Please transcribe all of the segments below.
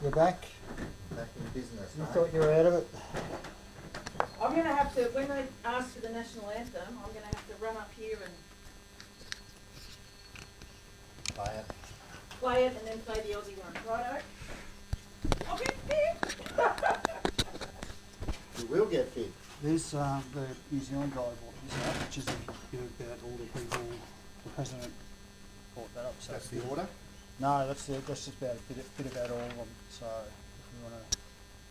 You're back? Back in business, You mate. thought you were out of it? I'm going to have to, when they ask for the national anthem, I'm going to have to run up here and play it and then play the Aussie one. Righto? I'll get fit. You will get fit. There's the New Zealand guy bought this up, which is a bit about all the people, the president brought that up. So That's the order. No, that's just about a bit about all of them. So if we want to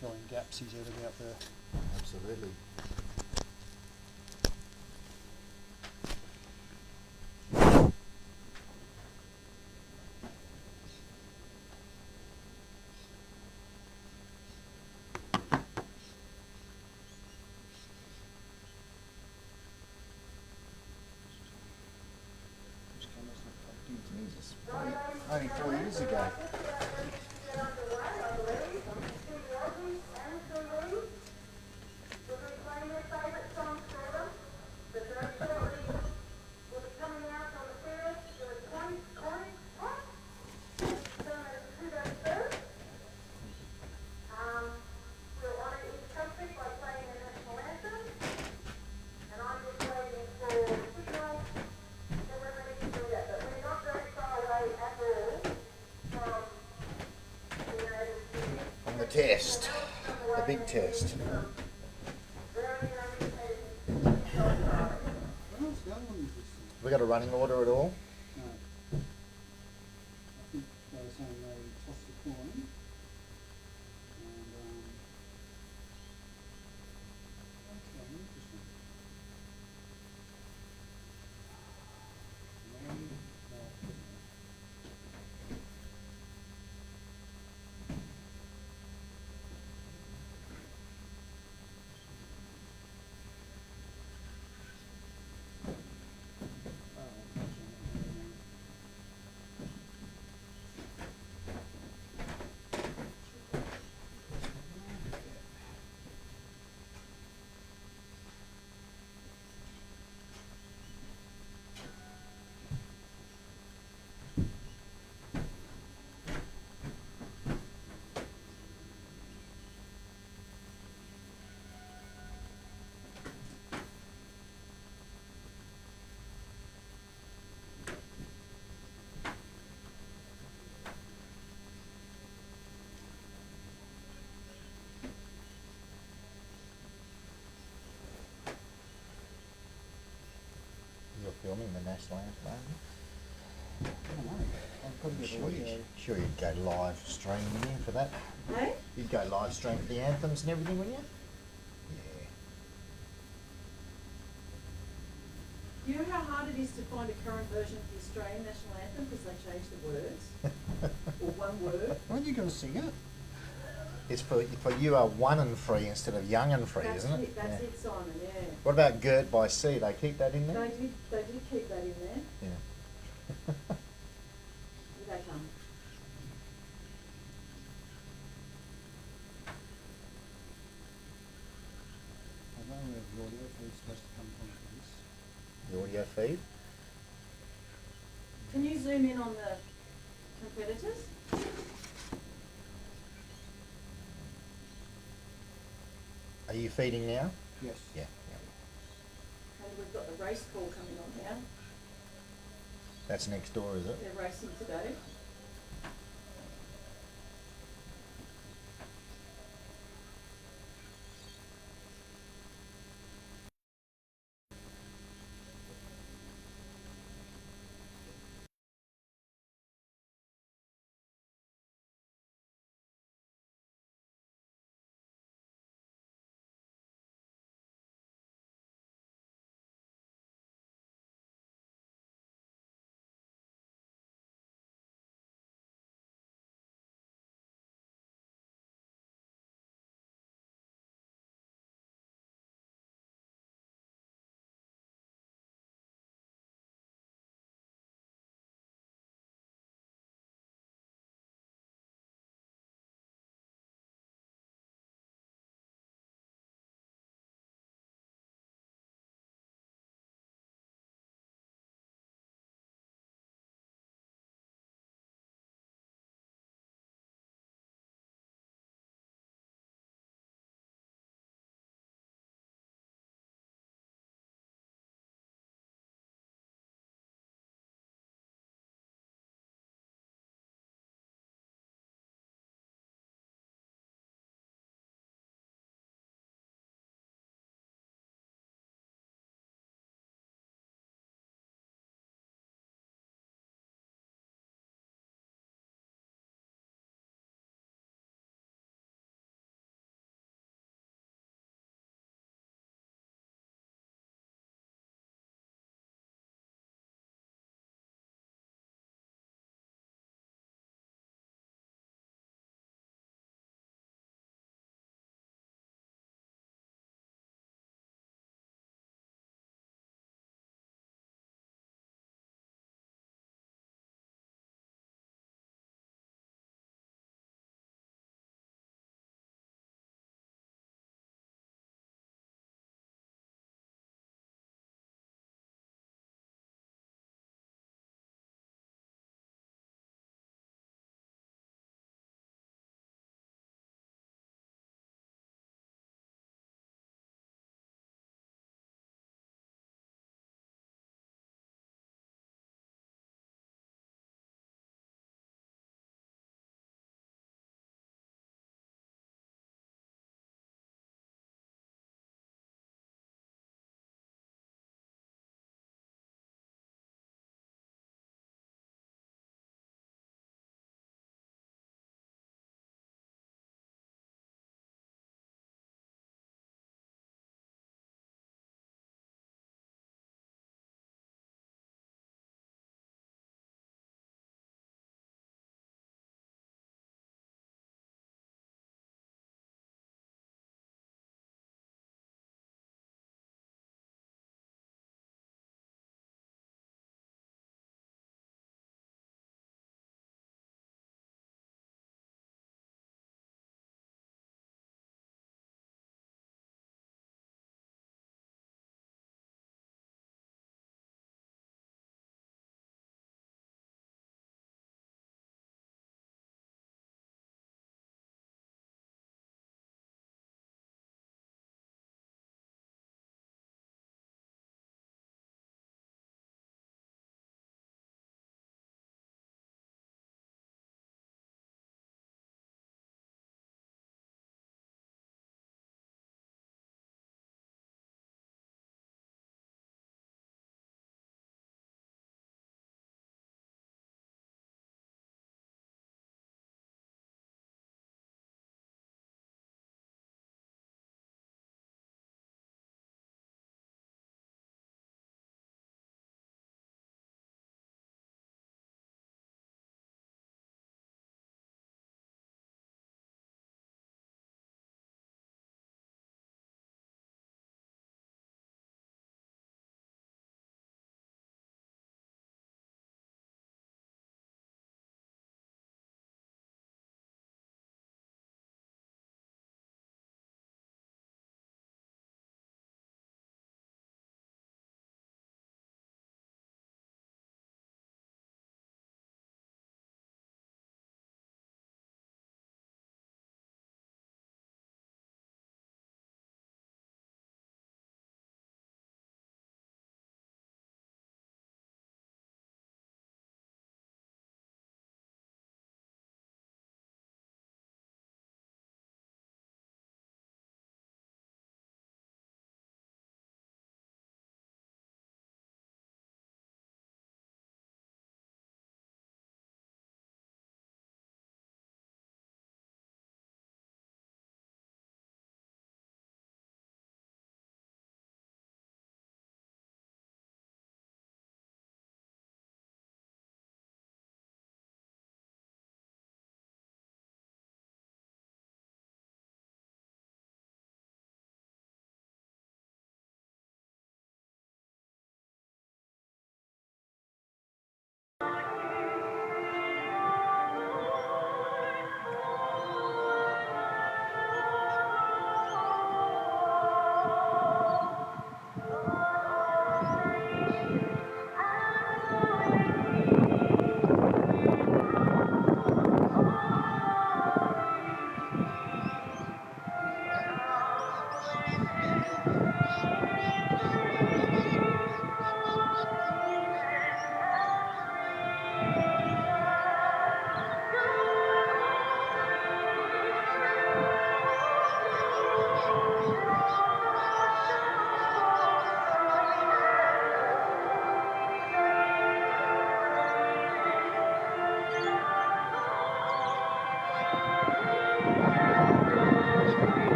fill in gaps, he's out about there. Absolutely. Jesus, only 4 years ago. On the test, the big test. We got a running order at all? No. I think they were saying they tossed the coin. And okay, interesting. You're filming the national anthem, aren't you? I don't know. I've got to get audio. Sure you'd go live stream, wouldn't you, for that? Hey? You'd go live stream for the anthems and everything, wouldn't you? You know how hard it is to find a current version of the Australian national anthem because they changed the words? Or one word? Aren't you going to sing it? It's for you are one and free instead of young and free, That's isn't it, it? that's Yeah. it, Simon, yeah. What about Girt by Sea? They keep that in there? They did keep that in there. Yeah. Here they come. I don't know where the audio feed's supposed to come from for this. The audio feed? Can you zoom in on the competitors? Are you feeding now? Yes. Yeah. And we've got the race call coming on now. That's next door, is it? They're racing today.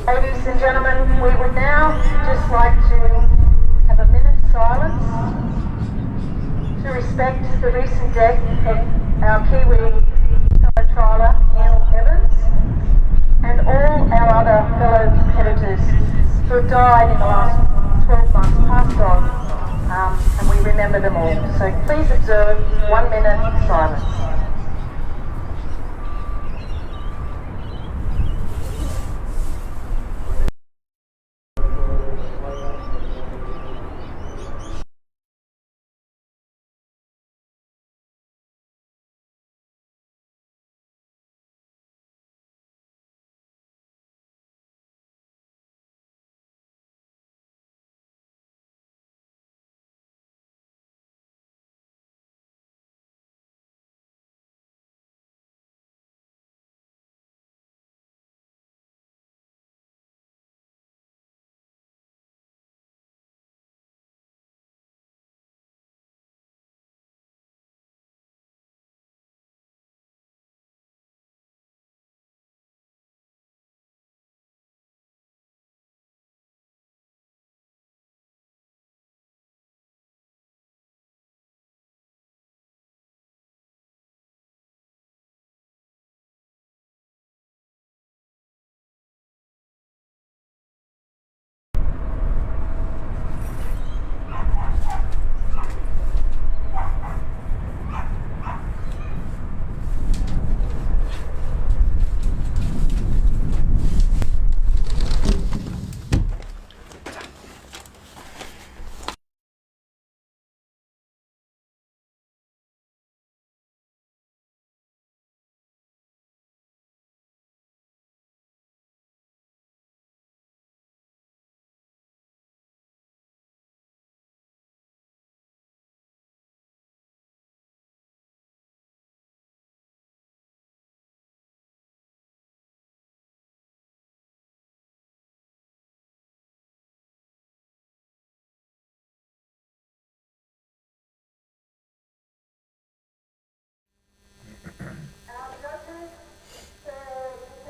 Ladies and gentlemen, we would now just like to have a minute's silence to respect the recent death of our Kiwi fellow trialer, Neil Evans, and all our other fellow competitors who have died in the last 12 months, passed on, and we remember them all. So please observe 1 minute silence.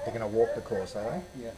They're going to walk the course, are they? Yeah.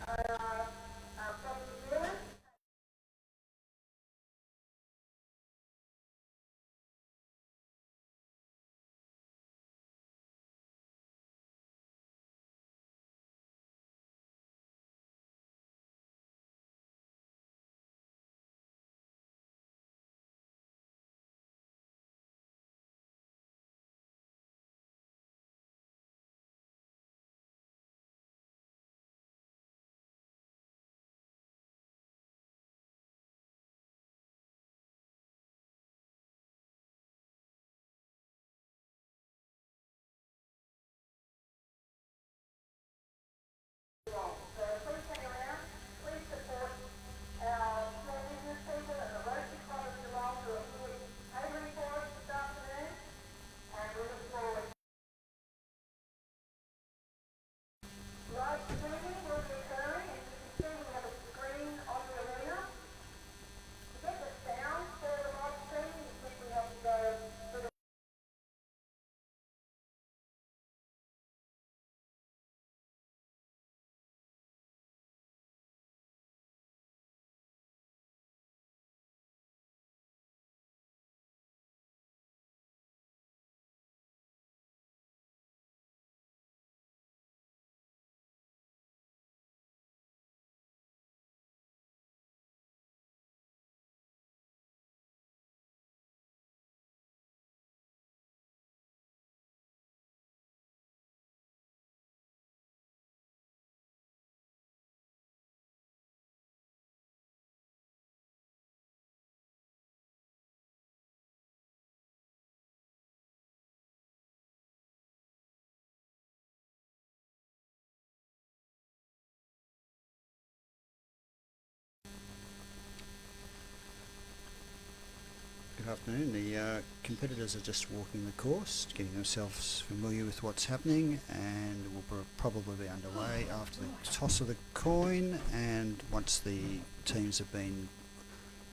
afternoon. The competitors are just walking the course, getting themselves familiar with what's happening, and will probably be underway after the toss of the coin and once the teams have been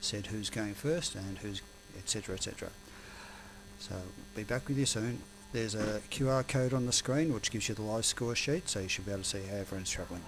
said who's going first and who's etc. etc. So be back with you soon. There's a QR code on the screen which gives you the live score sheet, so you should be able to see how everyone's travelling.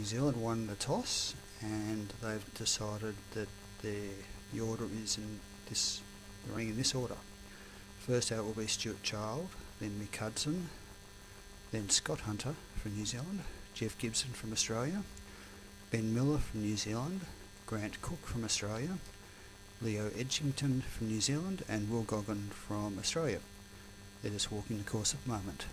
New Zealand won the toss, and they've decided that the order is they're running in this order. First out will be Stuart Child, then Mick Hudson, then Scott Hunter from New Zealand, Jeff Gibson from Australia, Ben Miller from New Zealand, Grant Cook from Australia, Leo Edgington from New Zealand, and Will Goggin from Australia. They're just walking the course at the moment.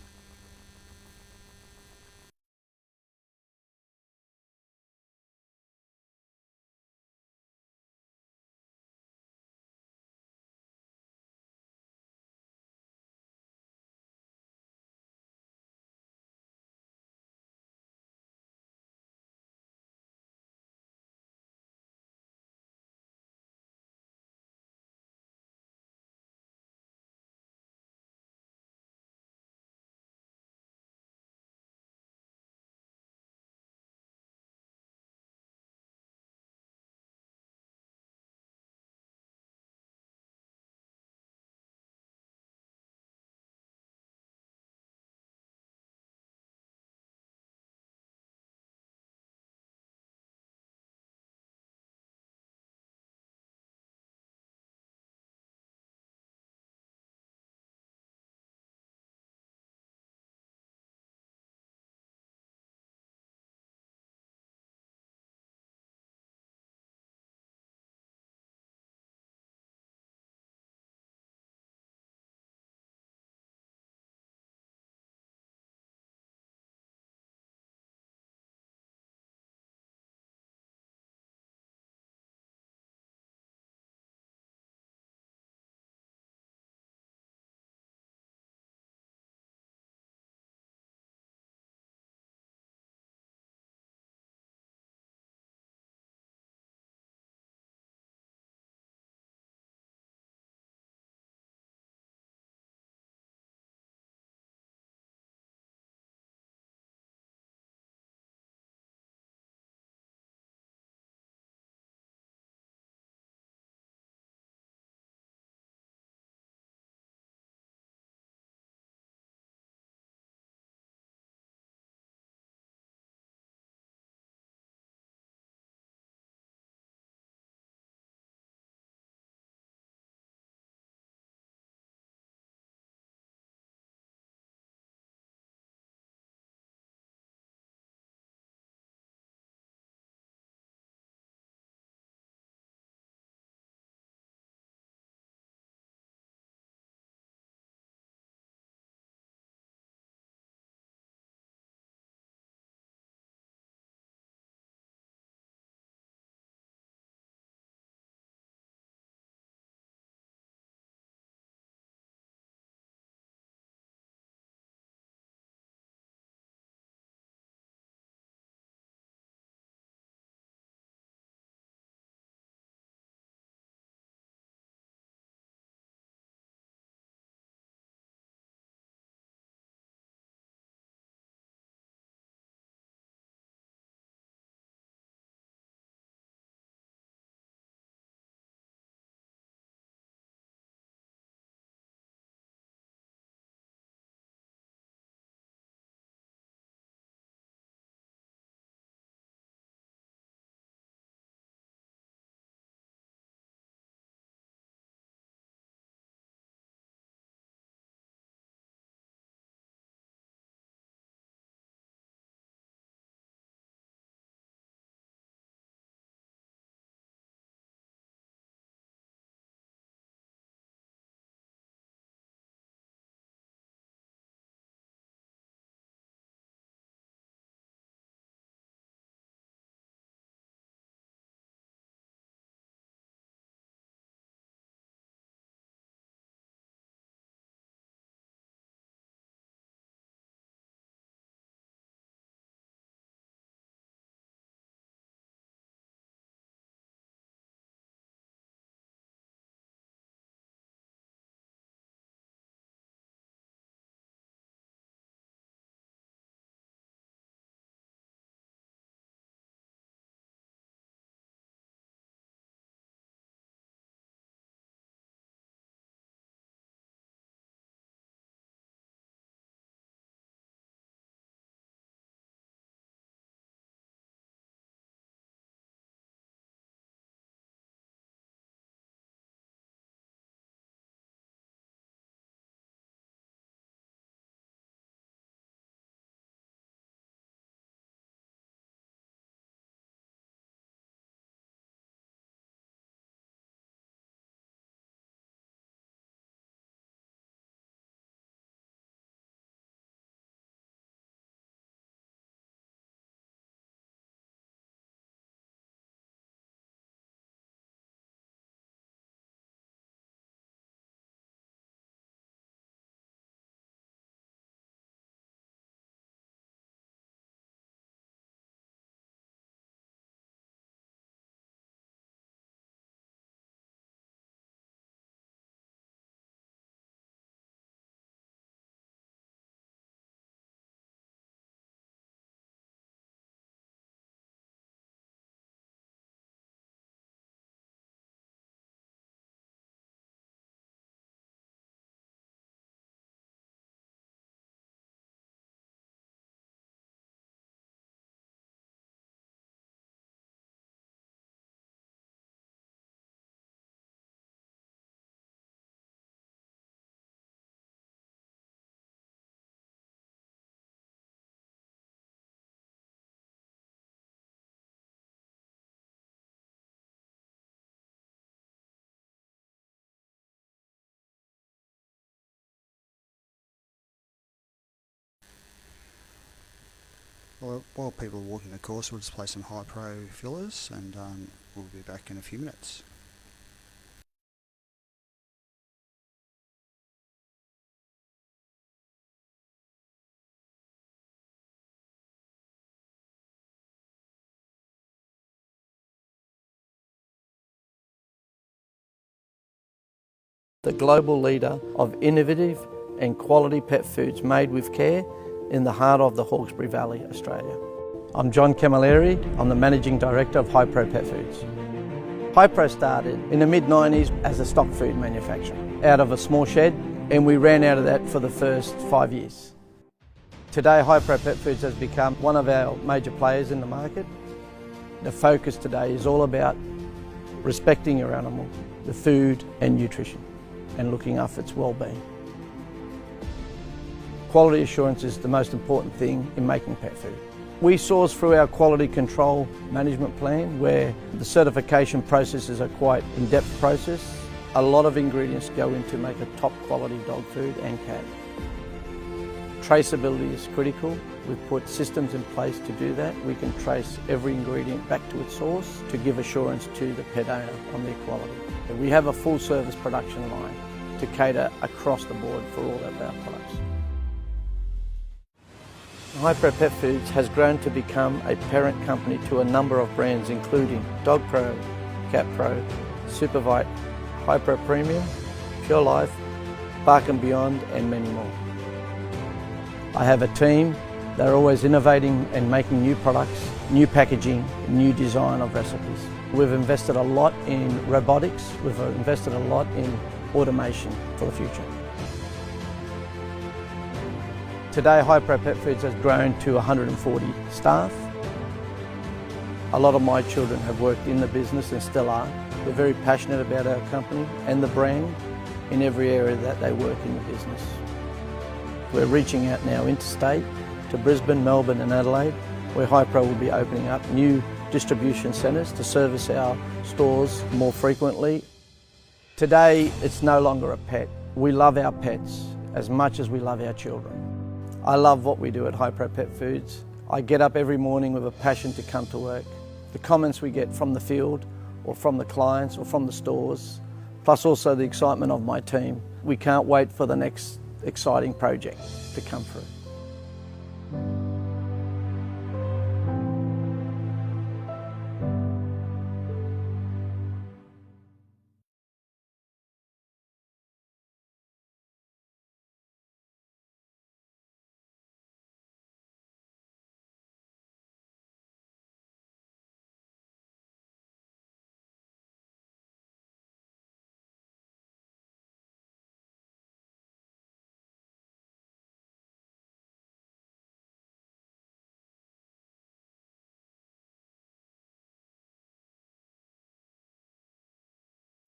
Well, while people are walking the course, we'll just play some high pro fillers, and we'll be back in a few minutes. The global leader of innovative and quality pet foods made with care in the heart of the Hawkesbury Valley, Australia. I'm John Camilleri. I'm the Managing Director of Hypro Pet Foods. Hypro started in the mid-90s as a stock food manufacturer out of a small shed, and we ran out of that for the first 5 years. Today, Hypro Pet Foods has become one of our major players in the market. The focus today is all about respecting your animal, the food and nutrition, and looking after its well-being. Quality assurance is the most important thing in making pet food. We source through our quality control management plan, where the certification processes are quite in-depth process. A lot of ingredients go into make a top quality dog food and cat. Traceability is critical. We've put systems in place to do that. We can trace every ingredient back to its source to give assurance to the pet owner on their quality. We have a full service production line to cater across the board for all of our products. Hypro Pet Foods has grown to become a parent company to a number of brands including Dog Pro, Cat Pro, Supervite, Hypro Premium, Pure Life, Bark and Beyond and many more. I have a team. They're always innovating and making new products, new packaging, new design of recipes. We've invested a lot in robotics, we've invested a lot in automation for the future. Today, Hypro Pet Foods has grown to 140 staff. A lot of my children have worked in the business and still are. They're very passionate about our company and the brand in every area that they work in the business. We're reaching out now interstate to Brisbane, Melbourne and Adelaide, where Hypro will be opening up new distribution centres to service our stores more frequently. Today, it's no longer a pet. We love our pets as much as we love our children. I love what we do at Hypro Pet Foods. I get up every morning with a passion to come to work. The comments we get from the field or from the clients or from the stores, plus also the excitement of my team. We can't wait for the next exciting project to come through.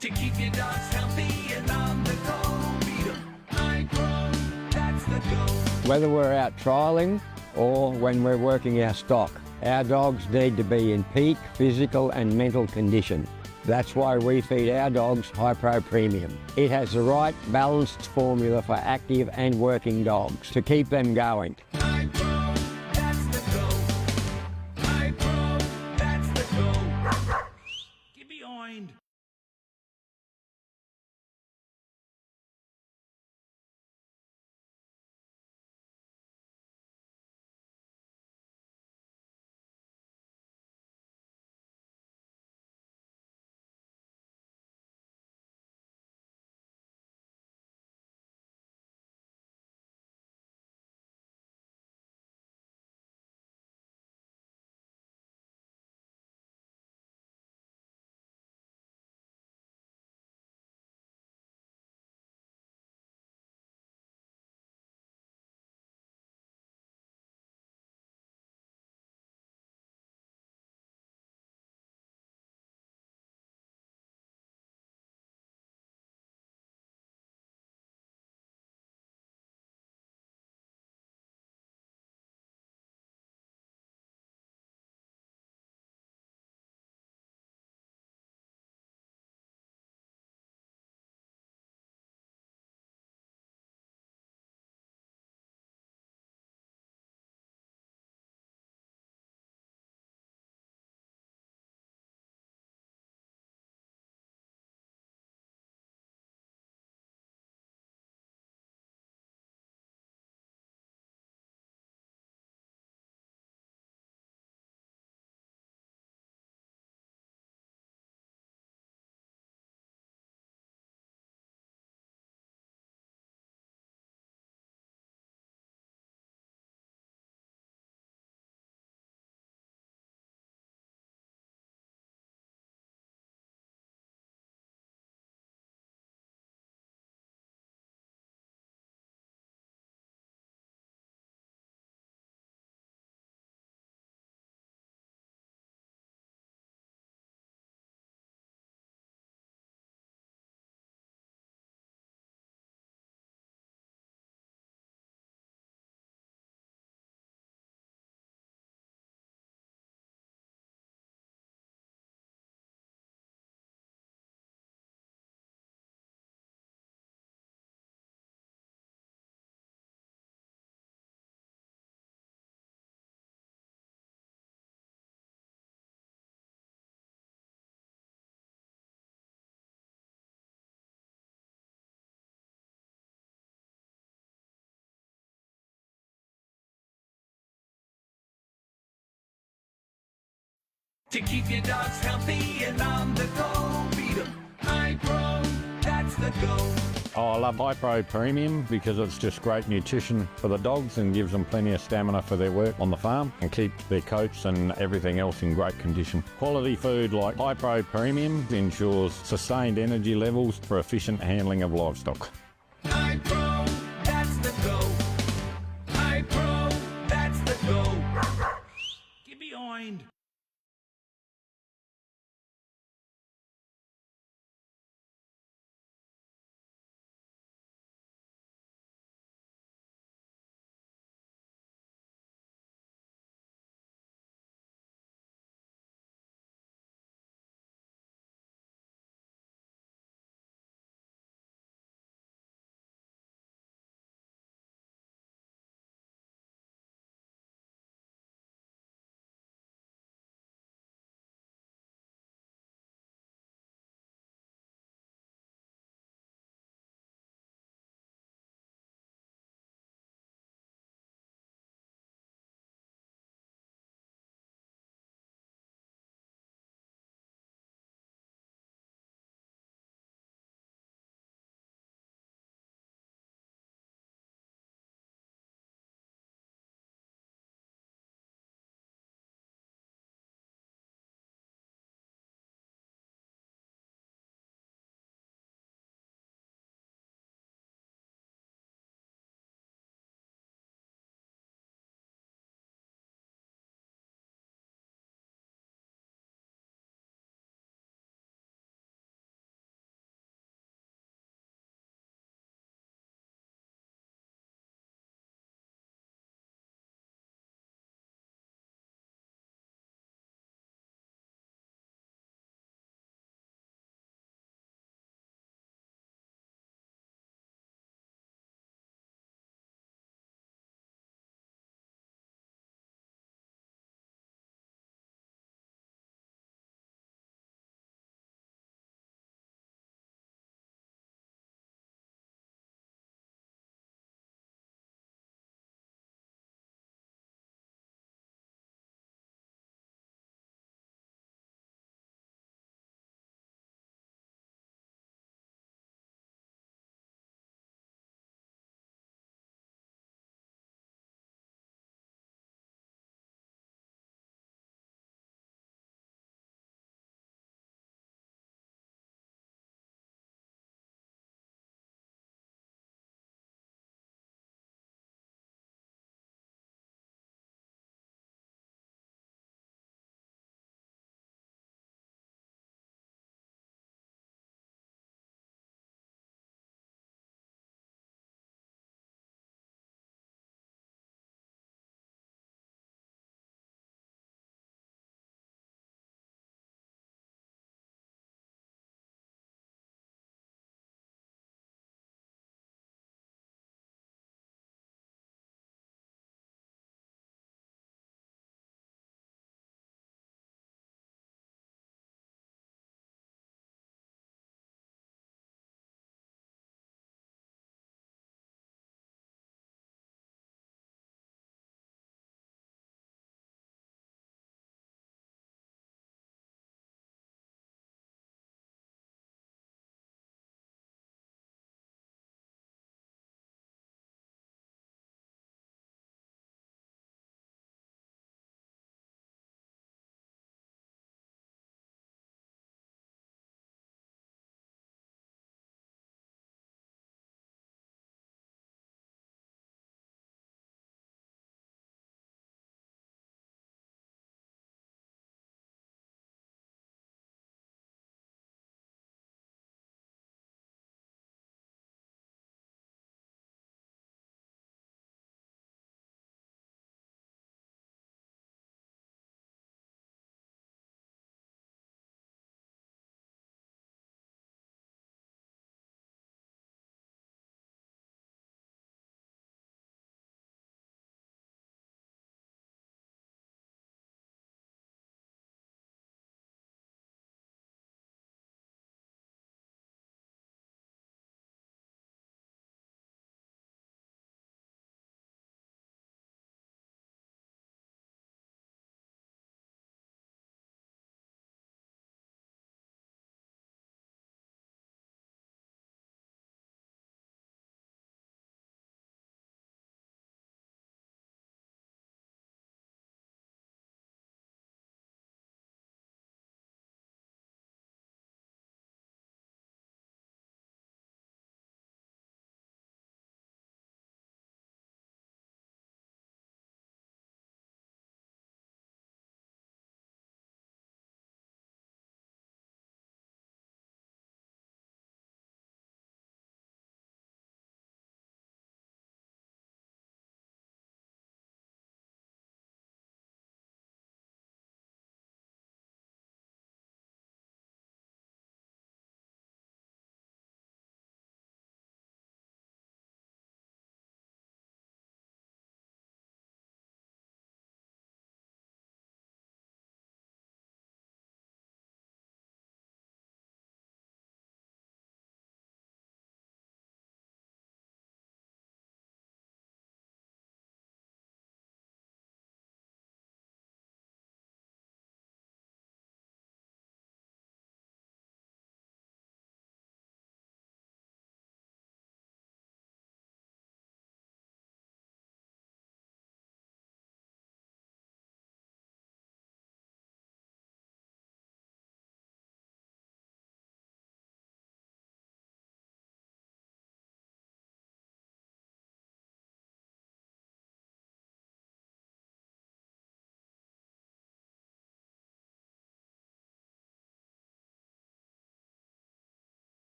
To keep your dogs healthy and on the go, beat 'em Hypro, that's the go. Whether we're out trialling or when we're working our stock, our dogs need to be in peak physical and mental condition. That's why we feed our dogs Hypro Premium. It has the right balanced formula for active and working dogs to keep them going. To keep your dogs healthy and on the go, beat 'em. High Pro, that's the go. Oh, I love High Pro Premium because it's just great nutrition for the dogs and gives them plenty of stamina for their work on the farm and keeps their coats and everything else in great condition. Quality food like High Pro Premium ensures sustained energy levels for efficient handling of livestock. High Pro, that's the go. High Pro, that's the go. Get behind.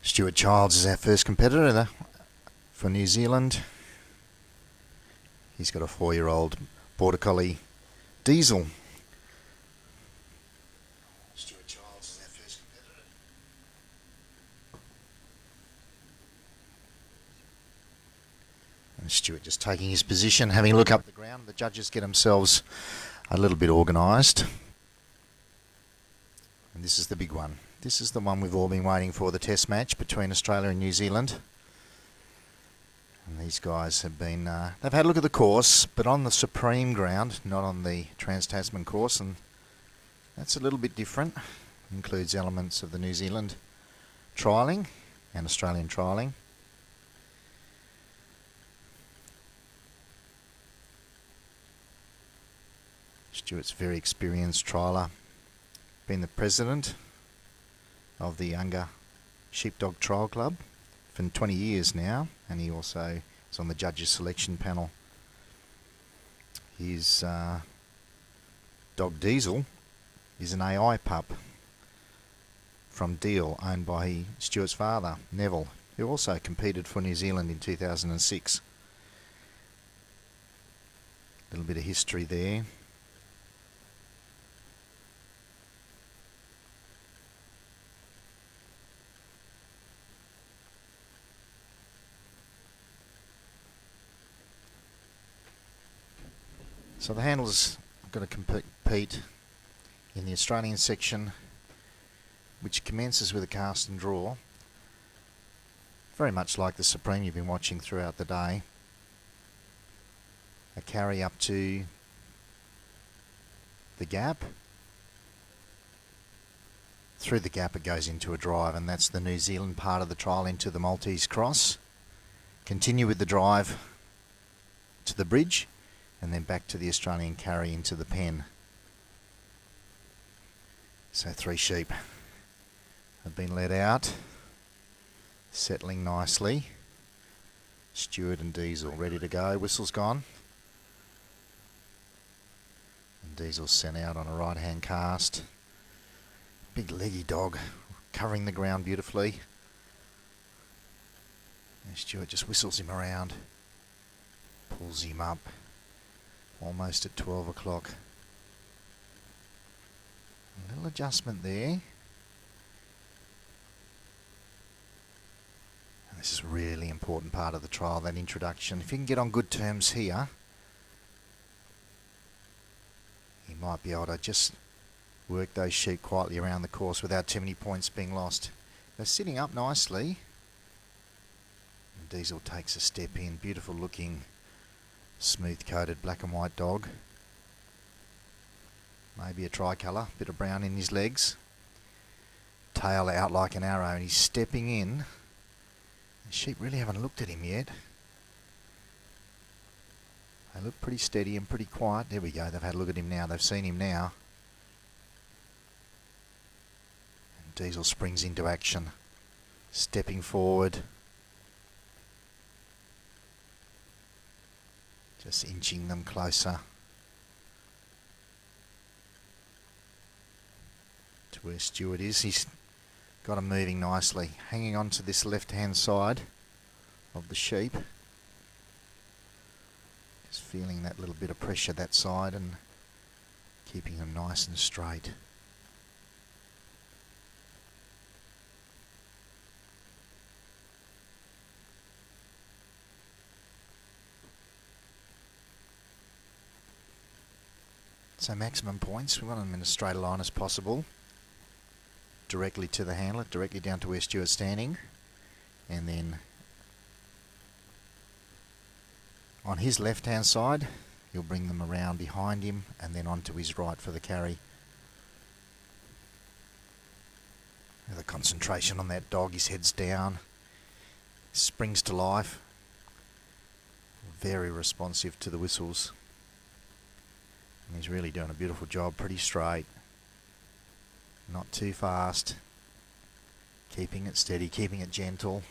Stuart Childs is our first competitor for New Zealand. He's got a 4-year-old Border Collie Diesel. Stuart Childs is our first competitor. And Stuart just taking his position, having a look up the ground. The judges get themselves a little bit organised. And this is the big one. This is the one we've all been waiting for, the test match between Australia and New Zealand. And these guys have been, they've had a look at the course, but on the Supreme ground, not on the Trans-Tasman course, and that's a little bit different. Includes elements of the New Zealand trialling and Australian trialling. Stuart's a very experienced trialer, been the president of the Younger Sheepdog Trial Club for 20 years now, and he also is on the judges selection panel. His dog Diesel is an AI pup from Deal, owned by Stuart's father, Neville, who also competed for New Zealand in 2006. A little bit of history there. So the handlers are going to compete in the Australian section, which commences with a cast and draw, very much like the Supreme you've been watching throughout the day. A carry up to the gap. Through the gap it goes into a drive, and that's the New Zealand part of the trial into the Maltese cross. Continue with the drive to the bridge, and then back to the Australian carry into the pen. So 3 sheep have been let out, settling nicely. Stuart and Diesel ready to go. Whistle's gone. And Diesel's sent out on a right hand cast. Big leggy dog, covering the ground beautifully. And Stuart just whistles him around, pulls him up. Almost at 12 o'clock. A little adjustment there. And this is a really important part of the trial, that introduction. If you can get on good terms here, you might be able to just work those sheep quietly around the course without too many points being lost. They're sitting up nicely. And Diesel takes a step in, beautiful looking, smooth coated black and white dog. Maybe a tricolour, bit of brown in his legs. Tail out like an arrow, and he's stepping in. The sheep really haven't looked at him yet. They look pretty steady and pretty quiet. There we go, they've had a look at him now, they've seen him now. And Diesel springs into action, stepping forward. Just inching them closer to where Stuart is. He's got him moving nicely, hanging on to this left-hand side of the sheep. Just feeling that little bit of pressure that side and keeping them nice and straight. So maximum points, we want them in as straight a line as possible. Directly to the handler, directly down to where Stuart's standing. And then on his left hand side, you'll bring them around behind him and then onto his right for the carry. The concentration on that dog, his head's down, springs to life. Very responsive to the whistles. And he's really doing a beautiful job, pretty straight, not too fast, keeping it steady, keeping it gentle,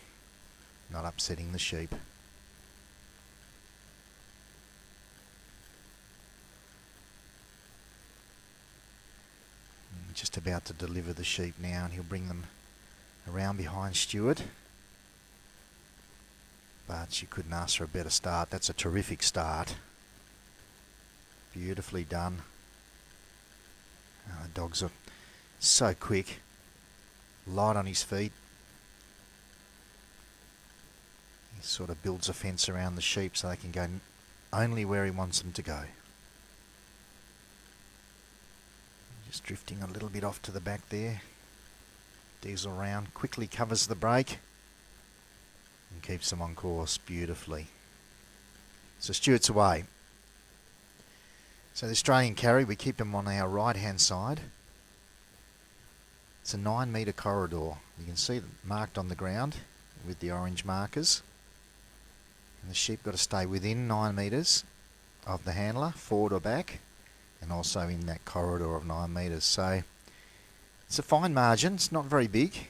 not upsetting the sheep. And just about to deliver the sheep now, and he'll bring them around behind Stewart. But she couldn't ask for a better start. That's a terrific start. Beautifully done. The dogs are so quick. Light on his feet. He sort of builds a fence around the sheep so they can go only where he wants them to go. Just drifting a little bit off to the back there. Diesel round, quickly covers the brake and keeps them on course beautifully. So Stewart's away. So the Australian carry, we keep him on our right hand side. It's a 9 metre corridor. You can see it marked on the ground with the orange markers. And the sheep got to stay within 9 metres of the handler, forward or back, and also in that corridor of 9 metres. So it's a fine margin, it's not very big.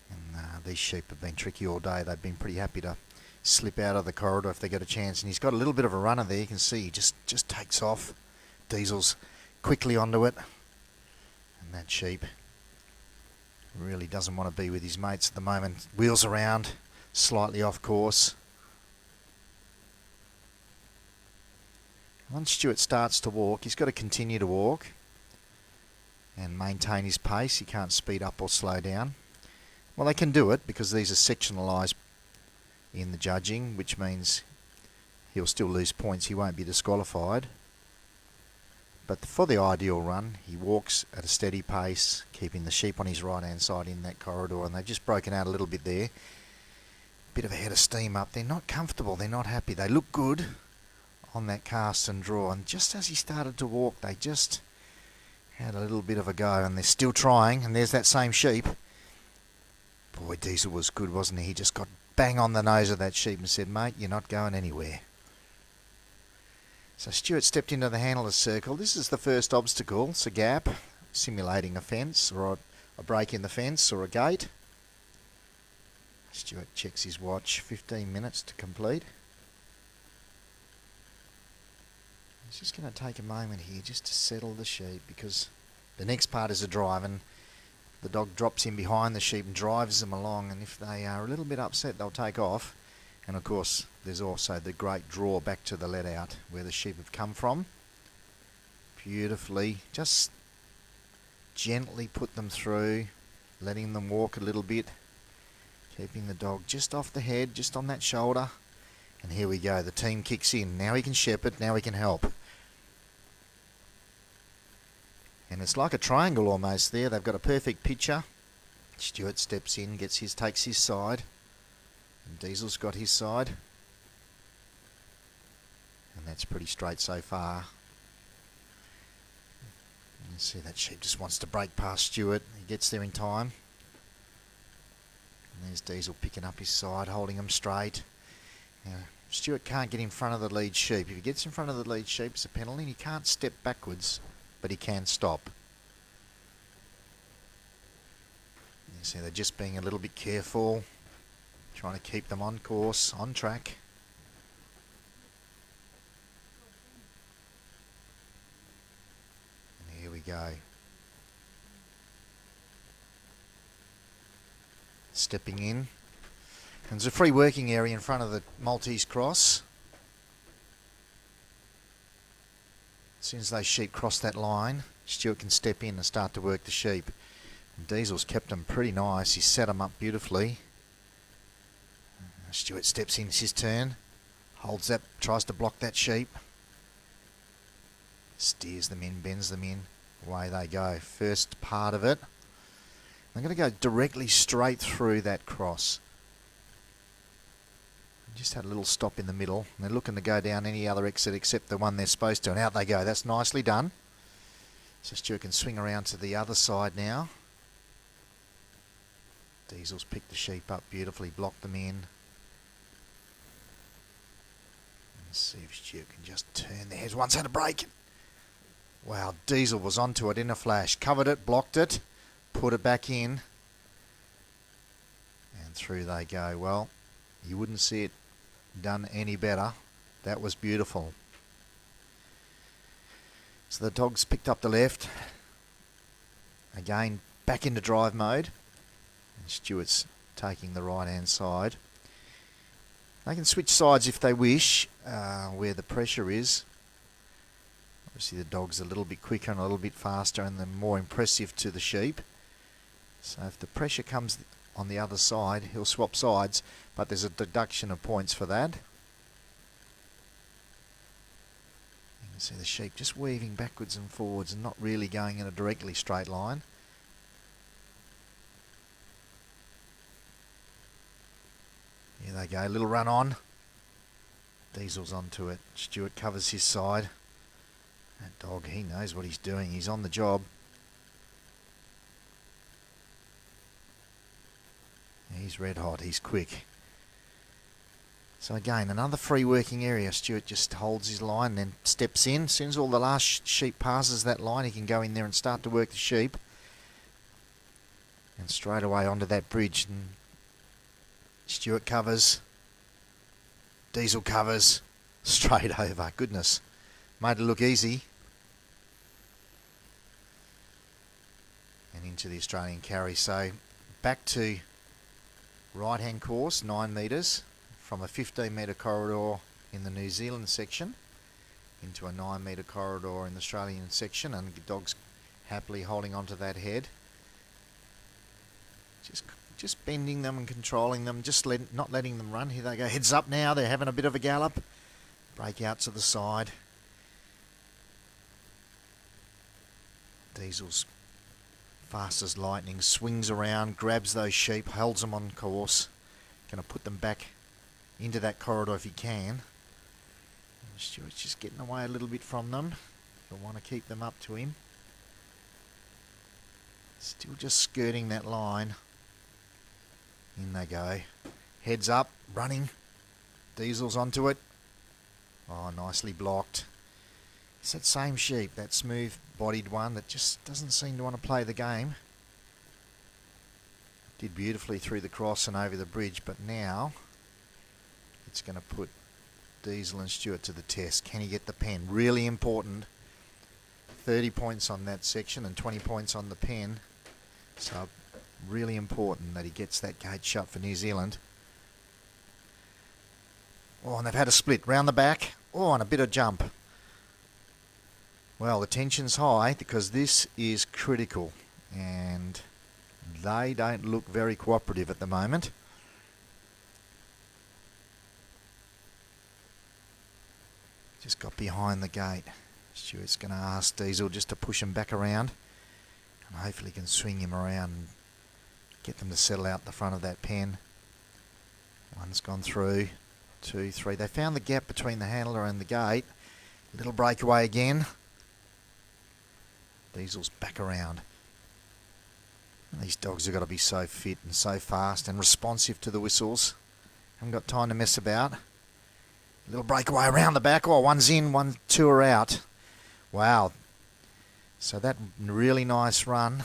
And these sheep have been tricky all day. They've been pretty happy to slip out of the corridor if they get a chance. And he's got a little bit of a runner there. You can see he just takes off. Diesel's quickly onto it. And that sheep really doesn't want to be with his mates at the moment. Wheels around, slightly off course. Once Stewart starts to walk, he's got to continue to walk and maintain his pace. He can't speed up or slow down. Well, they can do it because these are sectionalised in the judging, which means he'll still lose points. He won't be disqualified. But for the ideal run, he walks at a steady pace, keeping the sheep on his right-hand side in that corridor, and they've just broken out a little bit there. Bit of a head of steam up. They're not comfortable. They're not happy. They look good on that cast and draw, and just as he started to walk, they just had a little bit of a go, and they're still trying, and there's that same sheep. Boy, Diesel was good, wasn't he? He just got bang on the nose of that sheep and said, "Mate, you're not going anywhere." So Stewart stepped into the handler's circle. This is the first obstacle. It's a gap, simulating a fence or a break in the fence or a gate. Stewart checks his watch, 15 minutes to complete. He's just going to take a moment here just to settle the sheep, because the next part is a drive, and the dog drops in behind the sheep and drives them along, and if they are a little bit upset, they'll take off. And of course, there's also the great draw back to the let out where the sheep have come from. Beautifully, just gently put them through, letting them walk a little bit, keeping the dog just off the head, just on that shoulder. And here we go, the team kicks in. Now he can shepherd, now he can help. And it's like a triangle almost there. They've got a perfect picture. Stewart steps in, takes his side. And Diesel's got his side. And that's pretty straight so far. You see that sheep just wants to break past Stewart. He gets there in time. And there's Diesel picking up his side, holding him straight. Now, Stewart can't get in front of the lead sheep. If he gets in front of the lead sheep, it's a penalty. He can't step backwards, but he can stop. You see they're just being a little bit careful, trying to keep them on course, on track. And here we go. Stepping in. And there's a free working area in front of the Maltese cross. As soon as those sheep cross that line, Stewart can step in and start to work the sheep. And Diesel's kept them pretty nice. He's set them up beautifully. Stewart steps in, it's his turn. Holds that, tries to block that sheep. Steers them in, bends them in. Away they go. First part of it. I'm going to go directly straight through that cross. Just had a little stop in the middle. And they're looking to go down any other exit except the one they're supposed to. And out they go. That's nicely done. So Stewart can swing around to the other side now. Diesel's picked the sheep up beautifully, blocked them in. Let's see if Stewart can just turn their heads. Once had a break. Wow, Diesel was onto it in a flash. Covered it, blocked it, put it back in. And through they go. Well, you wouldn't see it done any better. That was beautiful. So the dog's picked up the left. Again, back into drive mode. And Stuart's taking the right-hand side. They can switch sides if they wish, where the pressure is. Obviously the dog's a little bit quicker and a little bit faster and they're more impressive to the sheep. So if the pressure comes on the other side, he'll swap sides, but there's a deduction of points for that. You can see the sheep just weaving backwards and forwards and not really going in a directly straight line. Here they go, little run on. Diesel's onto it. Stuart covers his side. That dog, he knows what he's doing. He's on the job. He's red hot. He's quick. So again, another free working area. Stuart just holds his line, then steps in. As soon as all the last sheep passes that line, he can go in there and start to work the sheep. And straight away onto that bridge. And Stuart covers. Diesel covers. Straight over. Goodness. Made it look easy. And into the Australian carry. So back to right-hand course, 9 metres, from a 15-metre corridor in the New Zealand section into a 9-metre corridor in the Australian section, and the dog's happily holding onto that head. Just bending them and controlling them, not letting them run. Here they go, heads up now, they're having a bit of a gallop. Break out to the side. Diesel's fast as lightning, swings around, grabs those sheep, holds them on course. Going to put them back into that corridor if he can. And Stuart's just getting away a little bit from them. He'll want to keep them up to him. Still just skirting that line. In they go. Heads up, running. Diesel's onto it. Oh, nicely blocked. It's that same sheep, that smooth-bodied one that just doesn't seem to want to play the game. Did beautifully through the cross and over the bridge, but now it's going to put Diesel and Stuart to the test. Can he get the pen? Really important. 30 points on that section and 20 points on the pen. So really important that he gets that gate shut for New Zealand. Oh, and they've had a split round the back. Oh, and a bit of jump. Well, the tension's high because this is critical and they don't look very cooperative at the moment. Just got behind the gate. Stuart's going to ask Diesel just to push him back around and hopefully can swing him around and get them to settle out the front of that pen. One's gone through, 2, 3. They found the gap between the handler and the gate. Little breakaway again. Diesel's back around. And these dogs have got to be so fit and so fast and responsive to the whistles. Haven't got time to mess about. Little breakaway around the back. Oh, one's in, 1, 2 are out. Wow. So that really nice run.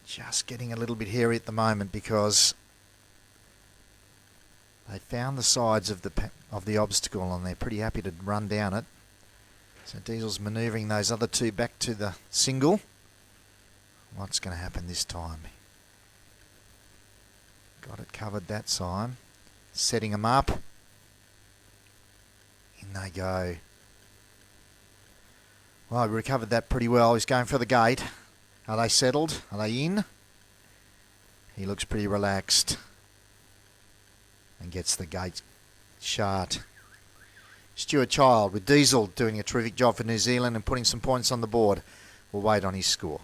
Just getting a little bit hairy at the moment because they found the sides of the obstacle and they're pretty happy to run down it. So Diesel's manoeuvring those other two back to the single. What's going to happen this time? Got it covered that time. Setting them up. In they go. Well, we recovered that pretty well. He's going for the gate. Are they settled? Are they in? He looks pretty relaxed. And gets the gate shut. Stuart Child with Diesel doing a terrific job for New Zealand and putting some points on the board. We'll wait on his score.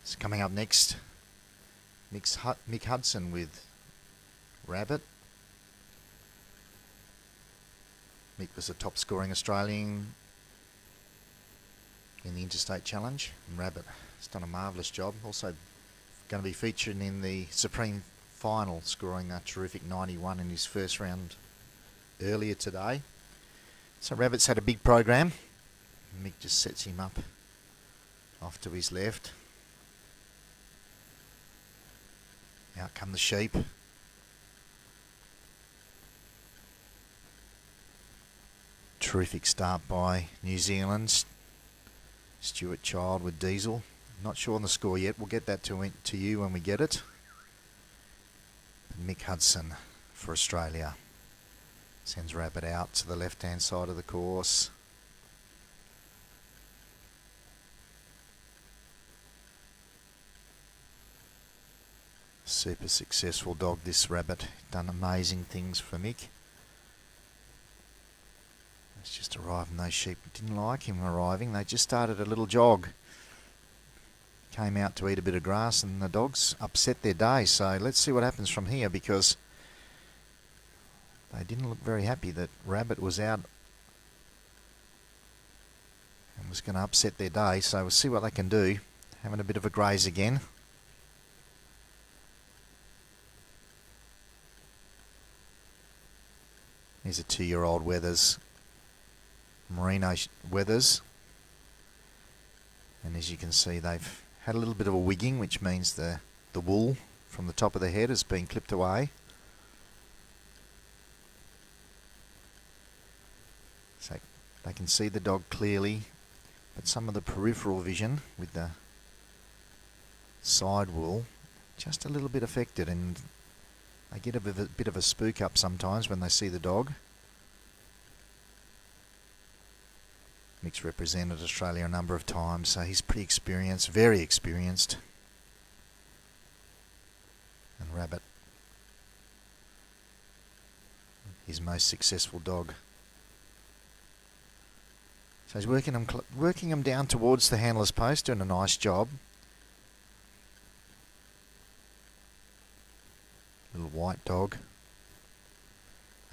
So coming up next, Mick Hudson with Rabbit. Mick was the top scoring Australian in the Interstate Challenge, and Rabbit has done a marvellous job. Also going to be featured in the Supreme Final, scoring a terrific 91 in his first round earlier today. So Rabbit's had a big program. Mick just sets him up off to his left. Out come the sheep. Terrific start by New Zealand. Stuart Child with Diesel. Not sure on the score yet. We'll get that to you when we get it. Mick Hudson for Australia. Sends Rabbit out to the left-hand side of the course. Super successful dog, this Rabbit. Done amazing things for Mick. It's just arrived and those sheep didn't like him arriving. They just started a little jog. Came out to eat a bit of grass and the dogs upset their day. So let's see what happens from here, because they didn't look very happy that Rabbit was out and was going to upset their day. So we'll see what they can do. Having a bit of a graze again. Here's a 2-year-old Weathers. Merino Weathers. And as you can see, they've had a little bit of a wigging, which means the wool from the top of the head has been clipped away. So they can see the dog clearly, but some of the peripheral vision with the side wool just a little bit affected, and they get a bit of a spook up sometimes when they see the dog. Mick's represented Australia a number of times, so he's pretty experienced, very experienced. And Rabbit, his most successful dog. So he's working him down towards the handler's post, doing a nice job. Little white dog,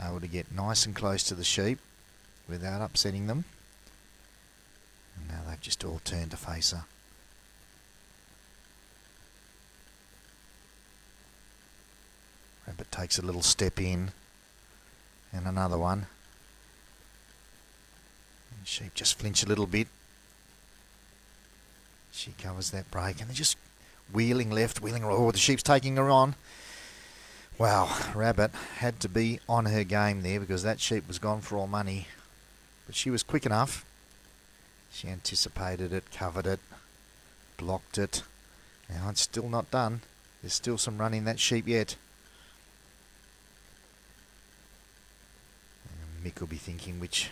able to get nice and close to the sheep without upsetting them. And now they've just all turned to face her. Rabbit takes a little step in, and another one. And sheep just flinch a little bit. She covers that break, and they're just wheeling left, wheeling right. Oh, the sheep's taking her on. Wow, Rabbit had to be on her game there, because that sheep was gone for all money. But she was quick enough. She anticipated it, covered it, blocked it. Now it's still not done. There's still some run in that sheep yet. And Mick will be thinking which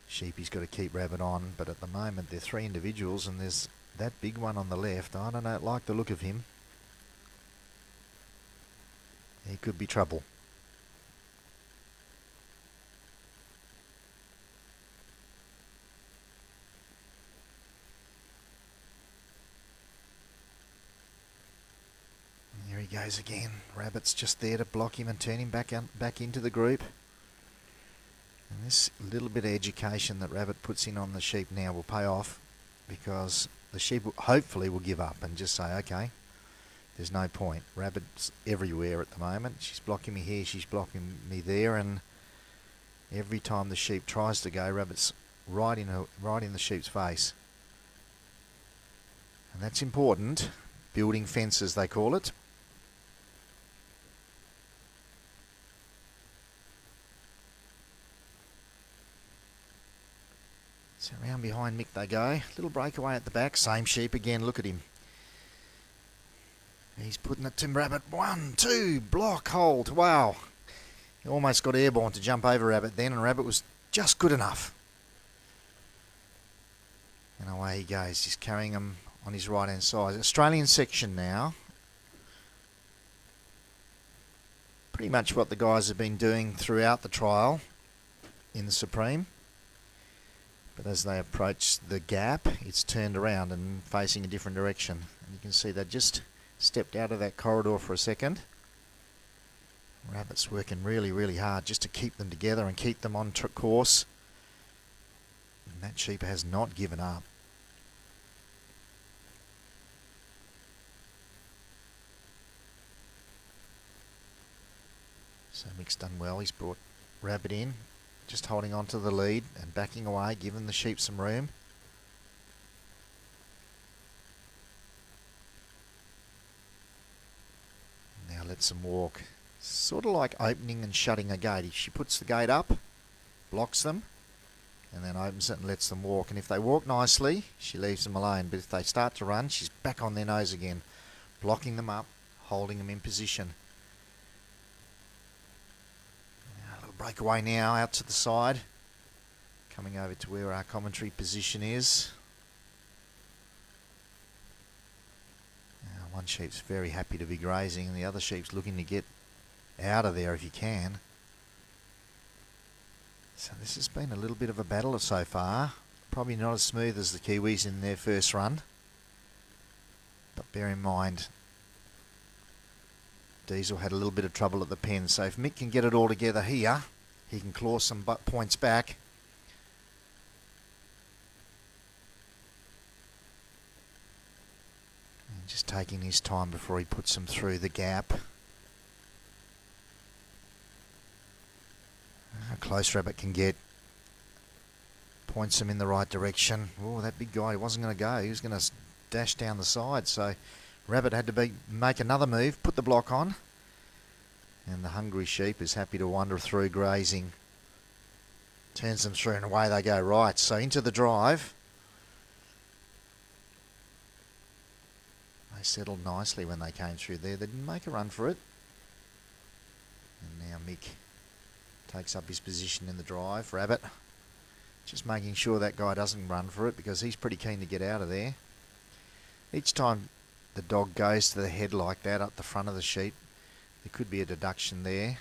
sheep he's got to keep Rabbit on. But at the moment, they're 3 individuals, and there's that big one on the left. I don't like the look of him. He could be trouble. And here he goes again. Rabbit's just there to block him and turn him back into the group. And this little bit of education that Rabbit puts in on the sheep now will pay off, because the sheep hopefully will give up and just say, okay, there's no point. Rabbit's everywhere at the moment. She's blocking me here, she's blocking me there, and every time the sheep tries to go, Rabbit's right in the sheep's face. And that's important. Building fences, they call it. So around behind Mick they go. Little breakaway at the back. Same sheep again. Look at him. He's putting it to Rabbit. 1, 2, block, hold. Wow. He almost got airborne to jump over Rabbit then, and Rabbit was just good enough. And away he goes. He's carrying him on his right-hand side. Australian section now. Pretty much what the guys have been doing throughout the trial in the Supreme. But as they approach the gap, it's turned around and facing a different direction. And you can see they just stepped out of that corridor for a second. Rabbit's working really, really hard just to keep them together and keep them on course. And that sheep has not given up. So Mick's done well. He's brought Rabbit in, just holding on to the lead and backing away, giving the sheep some room. Now lets them walk. Sort of like opening and shutting a gate. She puts the gate up, blocks them, and then opens it and lets them walk. And if they walk nicely, she leaves them alone. But if they start to run, she's back on their nose again, blocking them up, holding them in position. Now, a little breakaway now out to the side, coming over to where our commentary position is. Now, one sheep's very happy to be grazing, and the other sheep's looking to get out of there if you can. So this has been a little bit of a battle so far. Probably not as smooth as the Kiwis in their first run. But bear in mind, Diesel had a little bit of trouble at the pen. So if Mick can get it all together here, he can claw some points back. And just taking his time before he puts them through the gap. How close Rabbit can get. Points him in the right direction. Oh, that big guy, he wasn't going to go. He was going to dash down the side. So Rabbit had to make another move, put the block on. And the hungry sheep is happy to wander through grazing. Turns them through and away they go. Right, so into the drive. They settled nicely when they came through there. They didn't make a run for it. And now Mick takes up his position in the drive. Rabbit just making sure that guy doesn't run for it because he's pretty keen to get out of there. Each time the dog goes to the head like that up the front of the sheep, there could be a deduction there.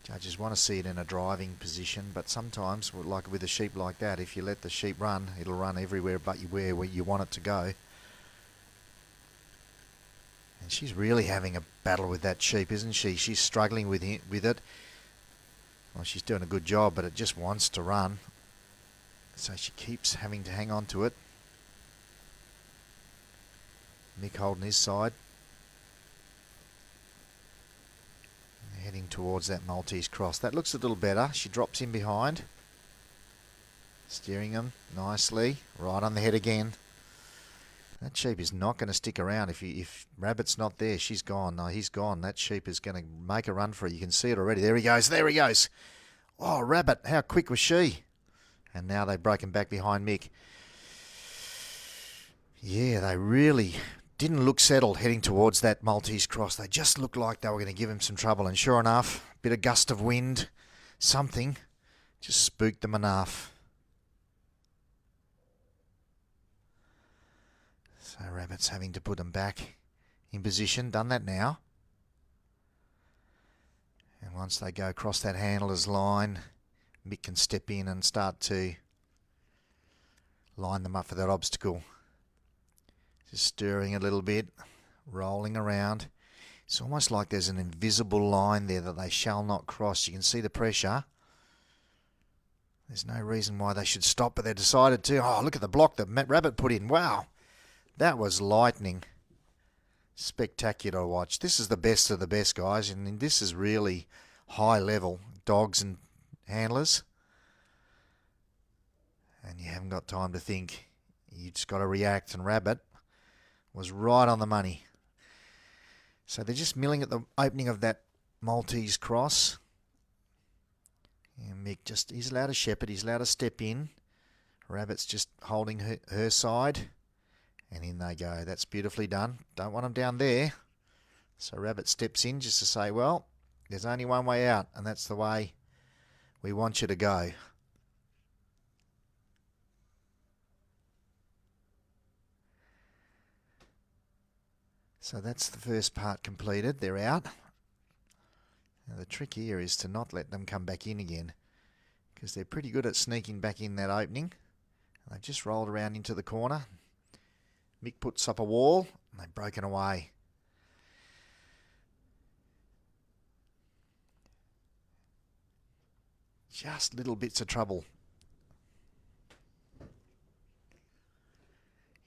Judges want to see it in a driving position, but sometimes, like with a sheep like that, if you let the sheep run, it'll run everywhere but where you want it to go. And she's really having a battle with that sheep, isn't she? She's struggling with it. Well, she's doing a good job, but it just wants to run. So she keeps having to hang on to it. Mick holding his side. Heading towards that Maltese cross. That looks a little better. She drops in behind. Steering him nicely. Right on the head again. That sheep is not going to stick around. If Rabbit's not there, she's gone. No, he's gone. That sheep is going to make a run for it. You can see it already. There he goes. There he goes. Oh, Rabbit. How quick was she? And now they've broken back behind Mick. Yeah, they really didn't look settled heading towards that Maltese cross. They just looked like they were going to give him some trouble. And sure enough, a bit of gust of wind, something just spooked them enough. So Rabbit's having to put them back in position. Done that now. And once they go across that handler's line, Mick can step in and start to line them up for that obstacle. Just stirring a little bit, rolling around. It's almost like there's an invisible line there that they shall not cross. You can see the pressure. There's no reason why they should stop, but they decided to. Oh, look at the block that Matt Rabbit put in. Wow. That was lightning. Spectacular to watch. This is the best of the best, guys, and this is really high level dogs and handlers. And you haven't got time to think. You just got to react, and Rabbit was right on the money. So they're just milling at the opening of that Maltese cross. And Mick he's allowed to shepherd, he's allowed to step in. Rabbit's just holding her side. And in they go. That's beautifully done. Don't want them down there. So Rabbit steps in just to say, well, there's only one way out, and that's the way we want you to go. So that's the first part completed. They're out. Now the trick here is to not let them come back in again, because they're pretty good at sneaking back in that opening. They've just rolled around into the corner. Mick puts up a wall and they've broken away. Just little bits of trouble.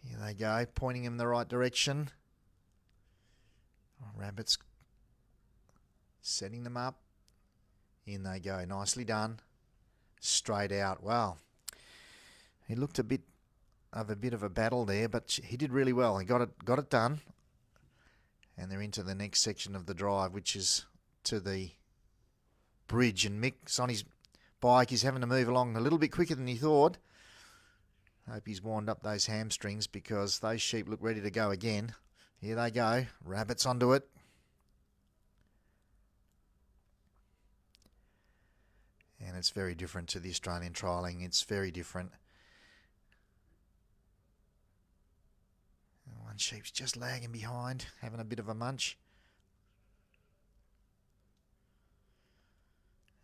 Here they go, pointing in the right direction. Rabbits setting them up. In they go, nicely done. Straight out. Wow. He looked a bit of a battle there, but he did really well. He got it done. And they're into the next section of the drive, which is to the bridge. And Mick's on his bike. He's having to move along a little bit quicker than he thought. Hope he's warmed up those hamstrings because those sheep look ready to go again. Here they go. Rabbits onto it. And it's very different to the Australian trialling. It's very different. One sheep's just lagging behind, having a bit of a munch.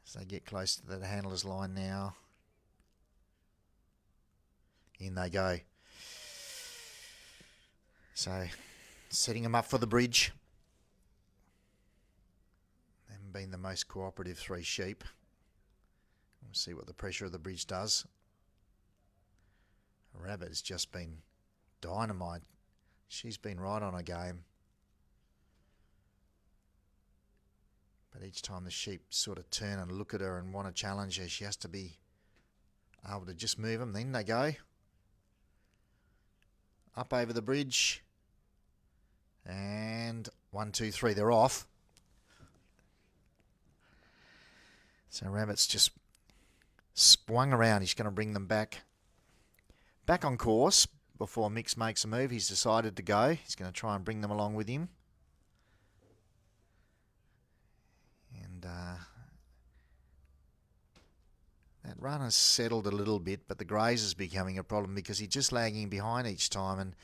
As they get close to the handler's line now. In they go. So, setting them up for the bridge. They haven't been the most cooperative three sheep. We'll see what the pressure of the bridge does. Rabbit has just been dynamite. She's been right on her game. But each time the sheep sort of turn and look at her and want to challenge her, she has to be able to just move them. Then they go. Up over the bridge. And 1, 2, 3, they're off. So Rabbit's just swung around. He's going to bring them back on course before Mix makes a move. He's decided to go. He's going to try and bring them along with him. And that run has settled a little bit, but the graze is becoming a problem because he's just lagging behind each time, and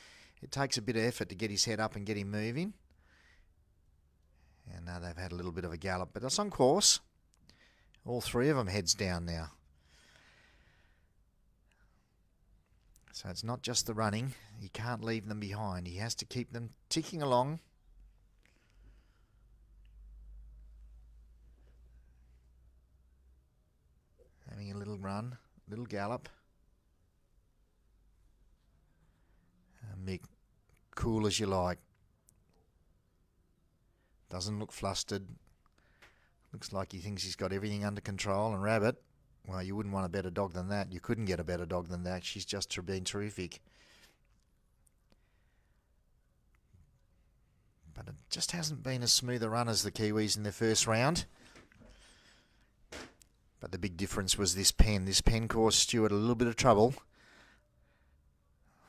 it takes a bit of effort to get his head up and get him moving. And they've had a little bit of a gallop, but that's on course. All three of them heads down now. So it's not just the running. He can't leave them behind. He has to keep them ticking along. Having a little run, little gallop. Mick, cool as you like. Doesn't look flustered. Looks like he thinks he's got everything under control. And Rabbit, well, you wouldn't want a better dog than that. You couldn't get a better dog than that. She's just been terrific. But it just hasn't been as smooth a run as the Kiwis in their first round. But the big difference was this pen. This pen caused Stewart a little bit of trouble.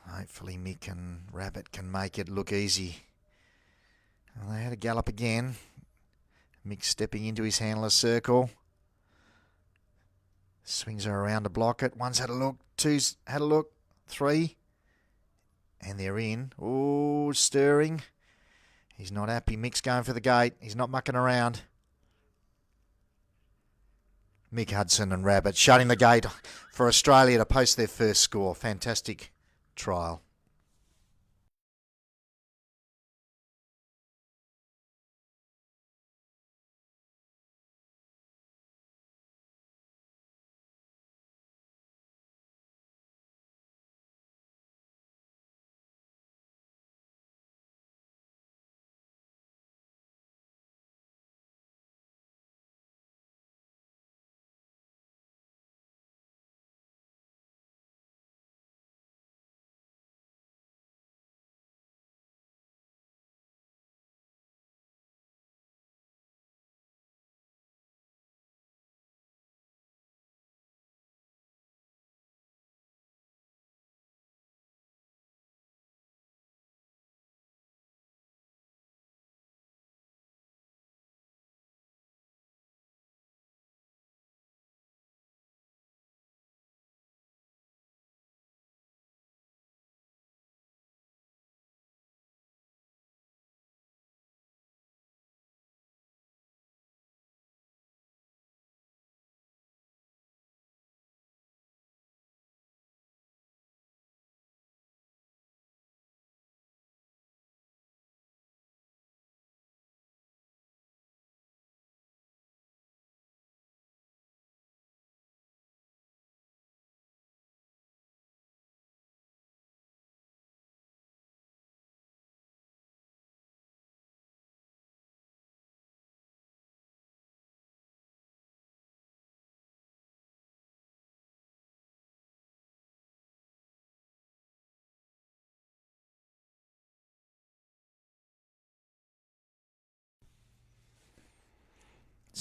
Hopefully Mick and Rabbit can make it look easy. Well, they had a gallop again. Mick stepping into his handler's circle. Swings her around to block it. One's had a look. Two's had a look. 3. And they're in. Oh, stirring. He's not happy. Mick's going for the gate. He's not mucking around. Mick Hudson and Rabbit shutting the gate for Australia to post their first score. Fantastic trial.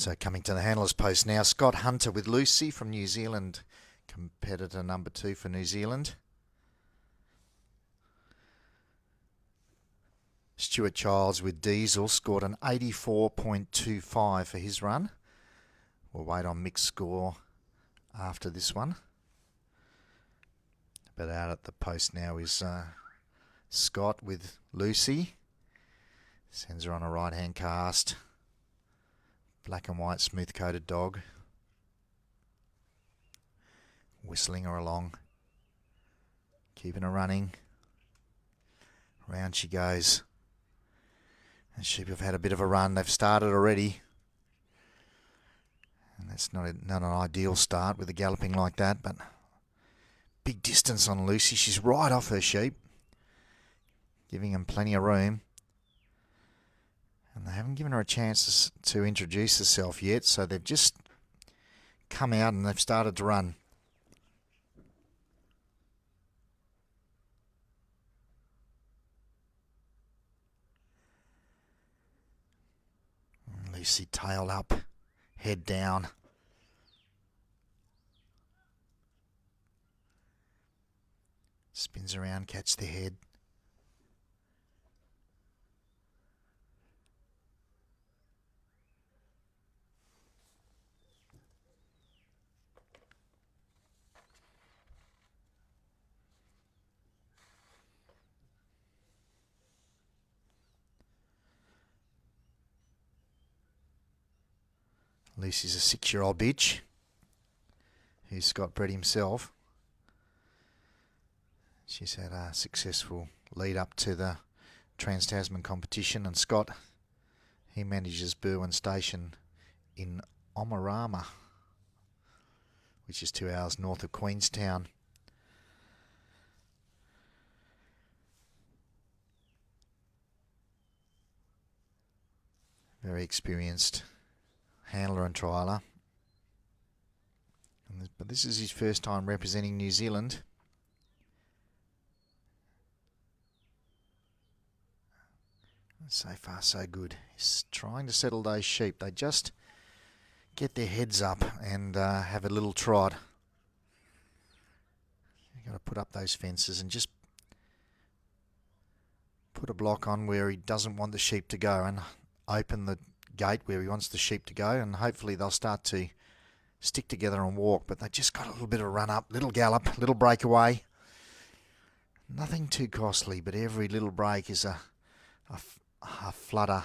So coming to the handler's post now, Scott Hunter with Lucy from New Zealand, competitor number 2 for New Zealand. Stuart Childs with Diesel scored an 84.25 for his run. We'll wait on Mick's score after this one. But out at the post now is Scott with Lucy. Sends her on a right-hand cast. Black and white smooth-coated dog. Whistling her along. Keeping her running. Round she goes. And sheep have had a bit of a run. They've started already. And that's not an ideal start with the galloping like that, but big distance on Lucy. She's right off her sheep. Giving them plenty of room. And they haven't given her a chance to introduce herself yet, so they've just come out and they've started to run. Lucy tail up, head down. Spins around, catch the head. Lucy's a 6-year-old bitch who's Scott bred himself. She's had a successful lead up to the Trans-Tasman competition, and Scott, he manages Berwyn Station in Omarama, which is 2 hours north of Queenstown. Very experienced handler and trialer. But this is his first time representing New Zealand. So far so good. He's trying to settle those sheep. They just get their heads up and have a little trot. You've got to put up those fences and just put a block on where he doesn't want the sheep to go and open the gate where he wants the sheep to go, and hopefully they'll start to stick together and walk. But they just got a little bit of run up, little gallop, little breakaway. Nothing too costly, but every little break is a flutter.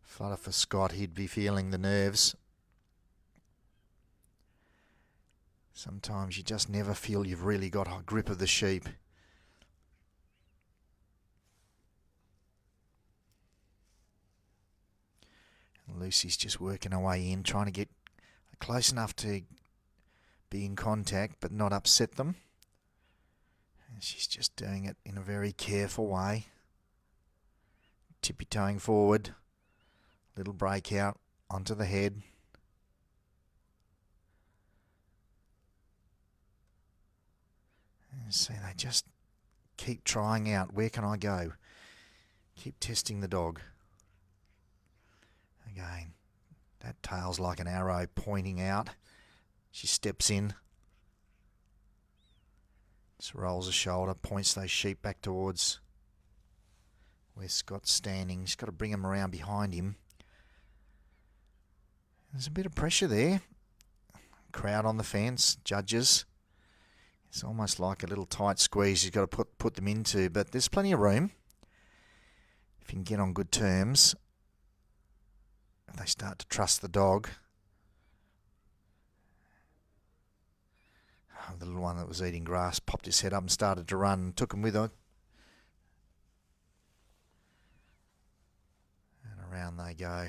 Flutter for Scott. He'd be feeling the nerves. Sometimes you just never feel you've really got a grip of the sheep. Lucy's just working her way in, trying to get close enough to be in contact but not upset them. And she's just doing it in a very careful way. Tippy-toeing forward. Little breakout onto the head. And see, they just keep trying out. Where can I go? Keep testing the dog. Again, that tail's like an arrow pointing out. She steps in. Just rolls a shoulder, points those sheep back towards where Scott's standing. He's got to bring them around behind him. There's a bit of pressure there. Crowd on the fence, judges. It's almost like a little tight squeeze you've got to put them into, but there's plenty of room. If you can get on good terms, if they start to trust the dog. Oh, the little one that was eating grass popped his head up and started to run and took him with her. And around they go.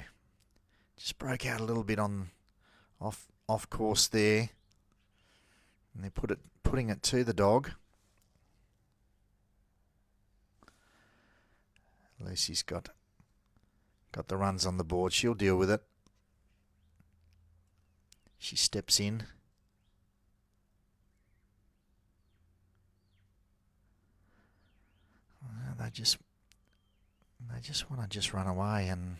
Just broke out a little bit on off course there. And they're putting it to the dog. Lucy's got the runs on the board. She'll deal with it. She steps in. They just They just want to just run away, and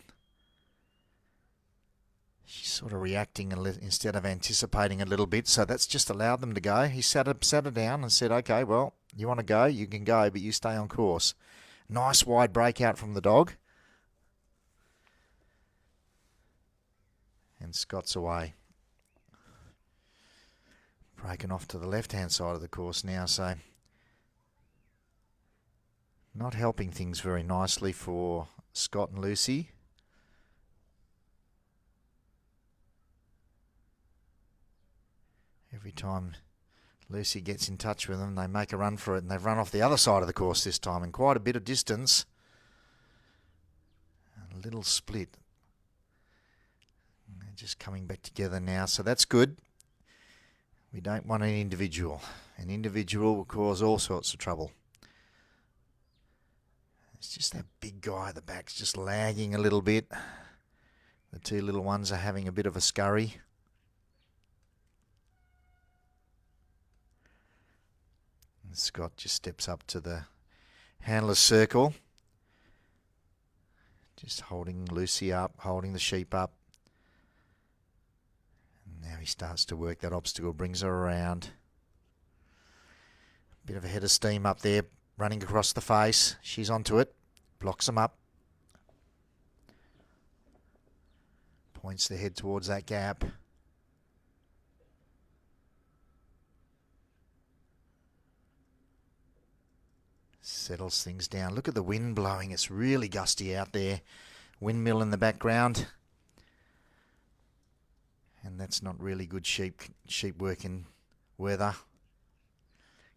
she's sort of reacting instead of anticipating a little bit, so that's just allowed them to go. He sat her down and said, okay, well, you want to go, you can go, but you stay on course. Nice wide breakout from the dog. And Scott's away. Breaking off to the left-hand side of the course now, so not helping things very nicely for Scott and Lucy. Every time Lucy gets in touch with them, they make a run for it, and they've run off the other side of the course this time in quite a bit of distance. A little split. And they're just coming back together now, so that's good. We don't want an individual. An individual will cause all sorts of trouble. It's just that big guy at the back's just lagging a little bit. The two little ones are having a bit of a scurry. And Scott just steps up to the handler's circle. Just holding Lucy up, holding the sheep up. And now he starts to work that obstacle, brings her around. Bit of a head of steam up there, running across the face. She's onto it, blocks him up. Points the head towards that gap. Settles things down. Look at the wind blowing. It's really gusty out there. Windmill in the background. And that's not really good sheep working weather.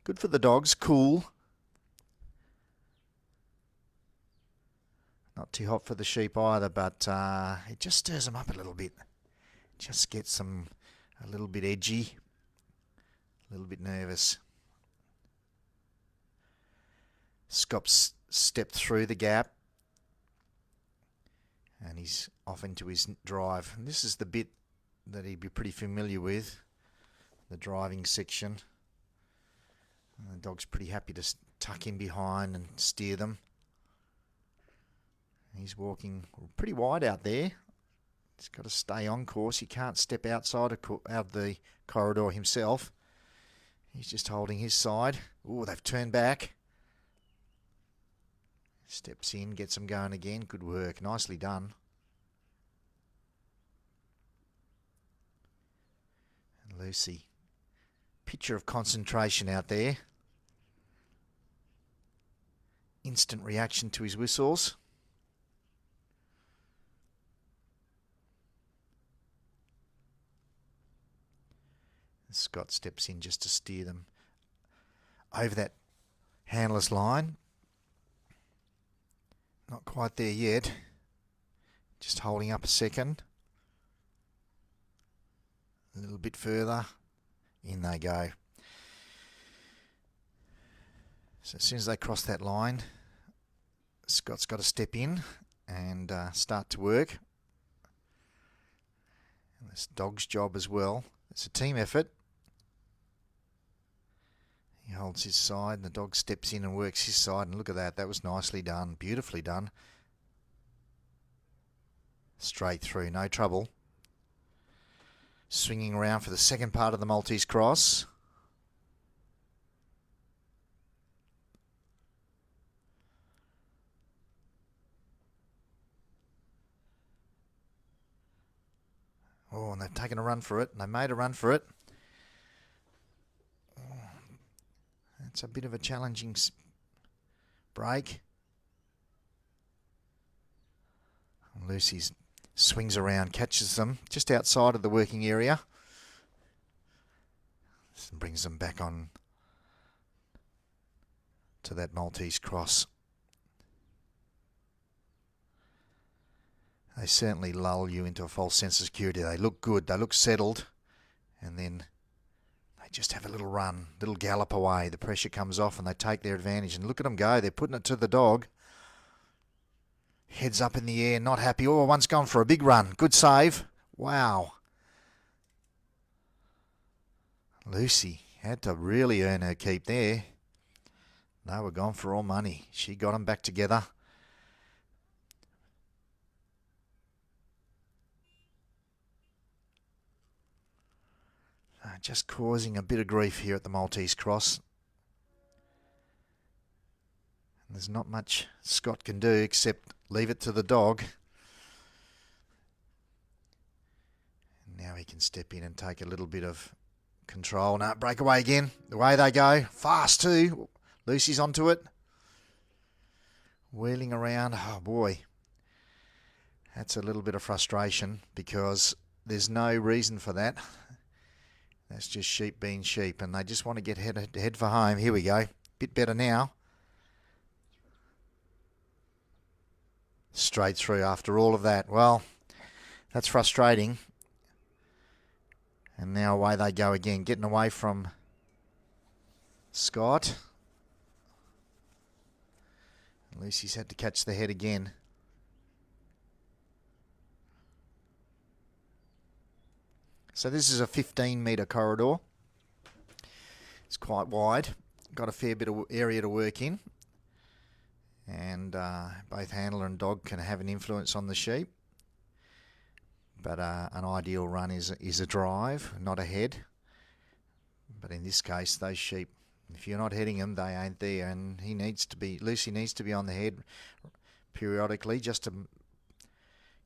Good for the dogs. Cool. Not too hot for the sheep either, but it just stirs them up a little bit. Just gets them a little bit edgy. A little bit nervous. Scott's stepped through the gap and he's off into his drive. And this is the bit that he'd be pretty familiar with, the driving section. And the dog's pretty happy to tuck in behind and steer them. He's walking pretty wide out there. He's got to stay on course. He can't step outside of the corridor himself. He's just holding his side. Oh, they've turned back. Steps in, gets them going again. Good work. Nicely done. And Lucy. Picture of concentration out there. Instant reaction to his whistles. And Scott steps in just to steer them over that handler's line. Not quite there yet. Just holding up a second. A little bit further. In they go. So as soon as they cross that line, Scott's got to step in and start to work. And this dog's job as well. It's a team effort. He holds his side and the dog steps in and works his side, and look at that, that was nicely done, beautifully done. Straight through, no trouble. Swinging around for the second part of the Maltese cross. Oh, and they've taken a run for it, and they made a run for it. It's a bit of a challenging break. Lucy swings around, catches them just outside of the working area. And brings them back on to that Maltese cross. They certainly lull you into a false sense of security. They look good, they look settled, and then just have a little run, little gallop away. The pressure comes off and they take their advantage. And look at them go. They're putting it to the dog. Heads up in the air, not happy. Oh, one's gone for a big run. Good save. Wow. Lucy had to really earn her keep there. They were gone for all money. She got them back together. just causing a bit of grief here at the Maltese Cross. And there's not much Scott can do except leave it to the dog. And now he can step in and take a little bit of control. Now breakaway again. Away they go. Fast too. Lucy's onto it. Wheeling around. Oh boy. That's a little bit of frustration because there's no reason for that. That's just sheep being sheep, and they just want to get head for home. Here we go. Bit better now. Straight through after all of that. Well, that's frustrating. And now away they go again, getting away from Scott. Lucy's had to catch the head again. So this is a 15-metre corridor. It's quite wide. Got a fair bit of area to work in. And both handler and dog can have an influence on the sheep. But an ideal run is a drive, not a head. But in this case, those sheep, if you're not heading them, they ain't there. And Lucy needs to be on the head periodically just to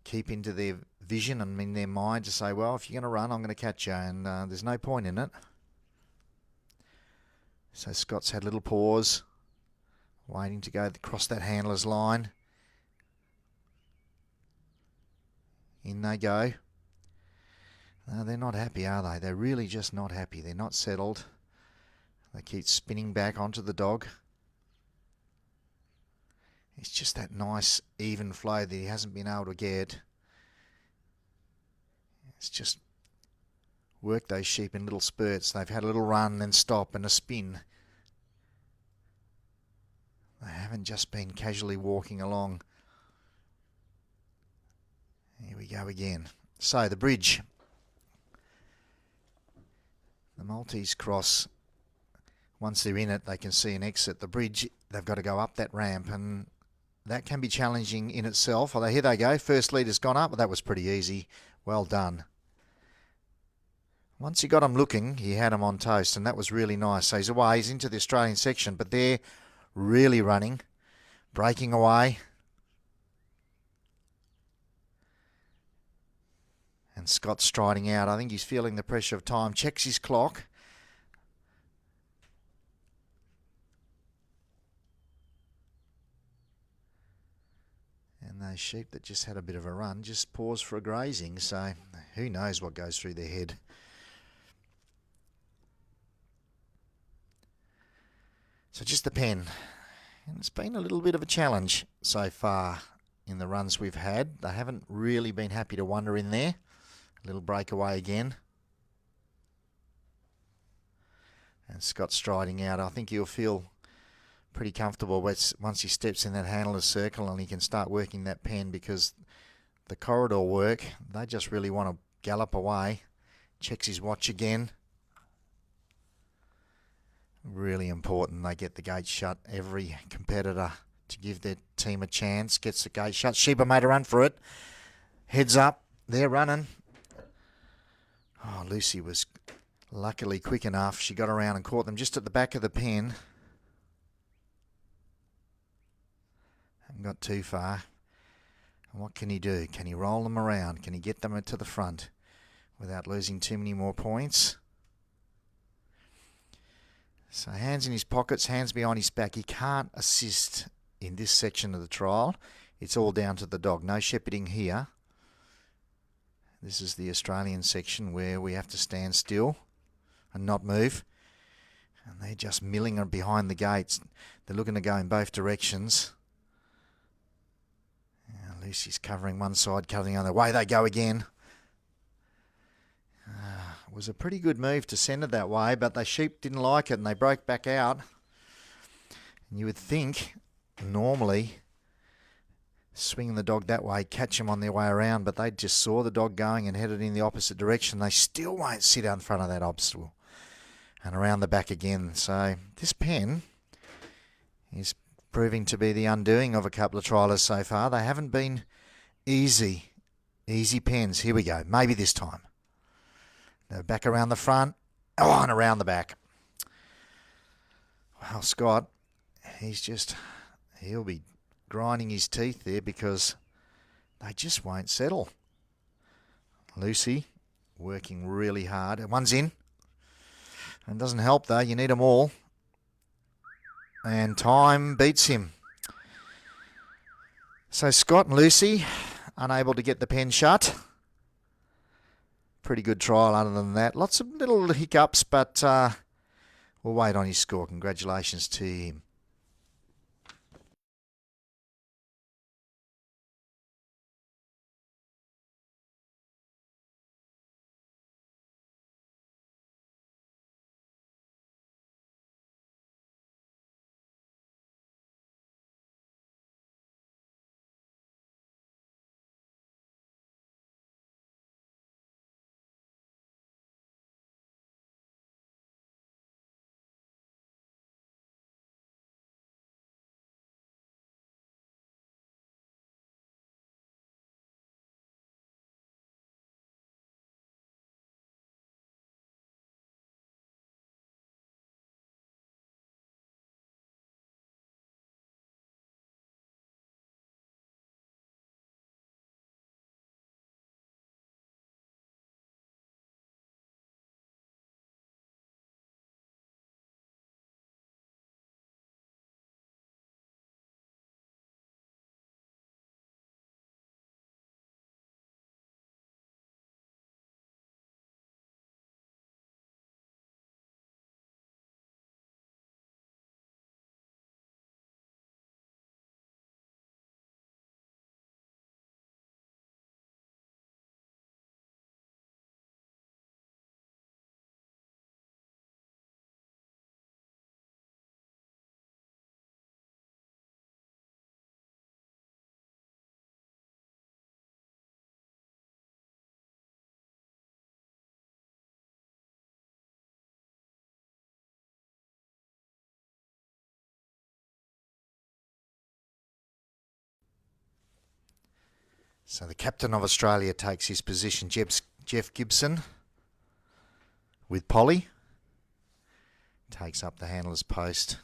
keep into their vision and in their mind to say, well, if you're going to run, I'm going to catch you. And there's no point in it. So Scott's had a little pause, waiting to go across that handler's line. In they go. No, they're not happy, are they? They're really just not happy. They're not settled. They keep spinning back onto the dog. It's just that nice, even flow that he hasn't been able to get. It's just work those sheep in little spurts. They've had a little run, then stop, and a spin. They haven't just been casually walking along. Here we go again. So the bridge. The Maltese Cross, once they're in it, they can see an exit. The bridge, they've got to go up that ramp, and that can be challenging in itself. Although here they go. First leader's gone up. Well, that was pretty easy. Well done. Once he got him looking, he had him on toast, and that was really nice. So he's away. He's into the Australian section, but they're really running, breaking away. And Scott's striding out. I think he's feeling the pressure of time. Checks his clock. And those sheep that just had a bit of a run just pause for a grazing. So who knows what goes through their head. So just the pen. And it's been a little bit of a challenge so far in the runs we've had. They haven't really been happy to wander in there. A little breakaway again. And Scott's striding out. I think he'll feel pretty comfortable once he steps in that handler's circle and he can start working that pen, because the corridor work, they just really want to gallop away. Checks his watch again. Really important they get the gate shut. Every competitor to give their team a chance gets the gate shut. Sheba made a run for it. Heads up. They're running. Oh, Lucy was luckily quick enough. She got around and caught them just at the back of the pen. Haven't got too far. And what can he do? Can he roll them around? Can he get them to the front without losing too many more points? So hands in his pockets, hands behind his back. He can't assist in this section of the trial. It's all down to the dog. No shepherding here. This is the Australian section where we have to stand still and not move. And they're just milling behind the gates. They're looking to go in both directions. Lucy's covering one side, covering the other. Away they go again. It was a pretty good move to send it that way, but the sheep didn't like it and they broke back out. And you would think, normally, swinging the dog that way, catch them on their way around, but they just saw the dog going and headed in the opposite direction. They still won't sit out in front of that obstacle. And around the back again. So this pen is proving to be the undoing of a couple of trialers so far. They haven't been easy pens. Here we go. Maybe this time. They're back around the front. Oh, and around the back. Well, Scott, he'll be grinding his teeth there because they just won't settle. Lucy working really hard. One's in. And doesn't help though, you need them all. And time beats him. So Scott and Lucy unable to get the pen shut. Pretty good trial other than that. Lots of little hiccups, but we'll wait on his score. Congratulations to him. So the captain of Australia takes his position, Jeff Gibson, with Polly. Takes up the handler's post.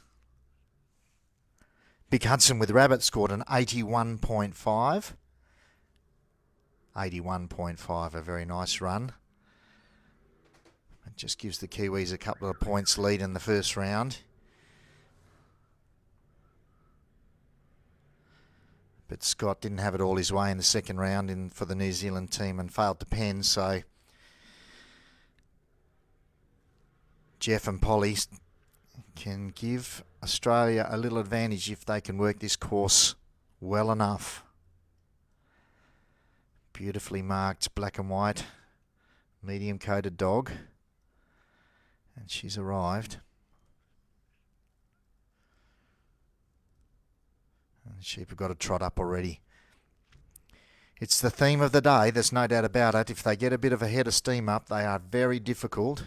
Big Hudson with Rabbit scored an 81.5. 81.5, a very nice run. It just gives the Kiwis a couple of points lead in the first round. But Scott didn't have it all his way in the second round for the New Zealand team and failed to pen, so Jeff and Polly can give Australia a little advantage if they can work this course well enough. Beautifully marked black and white, medium coated dog. And she's arrived. And the sheep have got a trot up already. It's the theme of the day, there's no doubt about it. If they get a bit of a head of steam up, they are very difficult.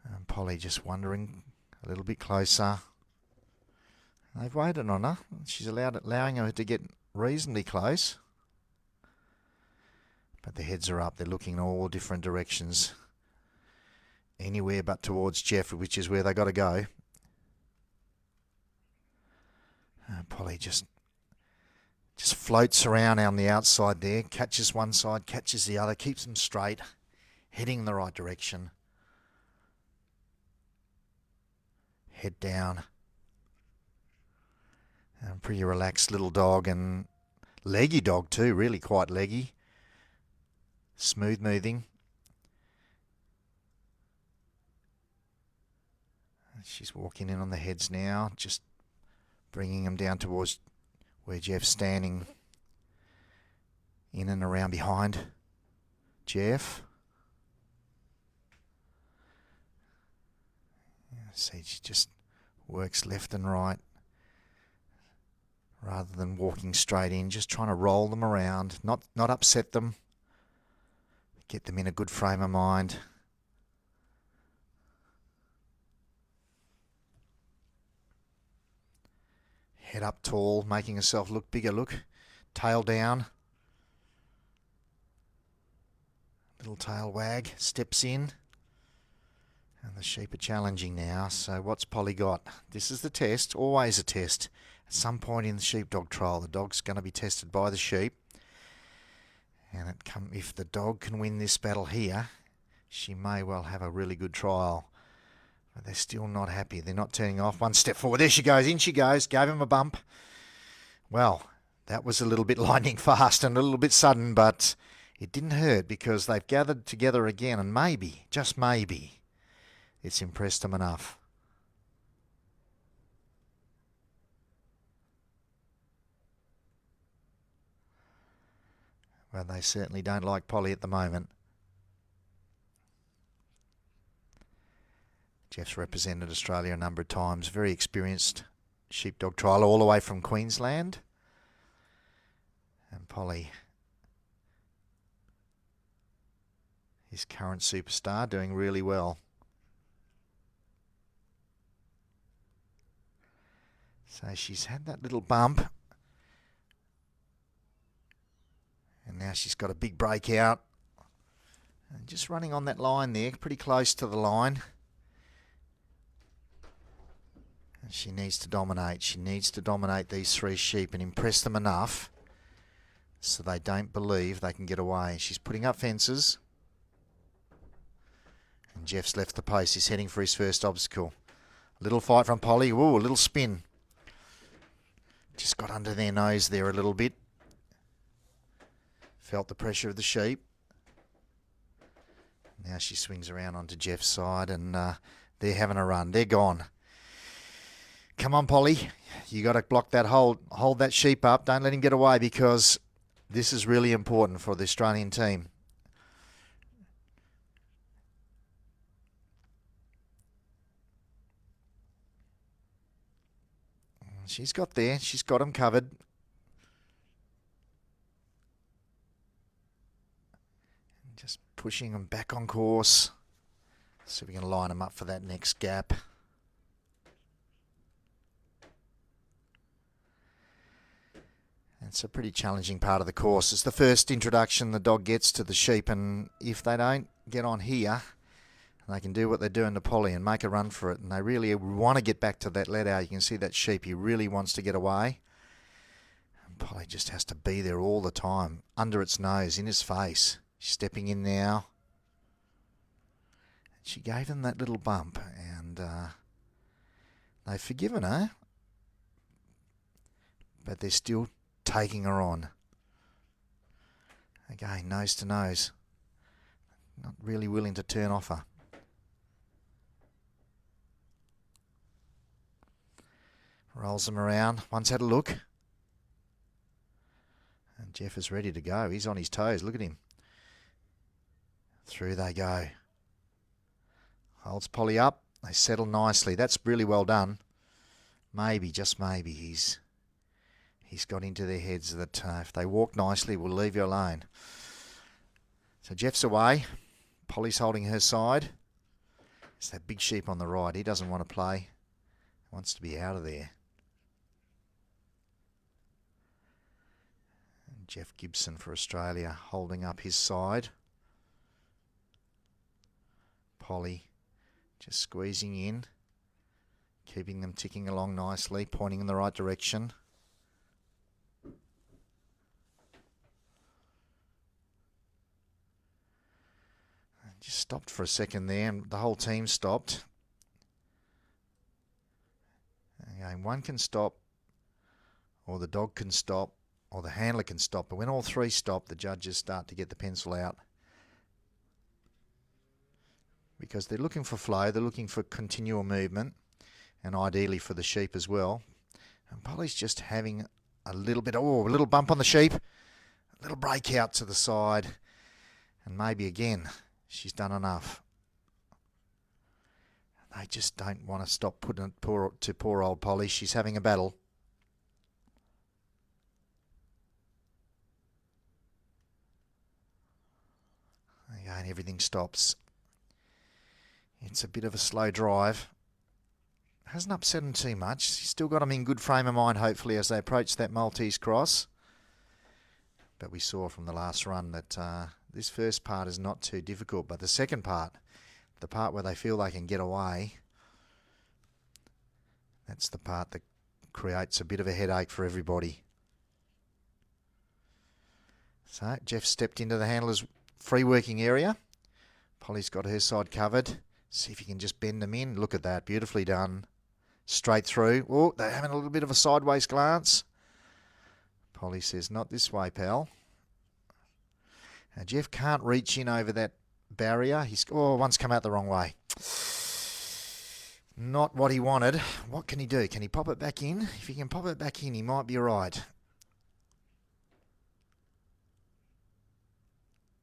And Polly just wandering a little bit closer. They've waited on her. She's allowing her to get reasonably close. But the heads are up. They're looking in all different directions. Anywhere but towards Jeff, which is where they got to go. Polly just floats around on the outside there. Catches one side, catches the other. Keeps them straight. Heading in the right direction. Head down. Pretty relaxed little dog and leggy dog too. Really quite leggy. Smooth moving. She's walking in on the heads now, just bringing them down towards where Jeff's standing, in and around behind Jeff. See, she just works left and right rather than walking straight in, just trying to roll them around, not upset them, get them in a good frame of mind. Head up tall, making herself look bigger, look. Tail down. Little tail wag, steps in. And the sheep are challenging now. So what's Polly got? This is the test, always a test. At some point in the sheepdog trial, the dog's going to be tested by the sheep. And if the dog can win this battle here, she may well have a really good trial. But they're still not happy. They're not turning off. One step forward. There she goes. In she goes. Gave him a bump. Well, that was a little bit lightning fast and a little bit sudden, but it didn't hurt because they've gathered together again, and maybe, just maybe, it's impressed them enough. Well, they certainly don't like Polly at the moment. Jeff's represented Australia a number of times. Very experienced sheepdog trialer all the way from Queensland. And Polly, his current superstar, doing really well. So she's had that little bump. And now she's got a big breakout. And just running on that line there, pretty close to the line. And she needs to dominate. She needs to dominate these three sheep and impress them enough so they don't believe they can get away. She's putting up fences. And Jeff's left the post. He's heading for his first obstacle. A little fight from Polly. Ooh, a little spin. Just got under their nose there a little bit. Felt the pressure of the sheep. Now she swings around onto Jeff's side and they're having a run. They're gone. Come on, Polly. You got to block that hold that sheep up. Don't let him get away because this is really important for the Australian team. She's got there. She's got him covered. Just pushing him back on course. So we can line him up for that next gap. It's a pretty challenging part of the course. It's the first introduction the dog gets to the sheep, and if they don't get on here, they can do what they're doing to Polly and make a run for it. And they really want to get back to that let out. You can see that sheep, he really wants to get away. And Polly just has to be there all the time, under its nose, in his face. She's stepping in now. She gave them that little bump, and they've forgiven her. But they're still taking her on. Again, nose to nose. Not really willing to turn off her. Rolls them around. One's had a look. And Jeff is ready to go. He's on his toes. Look at him. Through they go. Holds Polly up. They settle nicely. That's really well done. Maybe, just maybe, he's got into their heads that if they walk nicely, we'll leave you alone. So Jeff's away. Polly's holding her side. It's that big sheep on the right. He doesn't want to play. He wants to be out of there. And Jeff Gibson for Australia holding up his side. Polly just squeezing in. Keeping them ticking along nicely. Pointing in the right direction. Just stopped for a second there, and the whole team stopped. Again, one can stop, or the dog can stop, or the handler can stop. But when all three stop, the judges start to get the pencil out. Because they're looking for flow, they're looking for continual movement, and ideally for the sheep as well. And Polly's just having a little bit, a little bump on the sheep, a little breakout to the side, and maybe again, she's done enough. They just don't want to stop putting it to poor old Polly. She's having a battle. Again, everything stops. It's a bit of a slow drive. Hasn't upset them too much. She's still got them in good frame of mind, hopefully, as they approach that Maltese cross. But we saw from the last run that this first part is not too difficult, but the second part, the part where they feel they can get away, that's the part that creates a bit of a headache for everybody. So Jeff stepped into the handler's free working area. Polly's got her side covered. See if you can just bend them in. Look at that, beautifully done. Straight through. Oh, they're having a little bit of a sideways glance. Polly says, not this way, pal. Now, Jeff can't reach in over that barrier. One's come out the wrong way. Not what he wanted. What can he do? Can he pop it back in? If he can pop it back in, he might be right.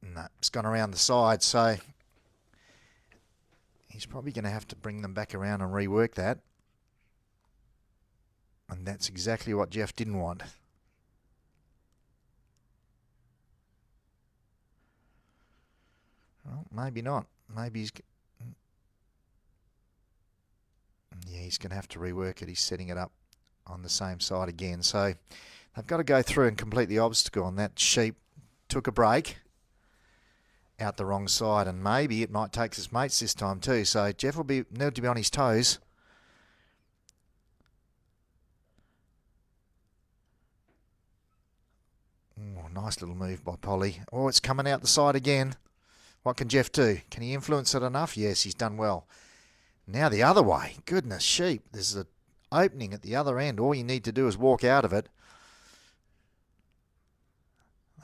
No, it's gone around the side, so he's probably going to have to bring them back around and rework that. And that's exactly what Jeff didn't want. Well, maybe not. Maybe he's going to have to rework it. He's setting it up on the same side again. So they've got to go through and complete the obstacle. And that sheep took a break out the wrong side. And maybe it might take his mates this time too. So Jeff will need to be on his toes. Oh, nice little move by Polly. Oh, it's coming out the side again. What can Jeff do? Can he influence it enough? Yes, he's done well. Now the other way. Goodness, sheep. There's an opening at the other end. All you need to do is walk out of it.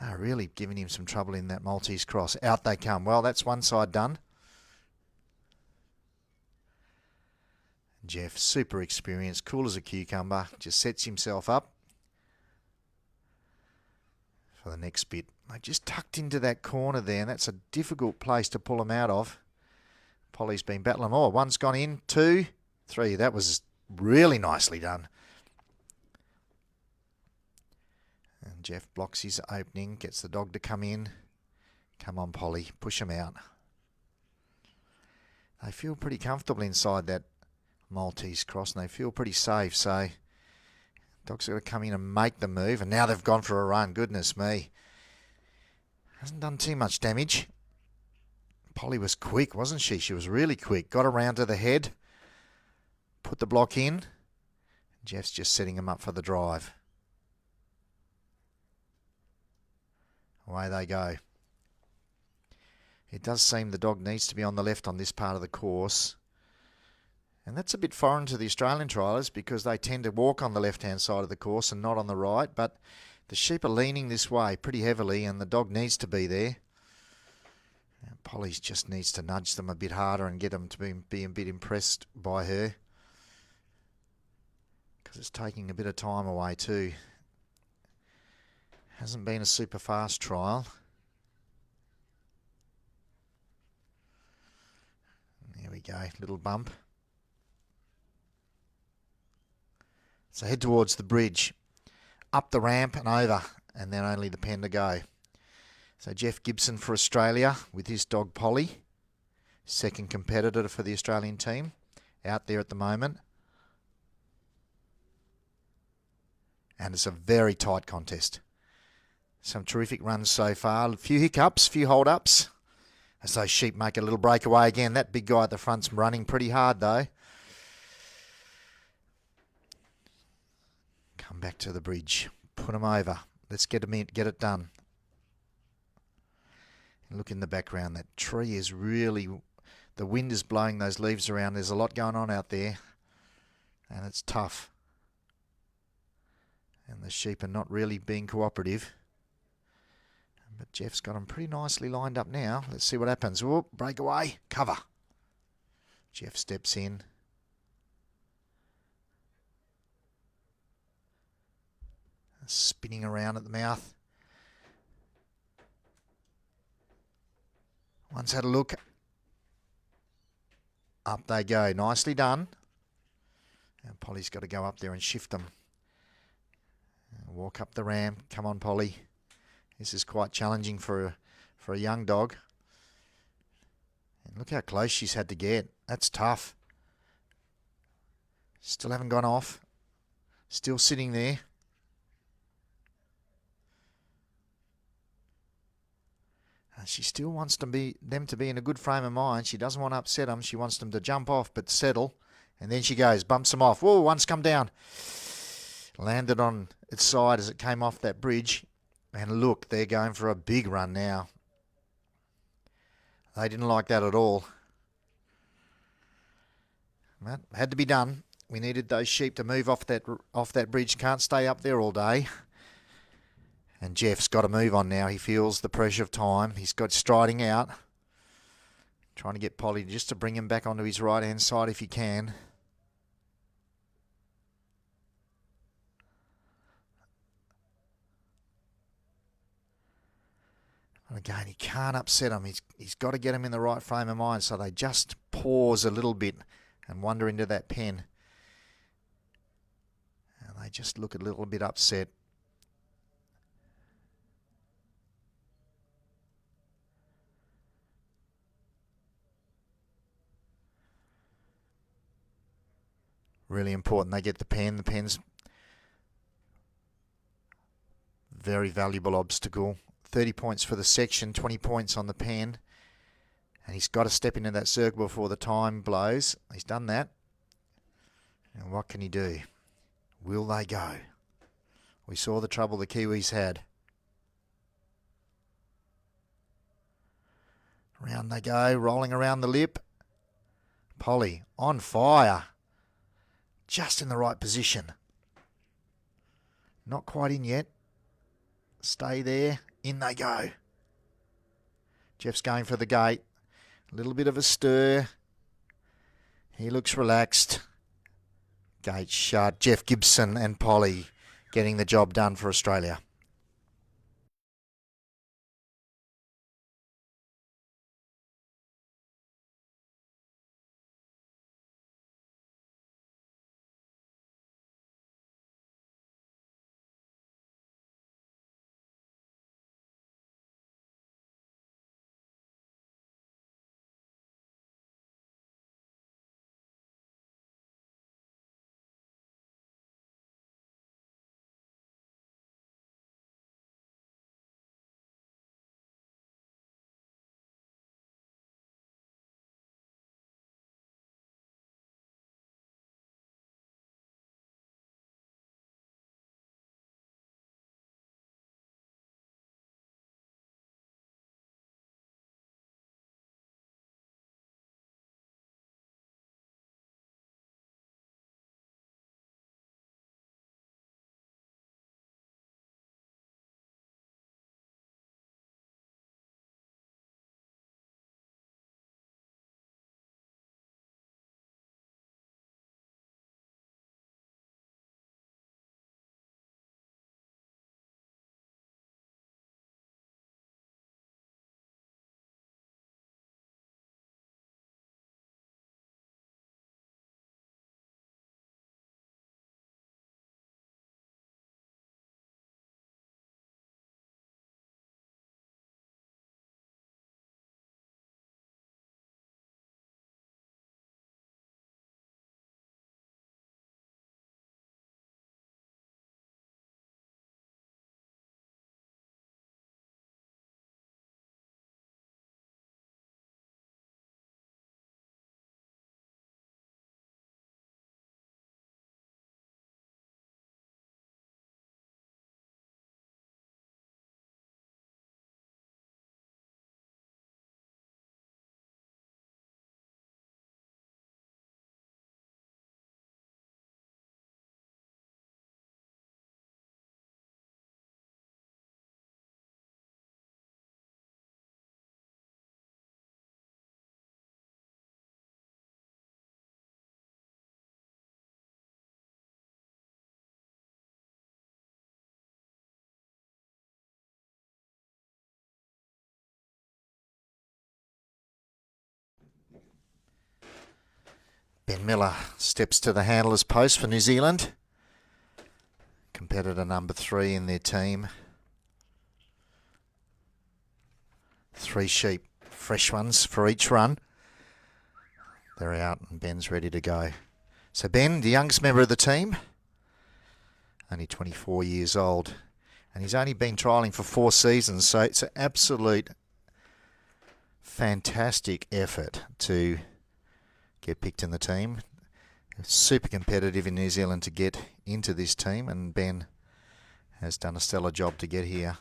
They're really giving him some trouble in that Maltese cross. Out they come. Well, that's one side done. Jeff, super experienced, cool as a cucumber. Just sets himself up for the next bit. They just tucked into that corner there, and that's a difficult place to pull them out of. Polly's been battling. Oh, one's gone in, 2, 3. That was really nicely done. And Jeff blocks his opening, gets the dog to come in. Come on, Polly, push him out. They feel pretty comfortable inside that Maltese cross, and they feel pretty safe, so dog's got to come in and make the move, and now they've gone for a run. Goodness me. Hasn't done too much damage. Polly was quick, wasn't she? She was really quick. Got around to the head, put the block in. Jeff's just setting him up for the drive. Away they go. It does seem the dog needs to be on the left on this part of the course. And that's a bit foreign to the Australian triallers because they tend to walk on the left-hand side of the course and not on the right. But the sheep are leaning this way pretty heavily and the dog needs to be there. And Polly just needs to nudge them a bit harder and get them to be a bit impressed by her. Because it's taking a bit of time away too. Hasn't been a super fast trial. There we go, little bump. So head towards the bridge, up the ramp and over, and then only the pen to go. So Jeff Gibson for Australia with his dog Polly, second competitor for the Australian team, out there at the moment. And it's a very tight contest. Some terrific runs so far, a few hiccups, a few hold-ups. As those sheep make a little breakaway again. That big guy at the front's running pretty hard though. Come back to the bridge. Put them over. Let's get them in, get it done. And look in the background. That tree is really... The wind is blowing those leaves around. There's a lot going on out there. And it's tough. And the sheep are not really being cooperative. But Jeff's got them pretty nicely lined up now. Let's see what happens. Whoop, breakaway, cover. Jeff steps in. Spinning around at the mouth. One's had a look. Up they go. Nicely done. And Polly's got to go up there and shift them. Walk up the ramp. Come on, Polly. This is quite challenging for a young dog. And look how close she's had to get. That's tough. Still haven't gone off. Still sitting there. She still wants them to be in a good frame of mind. She doesn't want to upset them. She wants them to jump off but settle. And then she goes, bumps them off. Whoa, one's come down. Landed on its side as it came off that bridge. And look, they're going for a big run now. They didn't like that at all. That had to be done. We needed those sheep to move off that bridge. Can't stay up there all day. And Jeff's got to move on now. He feels the pressure of time. He's got striding out. Trying to get Polly just to bring him back onto his right-hand side if he can. And again, he can't upset him. He's got to get him in the right frame of mind, so they just pause a little bit and wander into that pen. And they just look a little bit upset. Really important they get the pen. The pen's very valuable obstacle. 30 points for the section, 20 points on the pen. And he's got to step into that circle before the time blows. He's done that. And what can he do? Will they go? We saw the trouble the Kiwis had. Round they go, rolling around the lip. Polly on fire. Just in the right position. Not quite in yet. Stay there. In they go. Jeff's going for the gate. A little bit of a stir. He looks relaxed. Gate shut. Jeff Gibson and Polly getting the job done for Australia. Ben Miller steps to the handler's post for New Zealand. Competitor number 3 in their team. 3 sheep, fresh ones for each run. They're out and Ben's ready to go. So Ben, the youngest member of the team, only 24 years old. And he's only been trialling for 4 seasons, so it's an absolute fantastic effort to get picked in the team. Super competitive in New Zealand to get into this team, and Ben has done a stellar job to get here.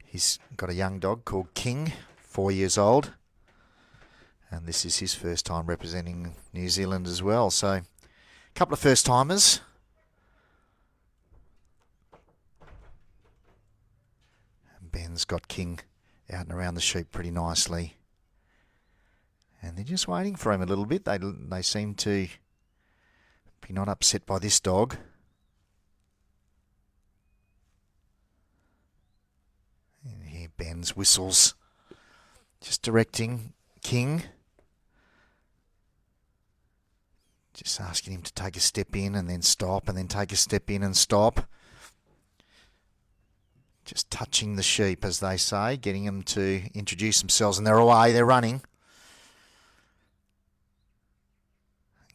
He's got a young dog called King, 4 years old, and this is his first time representing New Zealand as well. So, a couple of first timers. And Ben's got King out and around the sheep pretty nicely. And they're just waiting for him a little bit. They seem to be not upset by this dog. And here Ben's whistles, just directing King. Just asking him to take a step in and then stop, and then take a step in and stop. Just touching the sheep, as they say, getting them to introduce themselves, and they're away, they're running.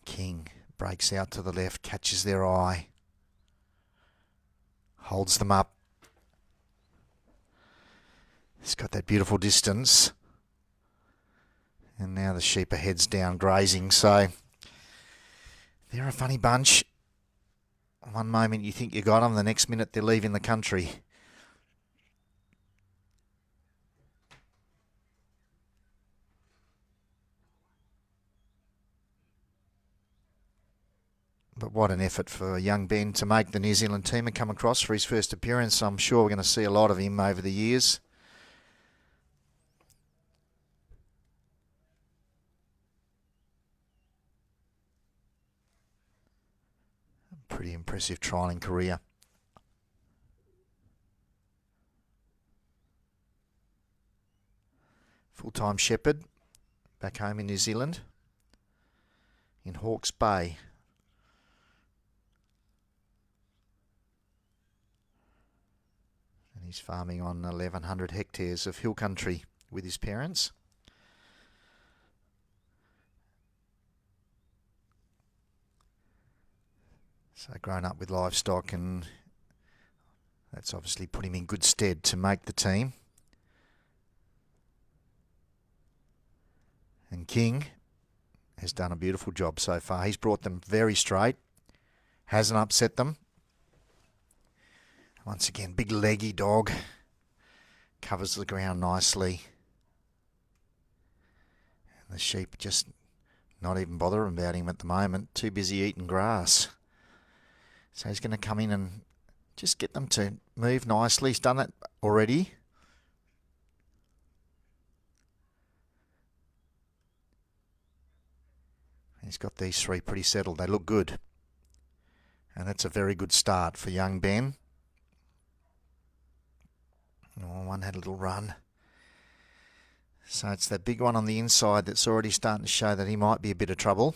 King breaks out to the left, catches their eye, holds them up. He's got that beautiful distance. And now the sheep are heads down grazing, so they're a funny bunch. One moment you think you got them, the next minute they're leaving the country. But what an effort for young Ben to make the New Zealand team and come across for his first appearance. I'm sure we're going to see a lot of him over the years. Pretty impressive trialling career. Full-time shepherd back home in New Zealand, in Hawke's Bay. And he's farming on 1,100 hectares of hill country with his parents. So grown up with livestock, and that's obviously put him in good stead to make the team. And King has done a beautiful job so far. He's brought them very straight, hasn't upset them. Once again, big leggy dog, covers the ground nicely. And the sheep just not even bothering about him at the moment, too busy eating grass. So he's going to come in and just get them to move nicely. He's done it already. He's got these three pretty settled. They look good. And that's a very good start for young Ben. Oh, one had a little run. So it's that big one on the inside that's already starting to show that he might be a bit of trouble.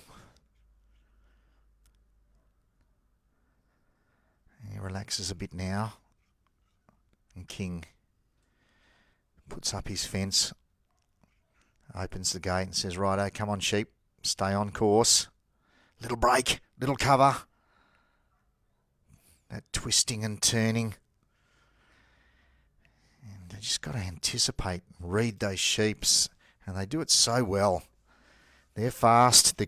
He relaxes a bit now. And King puts up his fence, opens the gate and says, righto, come on sheep, stay on course. Little break, little cover. That twisting and turning. And they just got to anticipate, read those sheeps, and they do it so well. They're fast, they're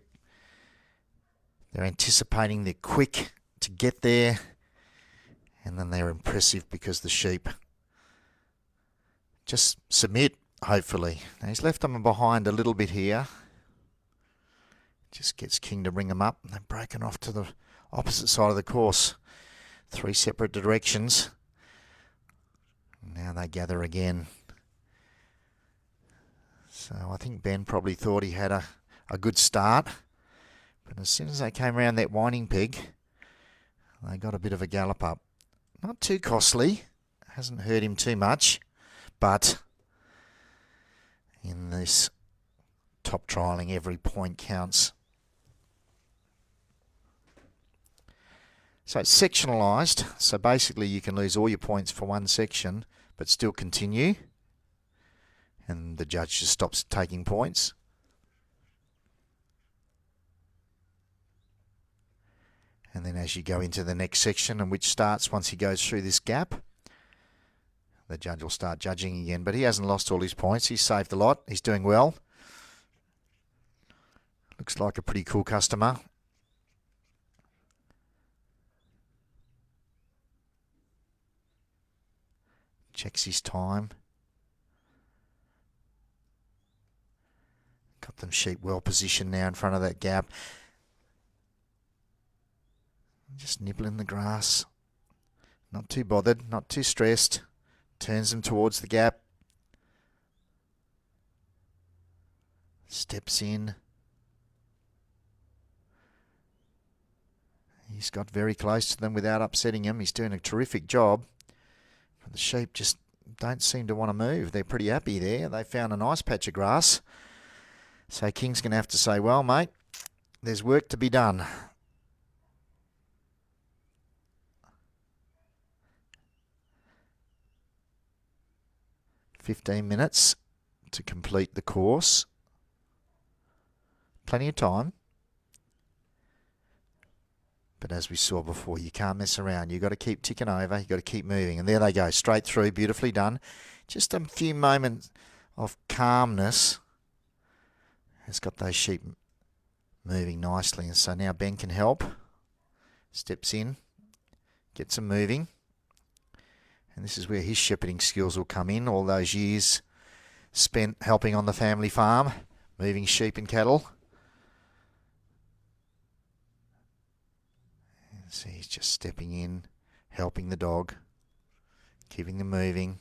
anticipating, they're quick to get there, and then they're impressive because the sheep just submit, hopefully. Now he's left them behind a little bit here. Just gets King to bring them up. They've broken off to the opposite side of the course. 3 separate directions. Now they gather again. So I think Ben probably thought he had a good start. But as soon as they came around that winding peg, they got a bit of a gallop up. Not too costly. Hasn't hurt him too much. But in this top trialling, every point counts. So it's sectionalised. So basically you can lose all your points for one section, but still continue. And the judge just stops taking points. And then as you go into the next section, and which starts once he goes through this gap, the judge will start judging again. But he hasn't lost all his points. He's saved a lot. He's doing well. Looks like a pretty cool customer. Checks his time. Got them sheep well positioned now in front of that gap. Just nibbling the grass. Not too bothered, not too stressed. Turns them towards the gap. Steps in. He's got very close to them without upsetting them. He's doing a terrific job. But the sheep just don't seem to want to move. They're pretty happy there. They found a nice patch of grass. So King's going to have to say, well, mate, there's work to be done. "15 minutes to complete the course. Plenty of time. But as we saw before, you can't mess around. You've got to keep ticking over. You've got to keep moving. And there they go, straight through, beautifully done. Just a few moments of calmness has got those sheep moving nicely. And so now Ben can help. Steps in, gets them moving. And this is where his shepherding skills will come in. All those years spent helping on the family farm, moving sheep and cattle. So he's just stepping in, helping the dog, keeping them moving.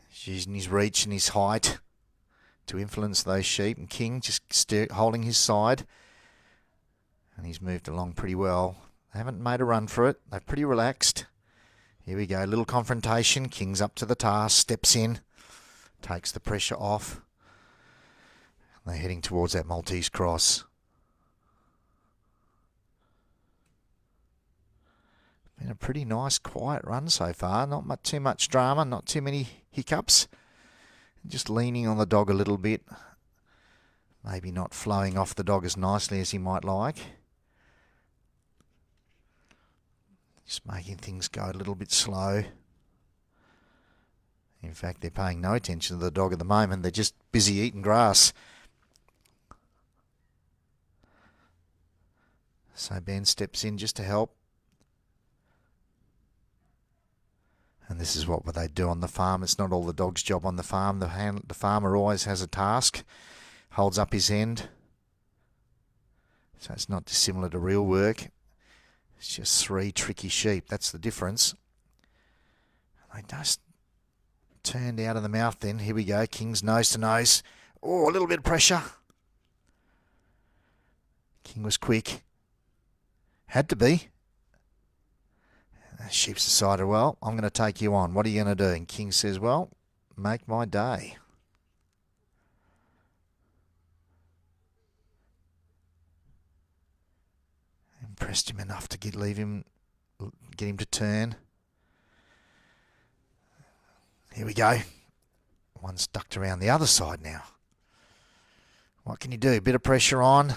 He's using his reach and his height to influence those sheep, and King just holding his side. And he's moved along pretty well. They haven't made a run for it. They're pretty relaxed. Here we go. Little confrontation. King's up to the task. Steps in. Takes the pressure off. They're heading towards that Maltese cross. Been a pretty nice, quiet run so far. Not too much drama. Not too many hiccups. Just leaning on the dog a little bit. Maybe not flowing off the dog as nicely as he might like. Just making things go a little bit slow. In fact, they're paying no attention to the dog at the moment. They're just busy eating grass. So Ben steps in just to help. And this is what they do on the farm. It's not all the dog's job on the farm. The farmer always has a task. Holds up his end. So it's not dissimilar to real work. It's just 3 tricky sheep. That's the difference. They just turned out of the mouth then. Here we go. King's nose to nose. Oh, a little bit of pressure. King was quick. Had to be. The sheep's decided, well, I'm going to take you on. What are you going to do? And King says, well, make my day. Impressed him enough to get him to turn. Here we go. One's ducked around the other side now. What can you do? A bit of pressure on.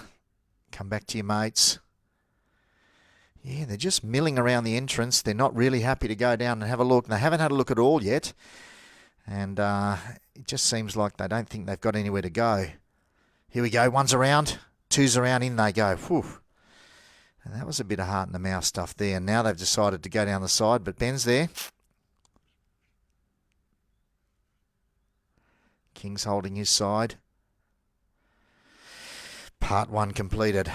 Come back to your mates. Yeah, they're just milling around the entrance. They're not really happy to go down and have a look. They haven't had a look at all yet. And it just seems like they don't think they've got anywhere to go. Here we go. One's around. Two's around. In they go. Whew. And that was a bit of heart in the mouth stuff there. And now they've decided to go down the side, but Ben's there. King's holding his side. Part 1 completed.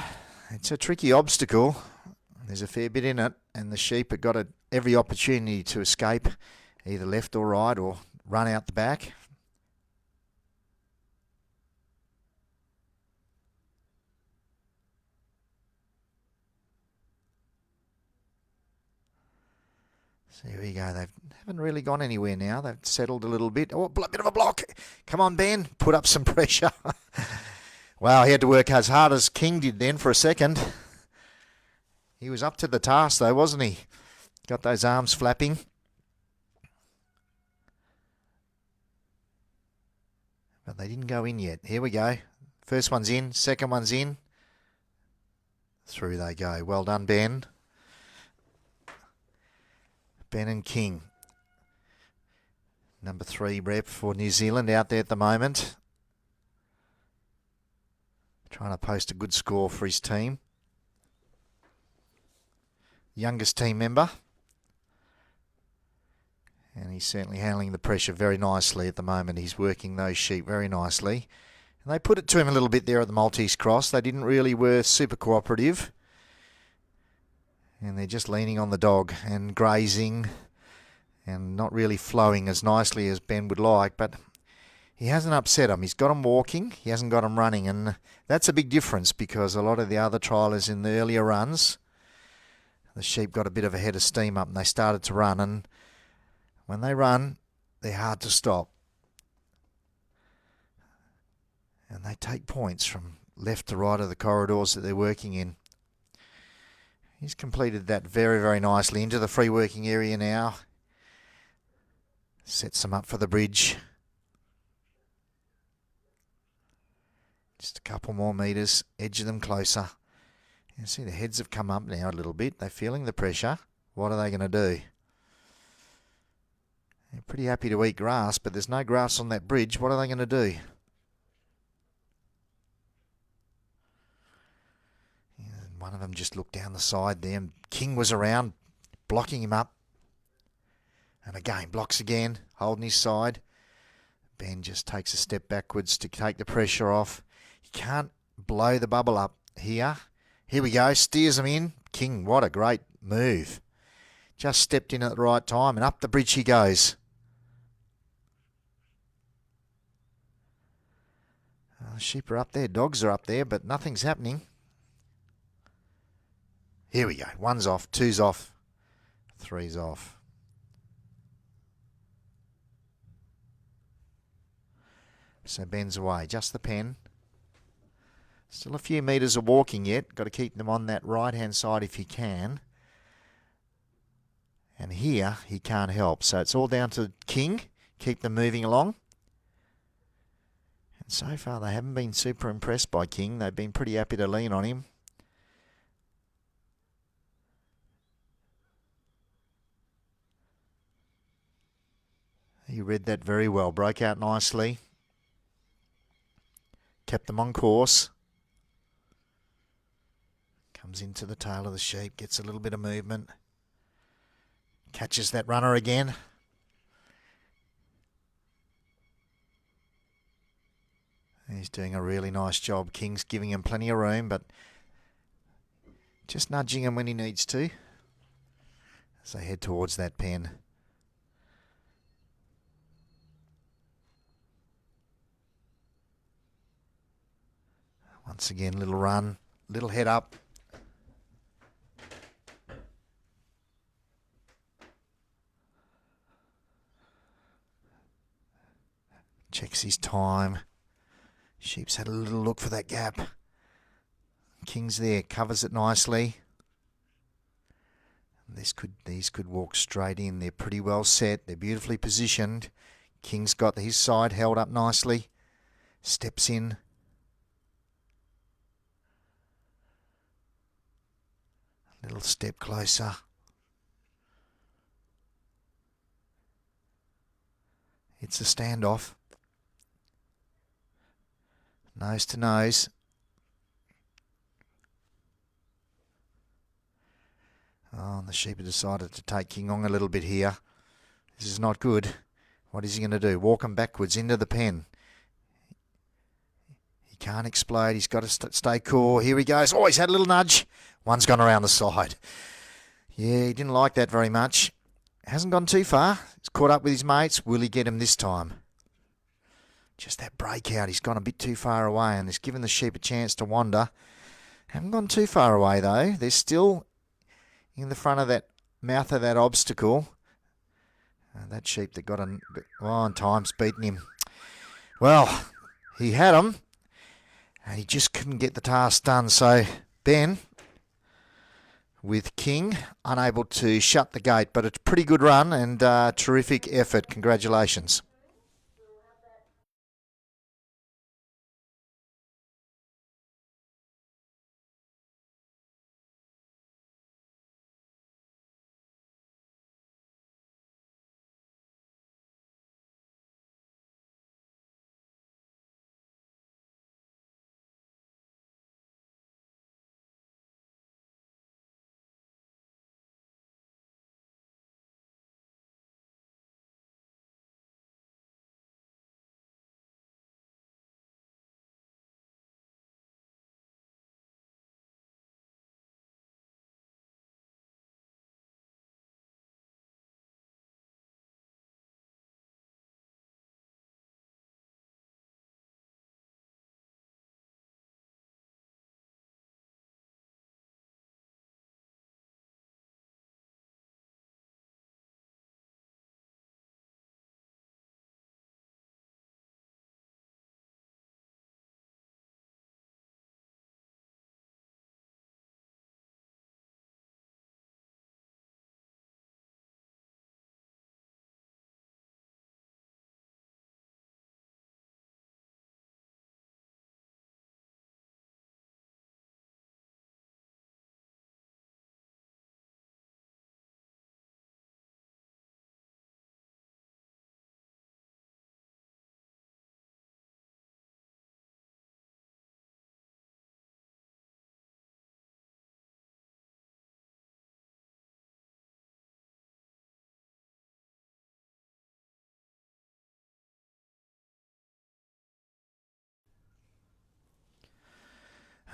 It's a tricky obstacle. There's a fair bit in it, and the sheep have got every opportunity to escape, either left or right, or run out the back. So here we go. They haven't really gone anywhere now. They've settled a little bit. Oh, a bit of a block. Come on, Ben. Put up some pressure. Wow, he had to work as hard as King did then for a second. He was up to the task though, wasn't he? Got those arms flapping. But they didn't go in yet. Here we go. First one's in, second one's in. Through they go. Well done, Ben. Ben and King. Number 3 rep for New Zealand out there at the moment. Trying to post a good score for his team. Youngest team member. And he's certainly handling the pressure very nicely at the moment. He's working those sheep very nicely. And they put it to him a little bit there at the Maltese Cross. They didn't really were super cooperative. And they're just leaning on the dog and grazing and not really flowing as nicely as Ben would like. But he hasn't upset them. He's got them walking. He hasn't got them running. And that's a big difference because a lot of the other trialers in the earlier runs, the sheep got a bit of a head of steam up and they started to run. And when they run, they're hard to stop. And they take points from left to right of the corridors that they're working in. He's completed that very, very nicely into the free working area now. Sets them up for the bridge. Just a couple more metres, edge of them closer. You see the heads have come up now a little bit. They're feeling the pressure. What are they going to do? They're pretty happy to eat grass, but there's no grass on that bridge. What are they going to do? And one of them just looked down the side there, and King was around, blocking him up. And again, blocks again, holding his side. Ben just takes a step backwards to take the pressure off. He can't blow the bubble up here. Here we go, steers him in. King, what a great move. Just stepped in at the right time, and up the bridge he goes. Sheep are up there, dogs are up there, but nothing's happening. Here we go. 1's off, 2's off, 3's off. So Ben's away, just the pen. Still a few metres of walking yet. Got to keep them on that right-hand side if he can. And here he can't help. So it's all down to King. Keep them moving along. And so far they haven't been super impressed by King. They've been pretty happy to lean on him. He read that very well. Broke out nicely. Kept them on course. Comes into the tail of the sheep. Gets a little bit of movement. Catches that runner again. He's doing a really nice job. King's giving him plenty of room, but just nudging him when he needs to as they head towards that pen. Once again, little run, little head up. Checks his time. Sheep's had a little look for that gap. King's there, covers it nicely. These could walk straight in. They're pretty well set. They're beautifully positioned. King's got his side held up nicely. Steps in. A little step closer. It's a standoff. Nose to nose. Oh, and the sheep have decided to take King on a little bit here. This is not good. What is he going to do? Walk him backwards into the pen. He can't explode. He's got to stay cool. Here he goes. Oh, he's had a little nudge. One's gone around the side. Yeah, he didn't like that very much. Hasn't gone too far. He's caught up with his mates. Will he get him this time? Just that breakout. He's gone a bit too far away and it's given the sheep a chance to wander. Haven't gone too far away though. They're still in the front of that mouth of that obstacle. That sheep that got on time's beaten him. Well, he had him and he just couldn't get the task done. So Ben with King, unable to shut the gate, but it's a pretty good run and terrific effort. Congratulations.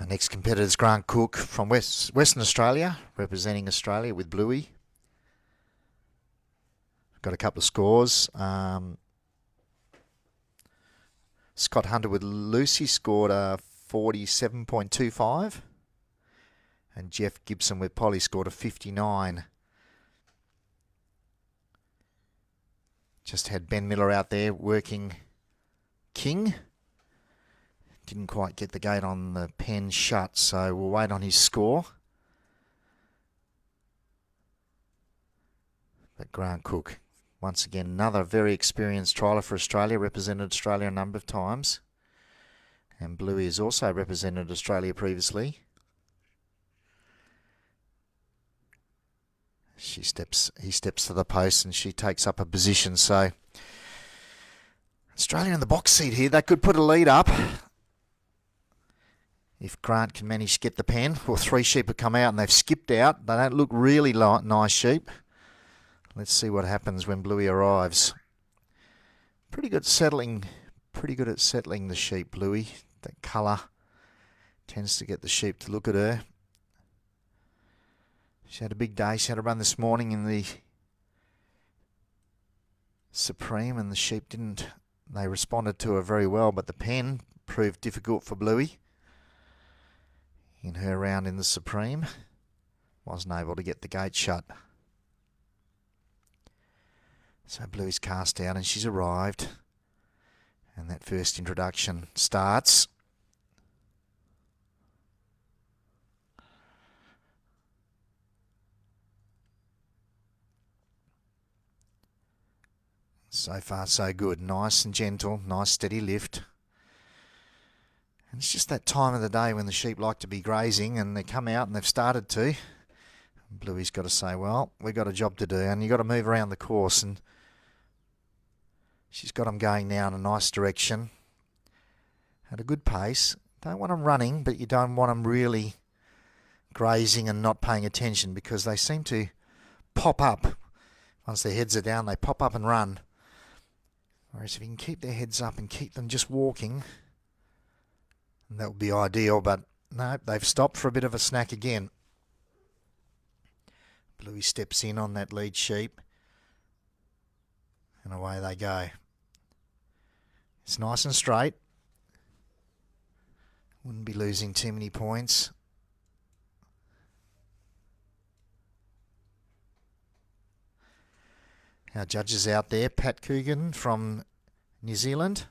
Our next competitor is Grant Cook from Western Australia, representing Australia with Bluey. Got a couple of scores. Scott Hunter with Lucy scored a 47.25. And Jeff Gibson with Polly scored a 59. Just had Ben Miller out there working King. Didn't quite get the gate on the pen shut, so we'll wait on his score. But Grant Cook, once again, another very experienced trialer for Australia, represented Australia a number of times. And Bluey has also represented Australia previously. He steps to the post and she takes up a position. So Australia in the box seat here. That could put a lead up. If Grant can manage to get the pen. Well, 3 sheep have come out and they've skipped out. They don't look really nice sheep. Let's see what happens when Bluey arrives. Pretty good at settling the sheep, Bluey. That colour tends to get the sheep to look at her. She had a big day. She had a run this morning in the Supreme and the sheep didn't. They responded to her very well, but the pen proved difficult for Bluey. In her round in the Supreme, wasn't able to get the gate shut. So Bluey's cast out and she's arrived. And that first introduction starts. So far so good. Nice and gentle, nice steady lift. And it's just that time of the day when the sheep like to be grazing and they come out and they've started to. Bluey's got to say, well, we've got a job to do and you've got to move around the course. And she's got them going now in a nice direction. At a good pace. Don't want them running, but you don't want them really grazing and not paying attention because they seem to pop up. Once their heads are down, they pop up and run. Whereas if you can keep their heads up and keep them just walking, that would be ideal, but no, they've stopped for a bit of a snack again. Bluey steps in on that lead sheep. And away they go. It's nice and straight. Wouldn't be losing too many points. Our judges out there, Pat Coogan from New Zealand.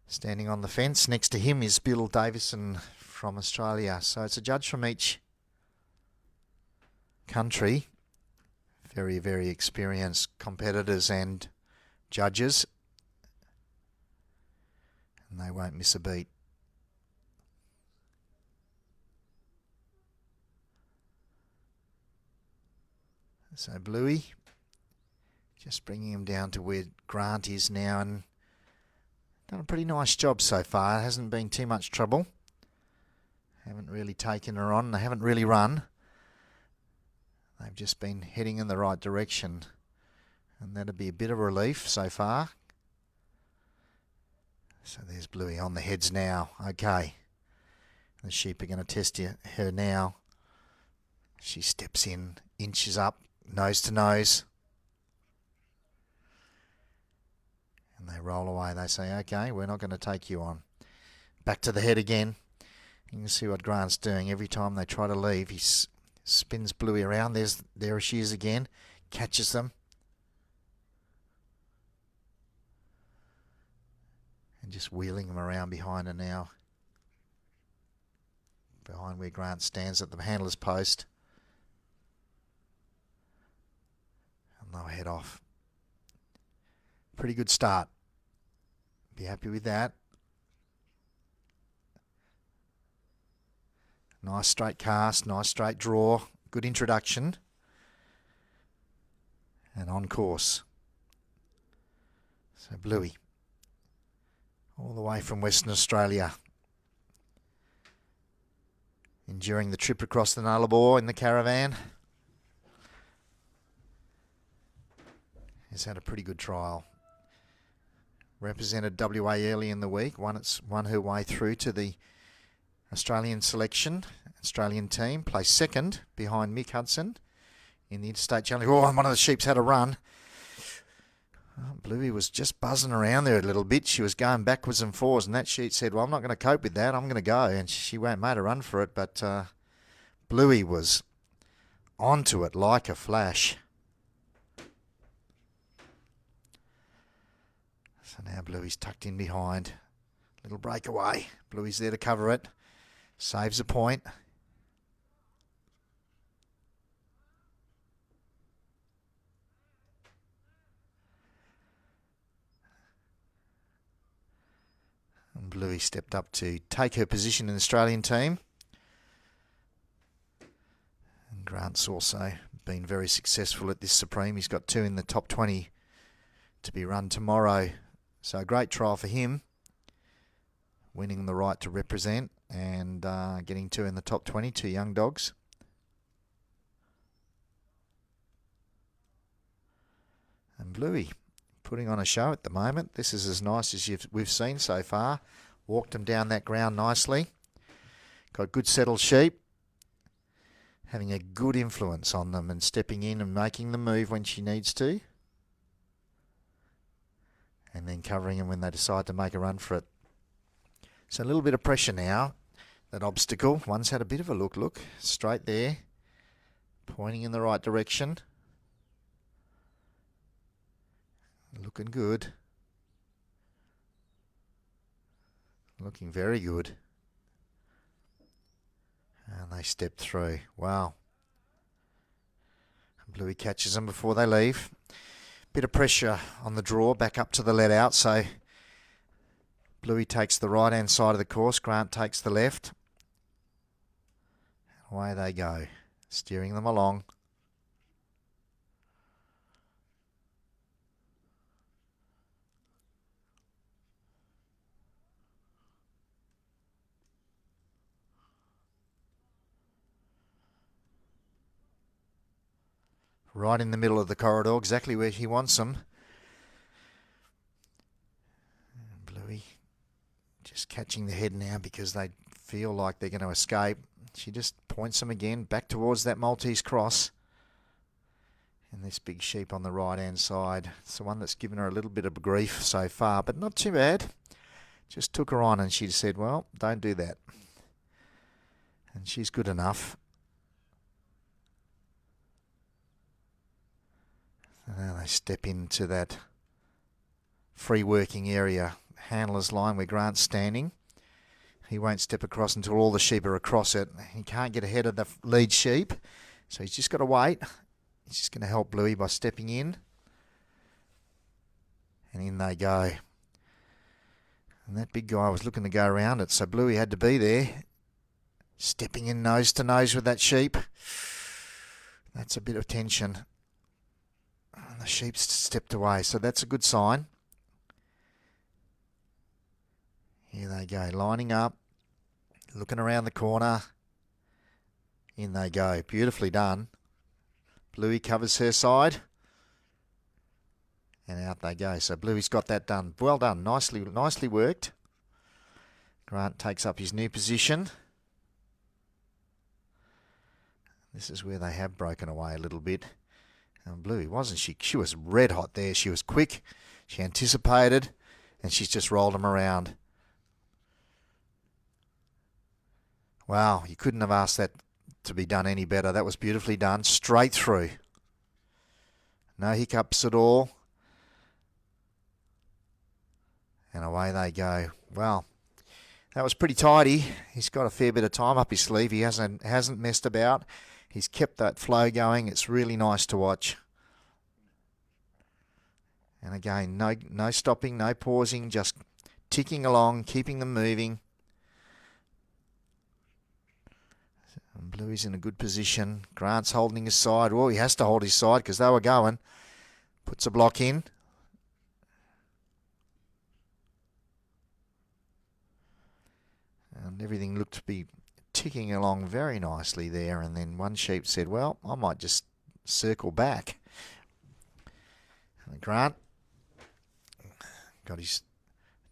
Standing on the fence. Next to him is Bill Davison from Australia. So it's a judge from each country. Very, very experienced competitors and judges. And they won't miss a beat. So Bluey, just bringing him down to where Grant is now, and done a pretty nice job so far. Hasn't been too much trouble. Haven't really taken her on. They haven't really run. They've just been heading in the right direction. And that'll be a bit of relief so far. So there's Bluey on the heads now. Okay. The sheep are going to test her now. She steps in, inches up, nose to nose. And they roll away. They say, okay, we're not going to take you on. Back to the head again. You can see what Grant's doing. Every time they try to leave, he spins Bluey around. There she is again. Catches them. And just wheeling them around behind her now. Behind where Grant stands at the handler's post. And they'll head off. Pretty good start. Be happy with that. Nice straight cast, nice straight draw, good introduction. And on course. So Bluey, all the way from Western Australia. Enduring the trip across the Nullarbor in the caravan. Has had a pretty good trial. Represented WA early in the week, won her way through to the Australian selection, Australian team, placed second behind Mick Hudson in the Interstate Challenge. Oh, and one of the sheep's had a run. Oh, Bluey was just buzzing around there a little bit. She was going backwards and forwards, and that sheep said, well, I'm not going to cope with that. I'm going to go. And she made a run for it, but Bluey was onto it like a flash. So now Bluey's tucked in behind. Little breakaway. Bluey's there to cover it. Saves a point. And Bluey stepped up to take her position in the Australian team. And Grant's also been very successful at this Supreme. He's got 2 in the top 20 to be run tomorrow. So a great trial for him. Winning the right to represent and getting 2 in the top 20, 2 young dogs. And Bluey putting on a show at the moment. This is as nice as we've seen so far. Walked them down that ground nicely. Got good settled sheep. Having a good influence on them and stepping in and making the move when she needs to. And then covering them when they decide to make a run for it. So a little bit of pressure now. That obstacle. One's had a bit of a look. Straight there. Pointing in the right direction. Looking good. Looking very good. And they step through. Wow. Bluey catches them before they leave. Bit of pressure on the draw back up to the let out. So Bluey takes the right hand side of the course. Grant takes the left. Away they go. Steering them along. Right in the middle of the corridor, exactly where he wants them. Bluey just catching the head now because they feel like they're going to escape. She just points them again back towards that Maltese cross. And this big sheep on the right-hand side. It's the one that's given her a little bit of grief so far, but not too bad. Just took her on and she said, well, don't do that. And she's good enough. And now they step into that free working area, handler's line where Grant's standing. He won't step across until all the sheep are across it. He can't get ahead of the lead sheep. So he's just got to wait. He's just going to help Bluey by stepping in. And in they go. And that big guy was looking to go around it, so Bluey had to be there. Stepping in nose to nose with that sheep. That's a bit of tension. And the sheep stepped away, so that's a good sign. Here they go, lining up, looking around the corner. In they go, beautifully done. Bluey covers her side. And out they go. So Bluey's got that done. Well done, nicely worked. Grant takes up his new position. This is where they have broken away a little bit. And Bluey, wasn't she? She was red hot there. She was quick. She anticipated. And she's just rolled them around. Wow, you couldn't have asked that to be done any better. That was beautifully done. Straight through. No hiccups at all. And away they go. Well, that was pretty tidy. He's got a fair bit of time up his sleeve. He hasn't messed about. He's kept that flow going. It's really nice to watch. And again, no stopping, no pausing, just ticking along, keeping them moving. And Bluey's in a good position. Grant's holding his side. Well, he has to hold his side because they were going. Puts a block in. And everything looked to be ticking along very nicely there. And then one sheep said, well, I might just circle back. And Grant got his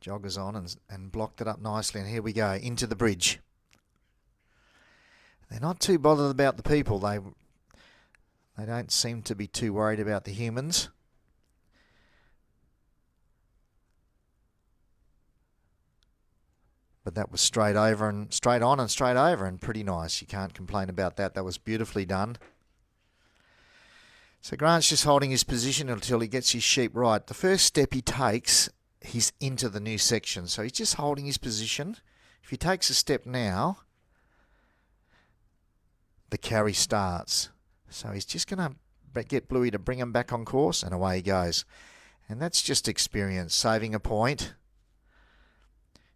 joggers on and blocked it up nicely. And here we go, into the bridge. They're not too bothered about the people. They don't seem to be too worried about the humans. But that was straight over and straight on and straight over and pretty nice. You can't complain about that. That was beautifully done. So Grant's just holding his position until he gets his sheep right. The first step he takes, he's into the new section. So he's just holding his position. If he takes a step now, the carry starts. So he's just going to get Bluey to bring him back on course, and away he goes. And that's just experience, saving a point.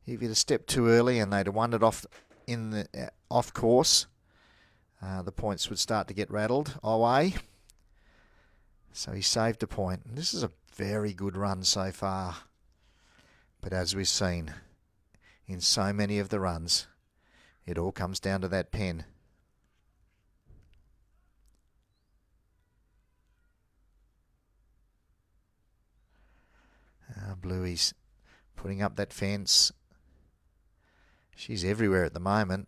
If he'd have stepped too early and they'd have wandered off off course, the points would start to get rattled away. So he saved a point. And this is a very good run so far. But as we've seen in so many of the runs, it all comes down to that pen. Bluey's putting up that fence. She's everywhere at the moment.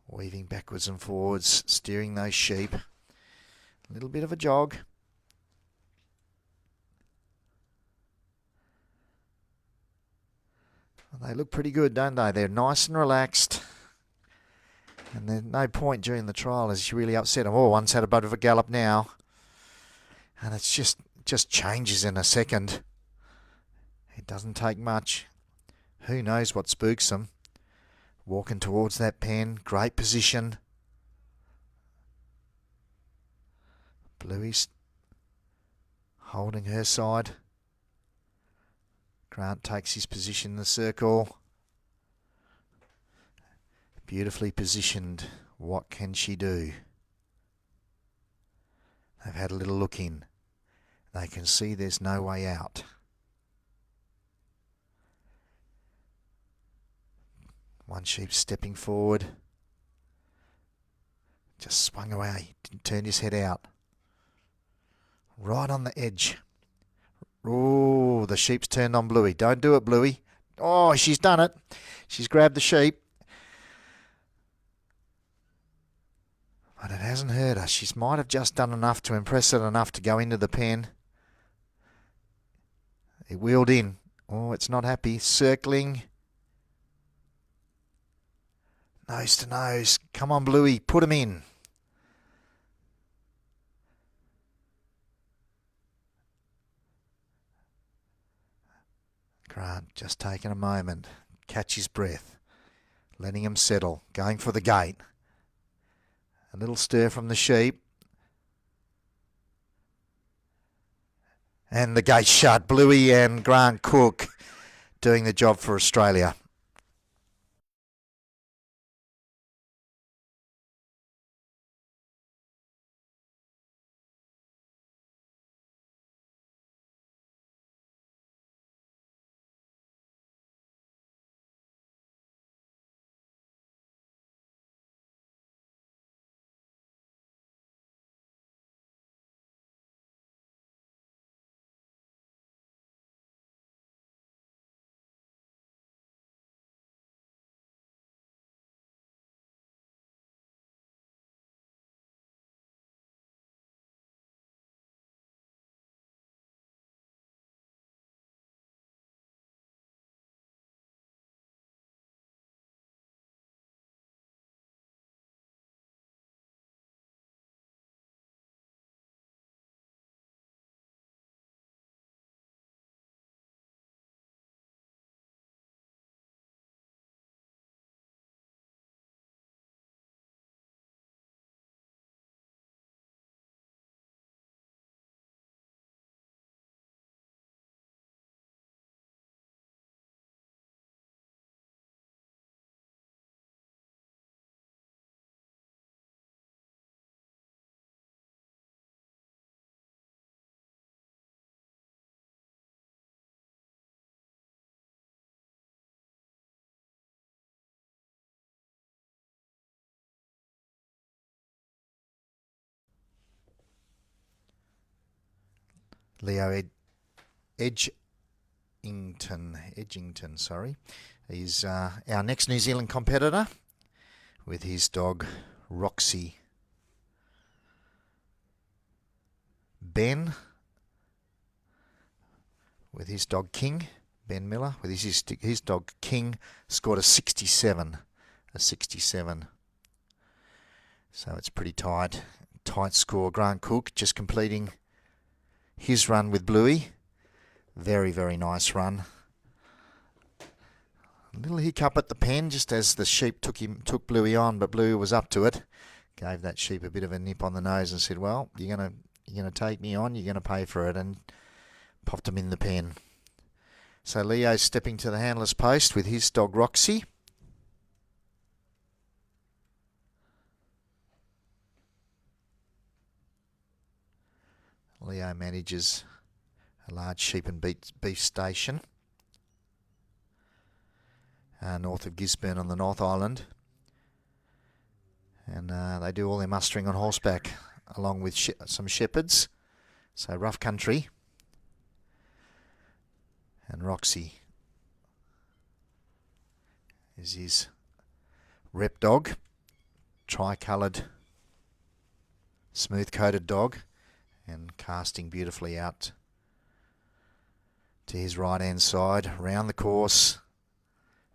Weaving backwards and forwards, steering those sheep. A little bit of a jog. They look pretty good, don't they? They're nice and relaxed. And there's no point during the trial as you really upset them. Oh, one's had a bit of a gallop now. And it's just changes in a second. It doesn't take much. Who knows what spooks them. Walking towards that pen. Great position. Bluey's holding her side. Grant takes his position in the circle. Beautifully positioned. What can she do? They've had a little look in. They can see there's no way out. One sheep stepping forward. Just swung away. Didn't turn his head out. Right on the edge. Oh, the sheep's turned on Bluey. Don't do it, Bluey. Oh, she's done it. She's grabbed the sheep. But it hasn't hurt her. She might have just done enough to impress it enough to go into the pen. It wheeled in. Oh, it's not happy. Circling. Nose to nose. Come on, Bluey. Put him in. Grant just taking a moment, catch his breath, letting him settle, going for the gate. A little stir from the sheep. And the gate shut. Bluey and Grant Cook doing the job for Australia. Leo Edgington, sorry, is our next New Zealand competitor with his dog Roxy. Ben with his dog King, Ben Miller with his dog King scored a 67. So it's pretty tight score. Grant Cook just completing his run with Bluey. Very, very nice run. A little hiccup at the pen just as the sheep took Bluey on, but Bluey was up to it. Gave that sheep a bit of a nip on the nose and said, well, you're gonna take me on, you're gonna pay for it, and popped him in the pen. So Leo's stepping to the handler's post with his dog Roxy. Leo manages a large sheep and beef station north of Gisborne on the North Island. And they do all their mustering on horseback along with some shepherds. So rough country. And Roxy is his rep dog. Tri-coloured, smooth-coated dog. And casting beautifully out to his right-hand side, round the course,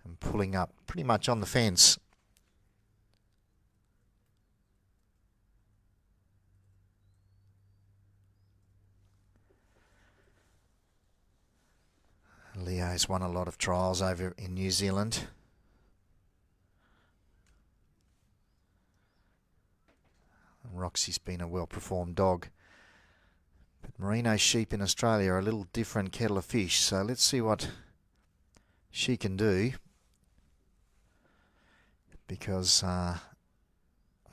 and pulling up pretty much on the fence. Leo's won a lot of trials over in New Zealand. And Roxy's been a well-performed dog. But merino sheep in Australia are a little different kettle of fish, so let's see what she can do. Because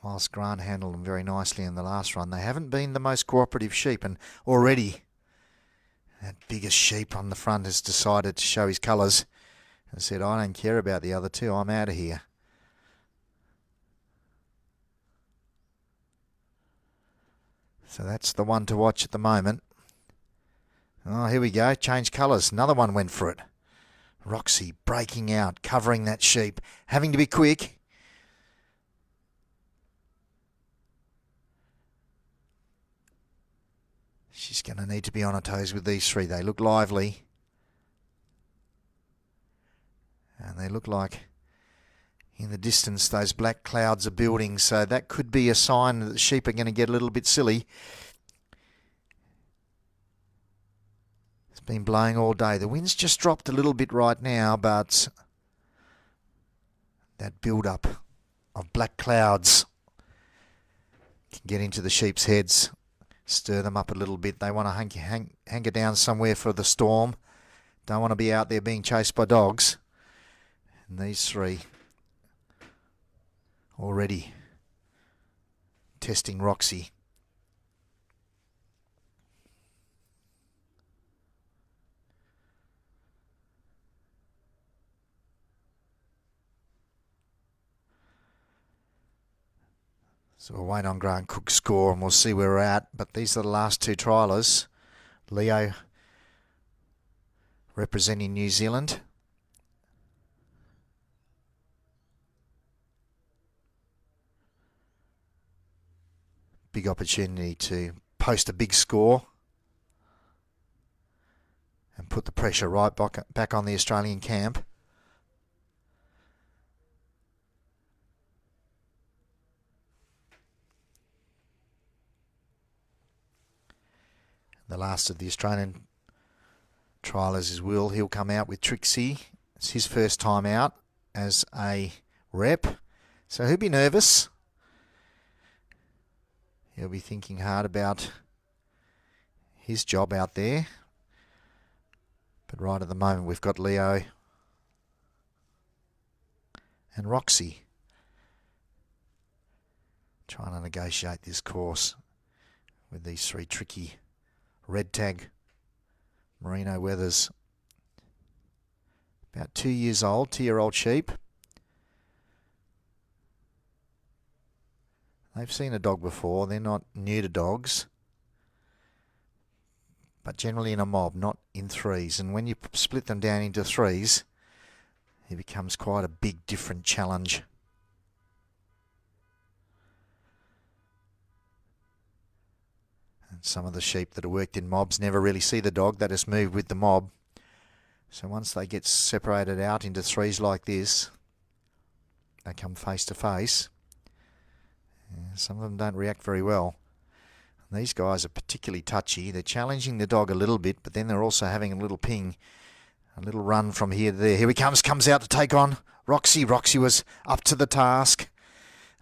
whilst Grant handled them very nicely in the last run, they haven't been the most cooperative sheep, and already that biggest sheep on the front has decided to show his colours and said, I don't care about the other two, I'm out of here. So that's the one to watch at the moment. Oh, here we go. Change colours. Another one went for it. Roxy breaking out, covering that sheep, having to be quick. She's going to need to be on her toes with these three. They look lively. And they look like in the distance those black clouds are building, so that could be a sign that the sheep are going to get a little bit silly. been blowing all day. The wind's just dropped a little bit right now, but that build-up of black clouds can get into the sheep's heads, stir them up a little bit. They want to hanker down somewhere for the storm. Don't want to be out there being chased by dogs. And these three already testing Roxy. So we'll wait on Grant Cook's score and we'll see where we're at. But these are the last two triallers. Leo representing New Zealand. Big opportunity to post a big score and put the pressure right back on the Australian camp. The last of the Australian trialers is Will. He'll come out with Trixie. It's his first time out as a rep, so he'll be nervous. He'll be thinking hard about his job out there. But right at the moment we've got Leo and Roxy trying to negotiate this course with these three tricky red tag merino weathers. About 2 years old, 2-year-old sheep. They've seen a dog before. They're not new to dogs, but generally in a mob, not in threes. And when you split them down into threes, it becomes quite a big different challenge. And some of the sheep that have worked in mobs never really see the dog. They just move with the mob. So once they get separated out into threes like this, they come face to face. Some of them don't react very well. And these guys are particularly touchy. They're challenging the dog a little bit, but then they're also having a little ping, a little run from here to there. Here he comes out to take on Roxy. Roxy was up to the task.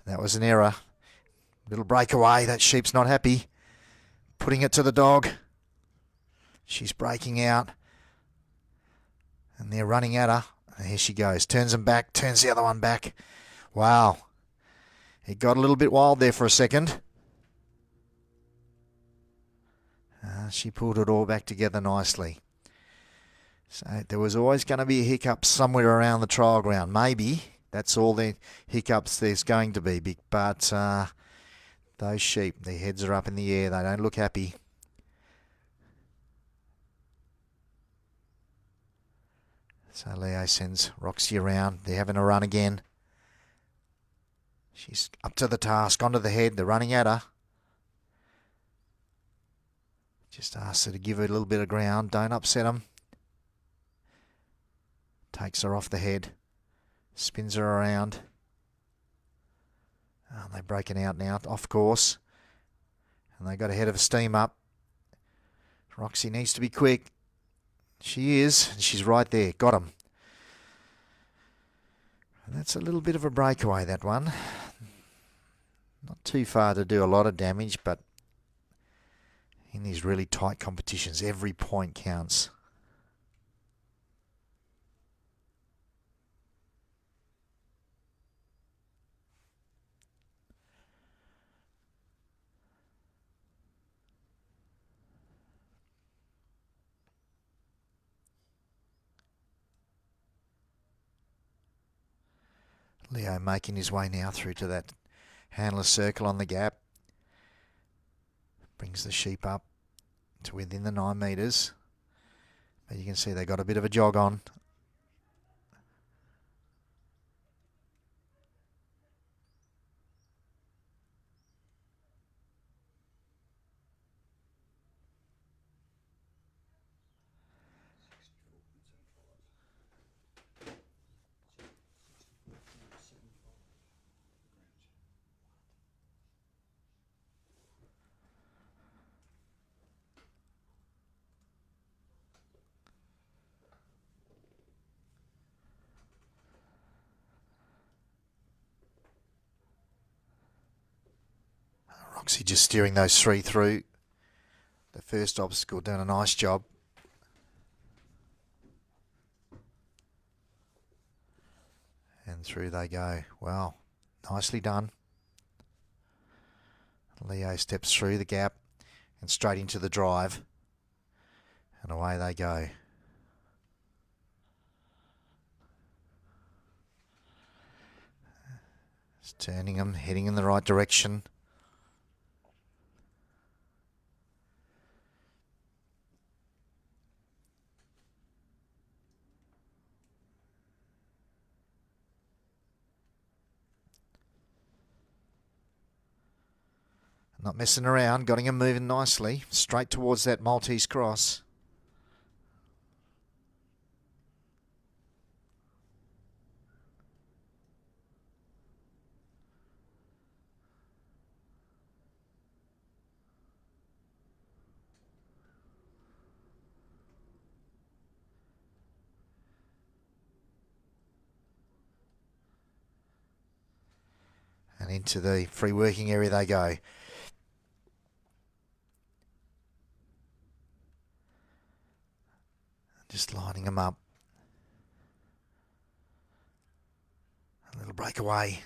That was an error. Little breakaway. That sheep's not happy. Putting it to the dog. She's breaking out. And they're running at her. And here she goes. Turns them back. Turns the other one back. Wow. It got a little bit wild there for a second. She pulled it all back together nicely. So there was always going to be a hiccup somewhere around the trial ground. Maybe that's all the hiccups there's going to be. But those sheep, their heads are up in the air. They don't look happy. So Leo sends Roxy around. They're having a run again. She's up to the task, onto the head. They're running at her. Just asks her to give her a little bit of ground. Don't upset them. Takes her off the head. Spins her around. Oh, they're breaking out now, off course. And they got a head of steam up. Roxy needs to be quick. She is. And she's right there. Got him. And that's a little bit of a breakaway, that one. Not too far to do a lot of damage, but in these really tight competitions, every point counts. Leo making his way now through to that handler circle on the gap. Brings the sheep up to within the 9 metres. But you can see they got a bit of a jog on. Roxy just steering those three through. The first obstacle, doing a nice job. And through they go. Wow, nicely done. Leo steps through the gap and straight into the drive. And away they go. Just turning them, heading in the right direction. Not messing around, got him moving nicely, straight towards that Maltese cross. And into the free working area they go. Just lining them up. A little breakaway.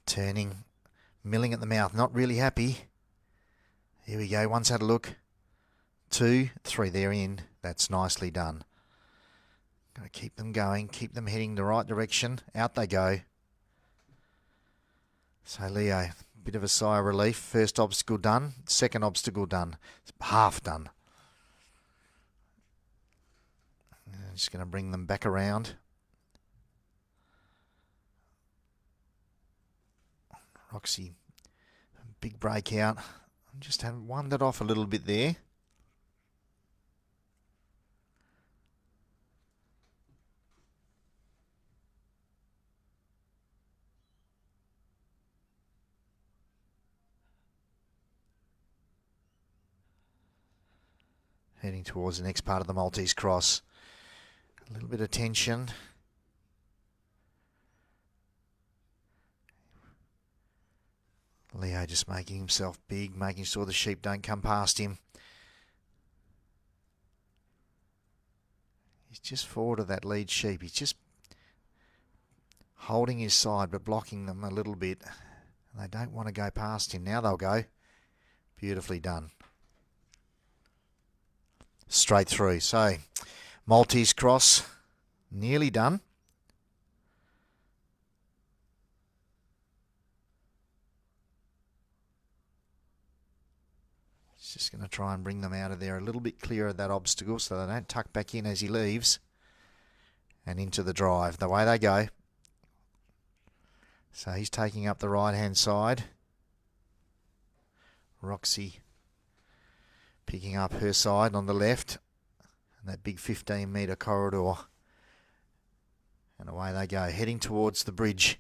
Turning, milling at the mouth, not really happy. Here we go, one's had a look. 2, 3, they're in. That's nicely done. Got to keep them going, keep them heading the right direction. Out they go. So Leo, bit of a sigh of relief. First obstacle done, second obstacle done. It's half done. I'm just going to bring them back around. Roxy, big breakout. Just have wandered off a little bit there. Heading towards the next part of the Maltese cross. A little bit of tension. Leo just making himself big, making sure the sheep don't come past him. He's just forward of that lead sheep. He's just holding his side but blocking them a little bit. And they don't want to go past him. Now they'll go. Beautifully done. Straight through. So, Maltese cross, nearly done. Just going to try and bring them out of there a little bit clearer of that obstacle so they don't tuck back in as he leaves. And into the drive. The way they go. So he's taking up the right-hand side. Roxy picking up her side on the left. And that big 15-metre corridor. And away they go, heading towards the bridge.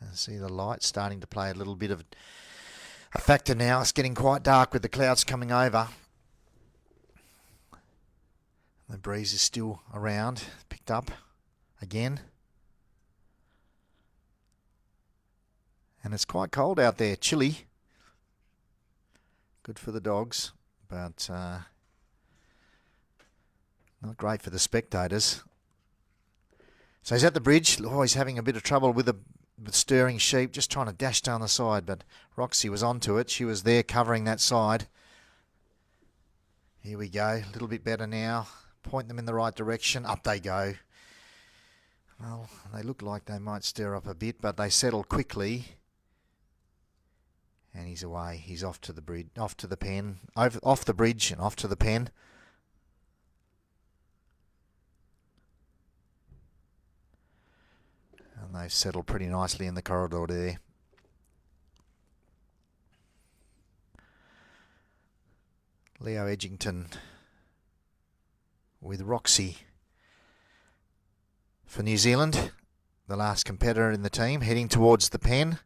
And see the light starting to play a little bit of a factor now. It's getting quite dark with the clouds coming over. The breeze is still around, picked up again. And it's quite cold out there, chilly. Good for the dogs, but not great for the spectators. So he's at the bridge. Oh, he's having a bit of trouble with the stirring sheep, just trying to dash down the side, but Roxy was onto it. She was there covering that side. Here we go, a little bit better now. Point them in the right direction. Up they go. Well, they look like they might stir up a bit, but they settle quickly. And he's away. He's off to the bridge, off to the pen, off the bridge and off to the pen. And they've settled pretty nicely in the corridor there. Leo Edgington with Roxy for New Zealand. the last competitor in the team, heading towards the pen.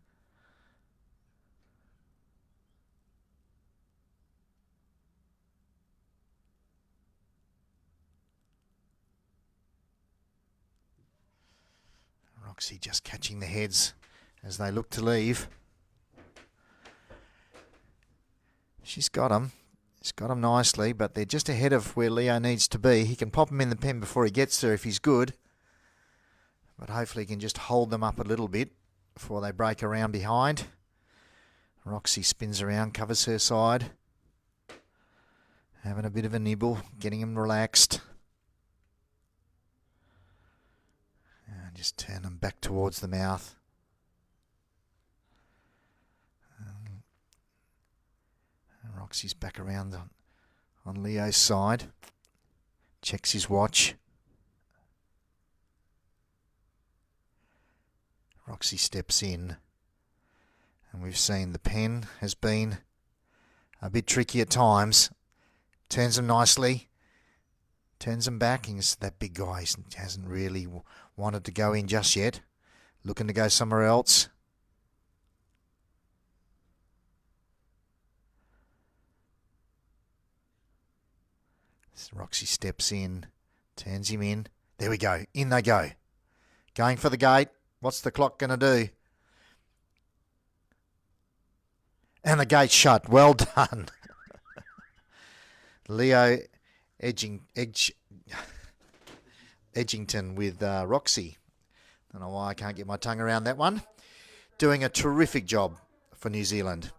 Roxy just catching the heads as they look to leave. She's got them. She's got them nicely, but they're just ahead of where Leo needs to be. He can pop them in the pen before he gets there if he's good. But hopefully he can just hold them up a little bit before they break around behind. Roxy spins around, covers her side. Having a bit of a nibble, getting him relaxed. And just turn them back towards the mouth. And Roxy's back around on Leo's side. Checks his watch. Roxy steps in. And we've seen the pen has been a bit tricky at times. Turns them nicely. Turns them back. And that big guy hasn't really wanted to go in just yet. Looking to go somewhere else. Roxy steps in. Turns him in. There we go. In they go. Going for the gate. What's the clock going to do? And the gate's shut. Well done. Leo Edgington with Roxy. Don't know why I can't get my tongue around that one. Doing a terrific job for New Zealand.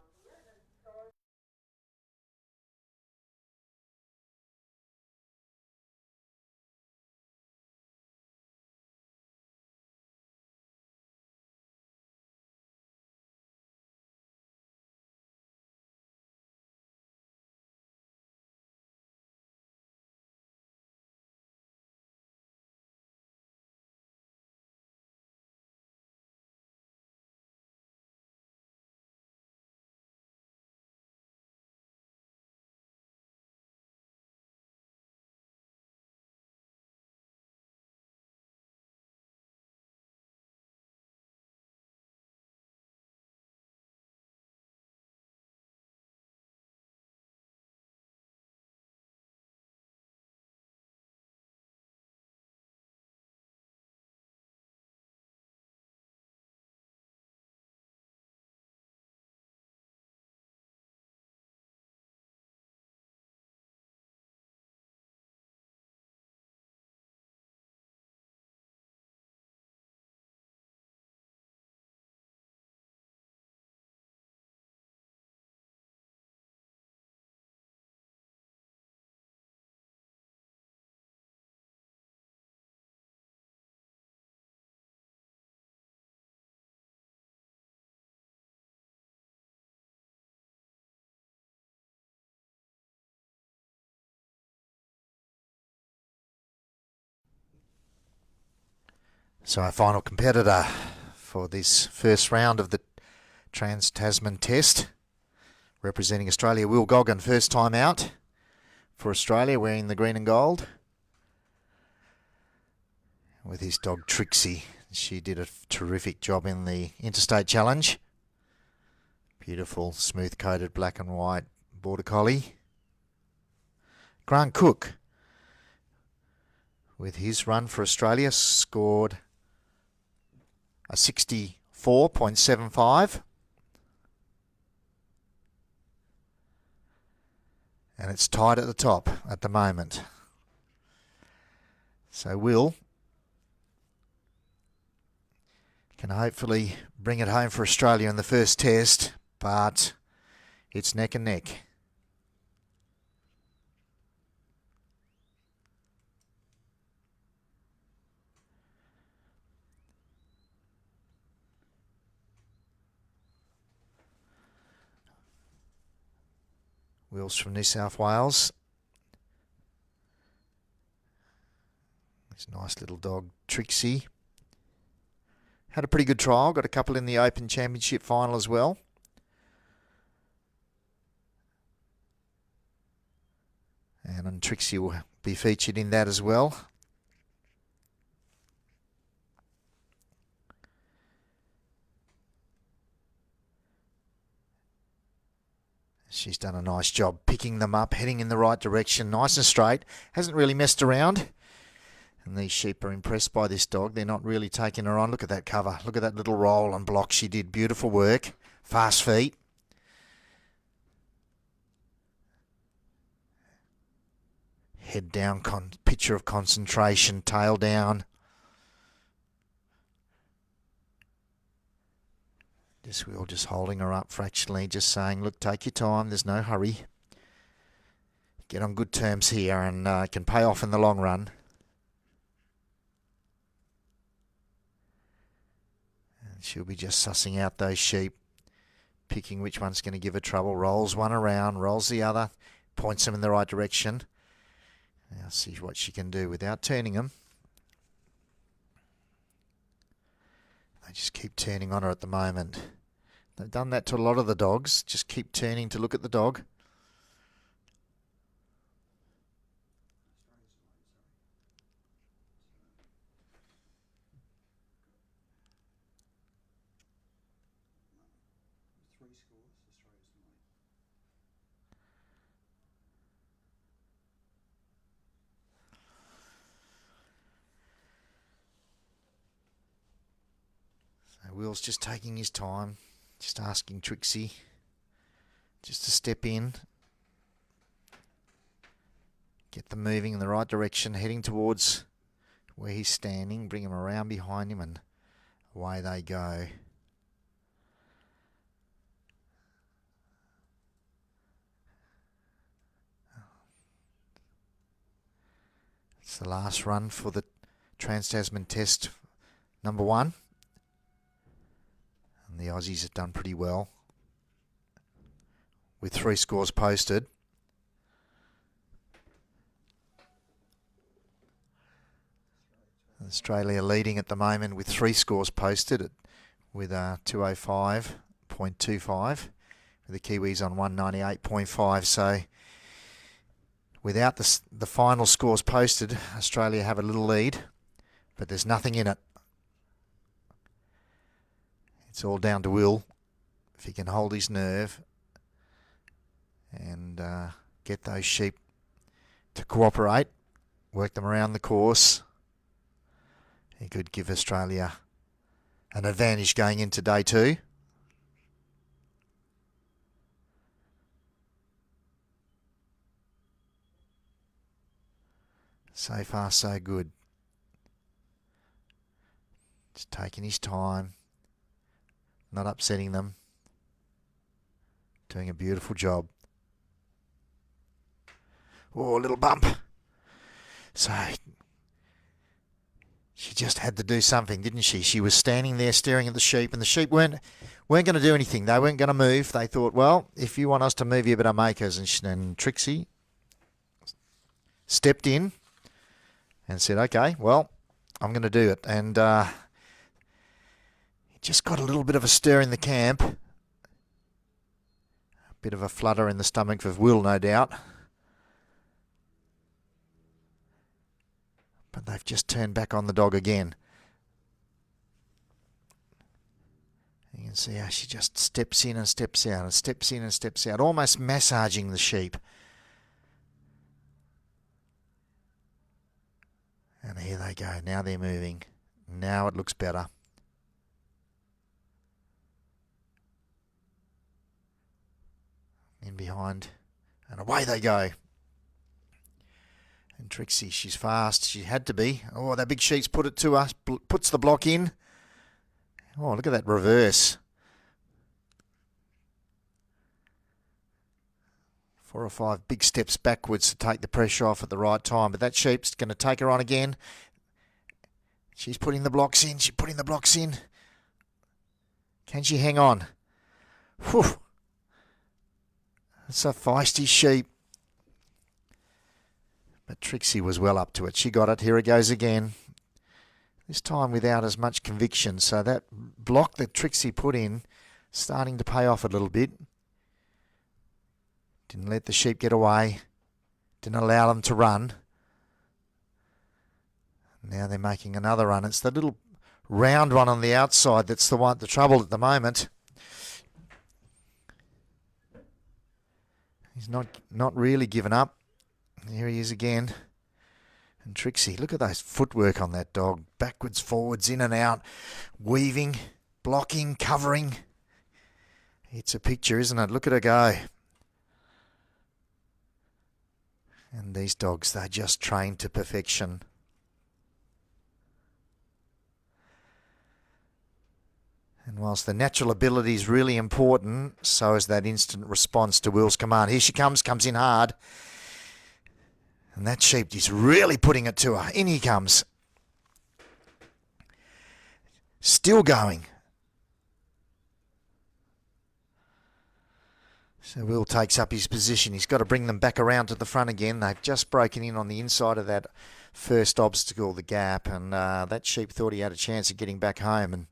So our final competitor for this first round of the Trans-Tasman Test, representing Australia, Will Goggin, first time out for Australia, wearing the green and gold. With his dog Trixie. She did a terrific job in the Interstate Challenge. Beautiful, smooth-coated black and white Border Collie. Grant Cook, with his run for Australia, scored a 64.75. And it's tied at the top at the moment. So Will can hopefully bring it home for Australia in the first test, but it's neck and neck. Will's from New South Wales. This nice little dog, Trixie. Had a pretty good trial. Got a couple in the Open Championship final as well. And Trixie will be featured in that as well. She's done a nice job picking them up, heading in the right direction, nice and straight. Hasn't really messed around. And these sheep are impressed by this dog. They're not really taking her on. Look at that cover. Look at that little roll and block she did. Beautiful work. Fast feet. Head down, picture of concentration, tail down. We're all just holding her up fractionally, just saying, look, take your time, there's no hurry. Get on good terms here and it can pay off in the long run. And she'll be just sussing out those sheep, picking which one's going to give her trouble. Rolls one around, rolls the other, points them in the right direction. Now see what she can do without turning them. They just keep turning on her at the moment. They've done that to a lot of the dogs. Just keep turning to look at the dog. Will's just taking his time, just asking Trixie just to step in, get them moving in the right direction, heading towards where he's standing, bring him around behind him, and away they go. It's the last run for the Trans-Tasman Test number 1. And the Aussies have done pretty well with 3 scores posted. Australia leading at the moment with 3 scores posted with 205.25, with the Kiwis on 198.5. So without the final scores posted, Australia have a little lead, but there's nothing in it. It's all down to Will, if he can hold his nerve and get those sheep to cooperate, work them around the course. He could give Australia an advantage going into day 2. So far, so good. Just taking his time. Not upsetting them. Doing a beautiful job. Oh, a little bump. So she just had to do something, didn't she? She was standing there staring at the sheep, and the sheep weren't going to do anything. They weren't going to move. They thought, well, if you want us to move, you better make us. And Trixie stepped in and said, okay, well, I'm going to do it. And just got a little bit of a stir in the camp. A bit of a flutter in the stomach of Will, no doubt. But they've just turned back on the dog again. You can see how she just steps in and steps out, and steps in and steps out, almost massaging the sheep. And here they go. Now they're moving. Now it looks better. In behind, and away they go. And Trixie, she's fast. She had to be. Oh, that big sheep's put it to us. Puts the block in. Oh, look at that reverse. 4 or 5 big steps backwards to take the pressure off at the right time. But that sheep's going to take her on again. She's putting the blocks in. She's putting the blocks in. Can she hang on? Whew. It's a feisty sheep. But Trixie was well up to it. She got it. Here it goes again. This time without as much conviction. So that block that Trixie put in, starting to pay off a little bit. Didn't let the sheep get away. Didn't allow them to run. Now they're making another run. It's the little round one on the outside that's the trouble at the moment. He's not really given up. Here he is again. And Trixie, look at those footwork on that dog. Backwards, forwards, in and out, weaving, blocking, covering. It's a picture, isn't it? Look at her go. And these dogs, they're just trained to perfection. And whilst the natural ability is really important, so is that instant response to Will's command. Here she comes in hard. And that sheep is really putting it to her. In he comes. Still going. So Will takes up his position. He's got to bring them back around to the front again. They've just broken in on the inside of that first obstacle, the gap, and that sheep thought he had a chance of getting back home. And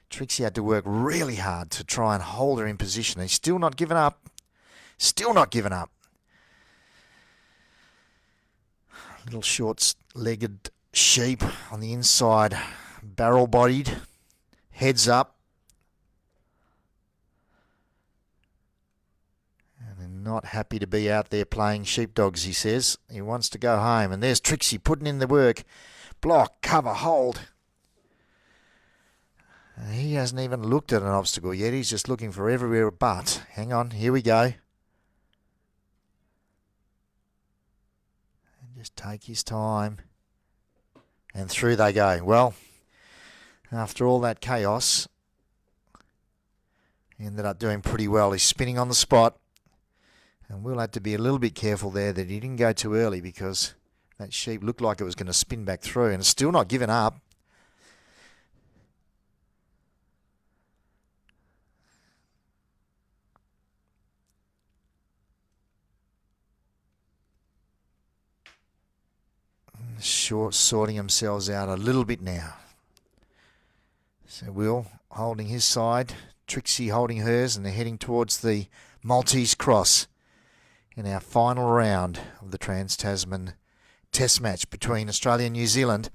Trixie had to work really hard to try and hold her in position. He's still not given up. Still not given up. Little short-legged sheep on the inside, barrel-bodied, heads up. And they're not happy to be out there playing sheepdogs, he says. He wants to go home. And there's Trixie putting in the work. Block, cover, hold. And he hasn't even looked at an obstacle yet. He's just looking for everywhere but. Hang on, here we go. Just take his time. And through they go. Well, after all that chaos, he ended up doing pretty well. He's spinning on the spot. And Will had to be a little bit careful there that he didn't go too early because that sheep looked like it was going to spin back through. And it's still not giving up. Sorting themselves out a little bit now. So Will holding his side, Trixie holding hers, and they're heading towards the Maltese Cross in our final round of the Trans-Tasman Test match between Australia and New Zealand.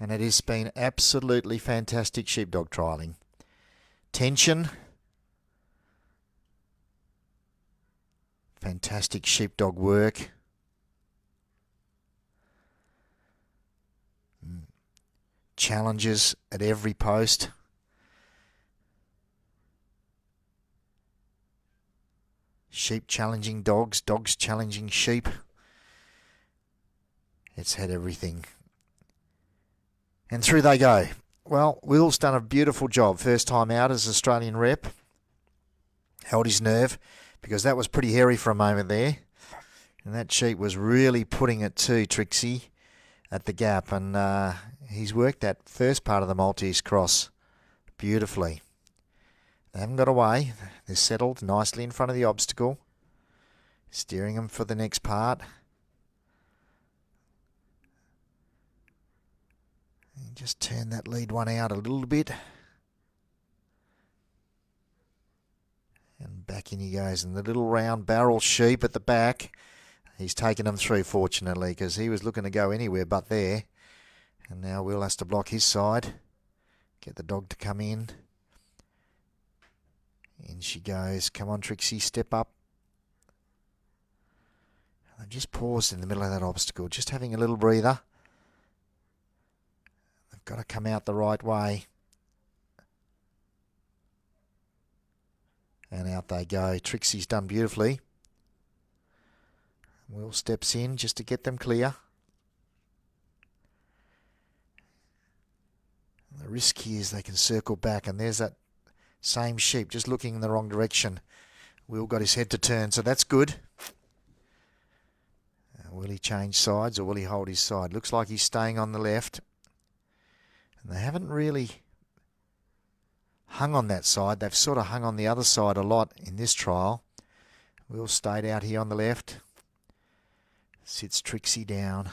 And it has been absolutely fantastic sheepdog trialling. Tension. Fantastic sheepdog work. Challenges at every post. Sheep challenging dogs, dogs challenging sheep. It's had everything. And through they go. Well, Will's done a beautiful job. First time out as Australian rep. Held his nerve because that was pretty hairy for a moment there. And that sheep was really putting it to Trixie at the gap. And he's worked that first part of the Maltese Cross beautifully. They haven't got away. They're settled nicely in front of the obstacle. Steering them for the next part. And just turn that lead one out a little bit. And back in he goes. And the little round barrel sheep at the back, he's taken them through fortunately because he was looking to go anywhere but there. And now Will has to block his side. Get the dog to come in. In she goes. Come on, Trixie, step up. And just paused in the middle of that obstacle. Just having a little breather. They've got to come out the right way. And out they go. Trixie's done beautifully. Will steps in just to get them clear. The risk here is they can circle back, and there's that same sheep just looking in the wrong direction. Will got his head to turn, so that's good. Will he change sides or will he hold his side? Looks like he's staying on the left. And they haven't really hung on that side. They've sort of hung on the other side a lot in this trial. Will stayed out here on the left. Sits Trixie down.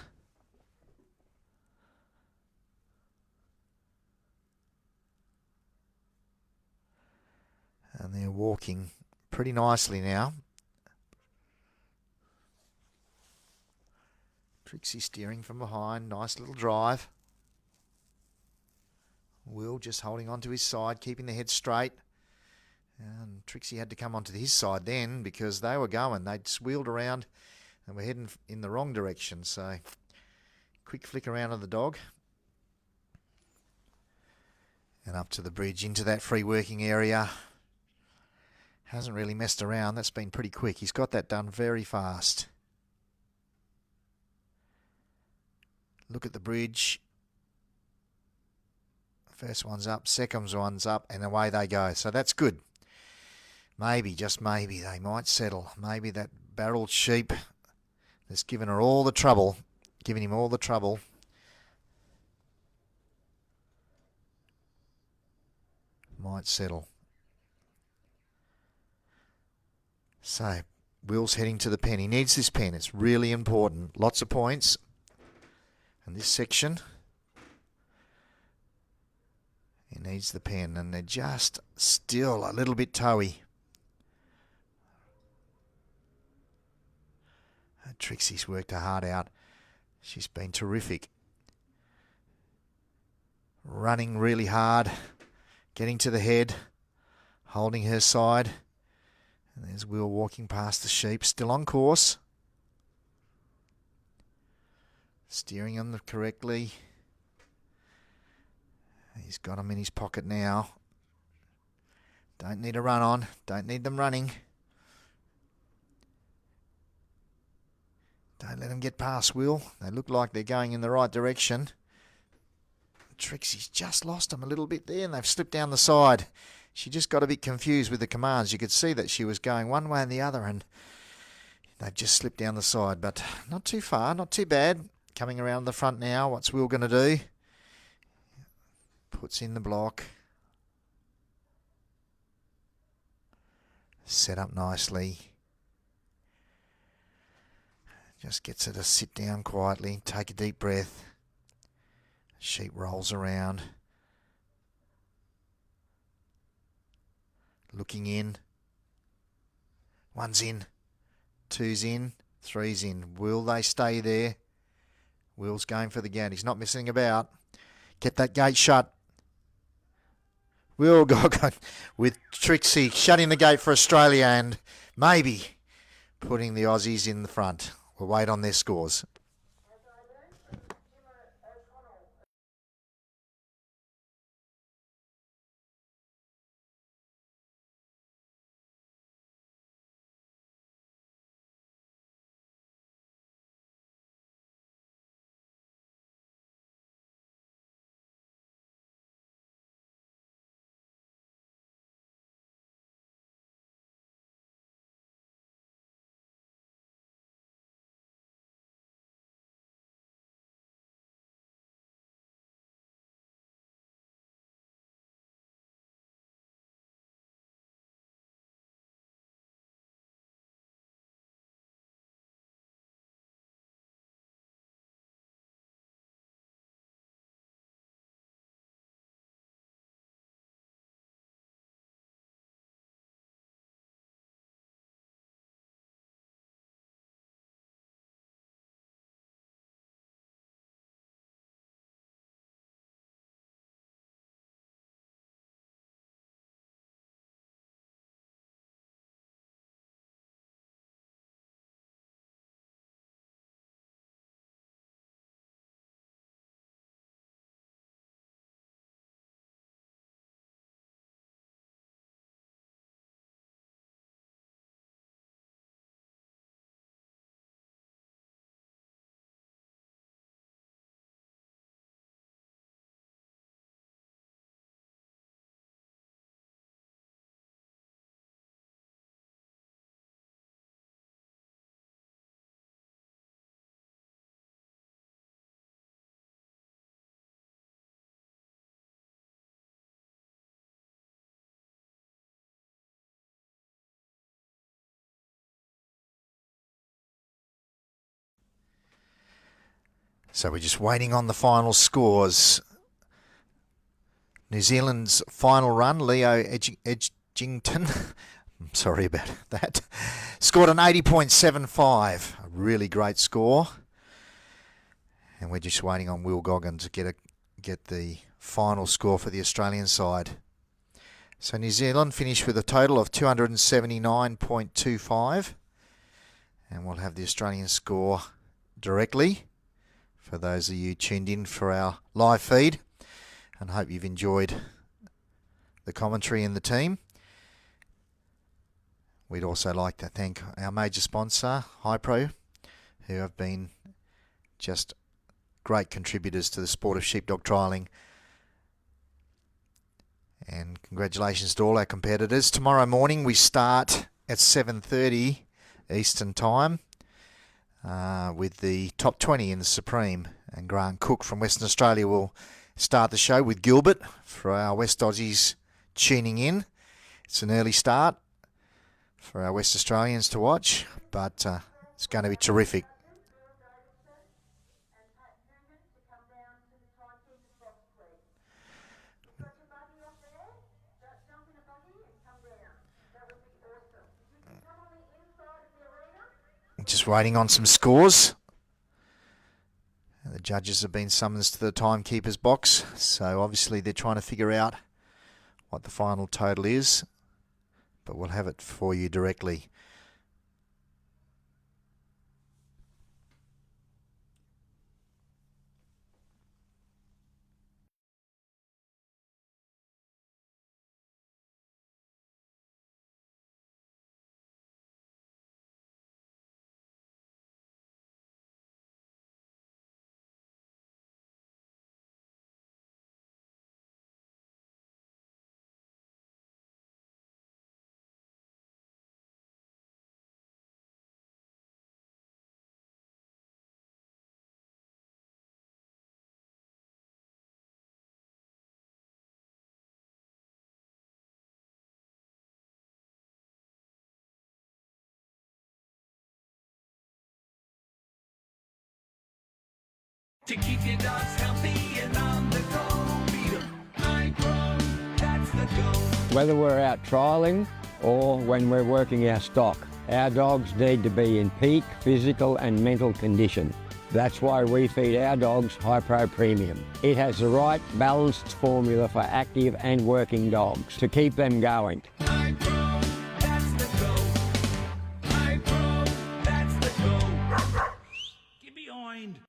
And they're walking pretty nicely now. Trixie steering from behind. Nice little drive. Will just holding on to his side, keeping the head straight. And Trixie had to come onto his side then because they were going. They'd wheeled around and were heading in the wrong direction. So quick flick around of the dog. And up to the bridge into that free working area. Hasn't really messed around. That's been pretty quick. He's got that done very fast. Look at the bridge. First one's up, second one's up, and away they go. So that's good. Maybe, just maybe, they might settle. Maybe that barreled sheep that's given her all the trouble, giving him all the trouble, might settle. So, Will's heading to the pen. He needs this pen. It's really important. Lots of points. And this section, he needs the pen. And they're just still a little bit toey. Trixie's worked her heart out. She's been terrific. Running really hard. Getting to the head. Holding her side. And there's Will walking past the sheep. Still on course. Steering them correctly. He's got them in his pocket now. Don't need a run on. Don't need them running. Don't let them get past Will. They look like they're going in the right direction. Trixie's just lost them a little bit there and they've slipped down the side. She just got a bit confused with the commands. You could see that she was going one way and the other and they've just slipped down the side. But not too far, not too bad. Coming around the front now. What's Will going to do? Puts in the block. Set up nicely. Just gets her to sit down quietly, take a deep breath. Sheep rolls around. Looking in. One's in. Two's in. Three's in. Will they stay there? Will's going for the gate. He's not messing about. Get that gate shut. Will go with Trixie shutting the gate for Australia and maybe putting the Aussies in the front. We'll wait on their scores. So we're just waiting on the final scores. New Zealand's final run, Leo Edgington, I'm sorry about that, scored an 80.75, a really great score. And we're just waiting on Will Goggin to get the final score for the Australian side. So New Zealand finished with a total of 279.25, and we'll have the Australian score directly for those of you tuned in for our live feed, and hope you've enjoyed the commentary and the team. We'd also like to thank our major sponsor, Hypro, who have been just great contributors to the sport of sheepdog trialling. And congratulations to all our competitors. Tomorrow morning we start at 7:30 Eastern Time with the top 20 in the Supreme. And Grant Cook from Western Australia will start the show with Gilbert for our West Aussies tuning in. It's an early start for our West Australians to watch, but it's going to be terrific. Just waiting on some scores. The judges have been summoned to the timekeeper's box, so obviously they're trying to figure out what the final total is, but we'll have it for you directly. To keep your dogs healthy and on the go, beat 'em high grown, that's the goal. Whether we're out trialling or when we're working our stock, our dogs need to be in peak physical and mental condition. That's why we feed our dogs Hypro Premium. It has the right balanced formula for active and working dogs to keep them going. High grown, that's the goal. High grown, that's the goal. Get behind.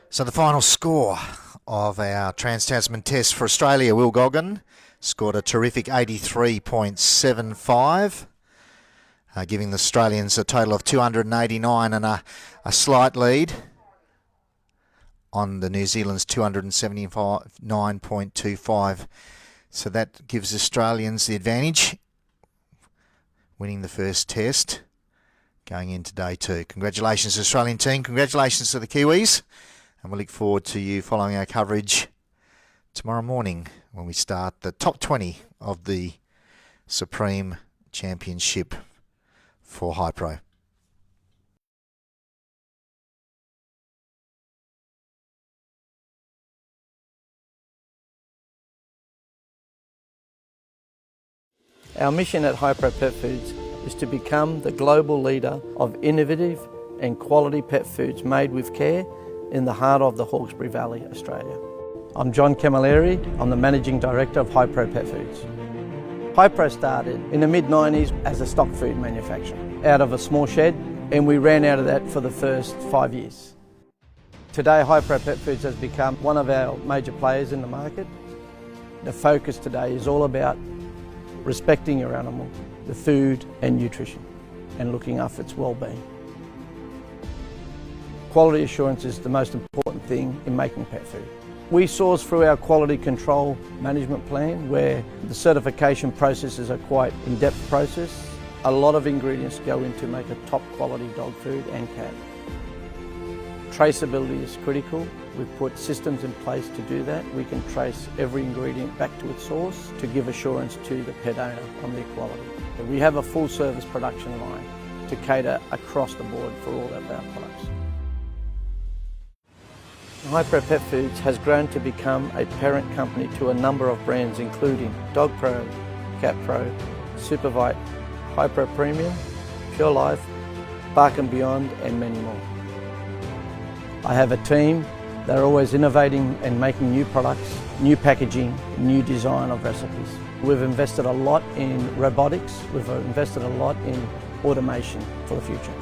So the final score of our Trans-Tasman Test for Australia, Will Goggin scored a terrific 83.75, giving the Australians a total of 289 and a slight lead on the New Zealand's 279.25. So that gives Australians the advantage, winning the first test going into day two. Congratulations to the Australian team. Congratulations to the Kiwis. And we look forward to you following our coverage tomorrow morning when we start the top 20 of the Supreme Championship for Hypro. Our mission at Hypro Pet Foods is to become the global leader of innovative and quality pet foods made with care in the heart of the Hawkesbury Valley, Australia. I'm John Camilleri. I'm the Managing Director of Hypro Pet Foods. Hypro started in the mid-90s as a stock food manufacturer out of a small shed, and we ran out of that for the first 5 years. Today, Hypro Pet Foods has become one of our major players in the market. The focus today is all about respecting your animal, the food and nutrition, and looking after its well-being. Quality assurance is the most important thing in making pet food. We source through our quality control management plan, where the certification processes are quite in-depth process. A lot of ingredients go into make a top quality dog food and cat. Traceability is critical. We've put systems in place to do that. We can trace every ingredient back to its source to give assurance to the pet owner on their quality. We have a full service production line to cater across the board for all of our products. Hypro Pet Foods has grown to become a parent company to a number of brands including Dog Pro, Cat Pro, Supervite, Hypro Premium, Pure Life, Bark and Beyond and many more. I have a team that are always innovating and making new products, new packaging, new design of recipes. We've invested a lot in robotics, we've invested a lot in automation for the future.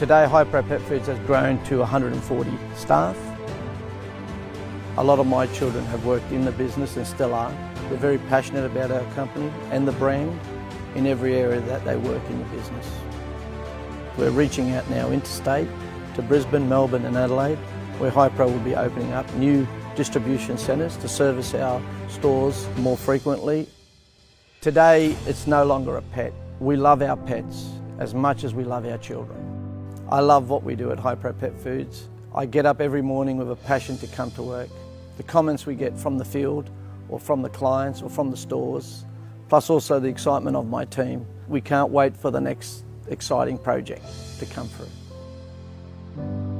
Today, Hypro Pet Foods has grown to 140 staff. A lot of my children have worked in the business and still are. We're very passionate about our company and the brand in every area that they work in the business. We're reaching out now interstate to Brisbane, Melbourne and Adelaide, where Hypro will be opening up new distribution centres to service our stores more frequently. Today, it's no longer a pet. We love our pets as much as we love our children. I love what we do at Hypro Pet Foods. I get up every morning with a passion to come to work. The comments we get from the field or from the clients or from the stores, plus also the excitement of my team. We can't wait for the next exciting project to come through.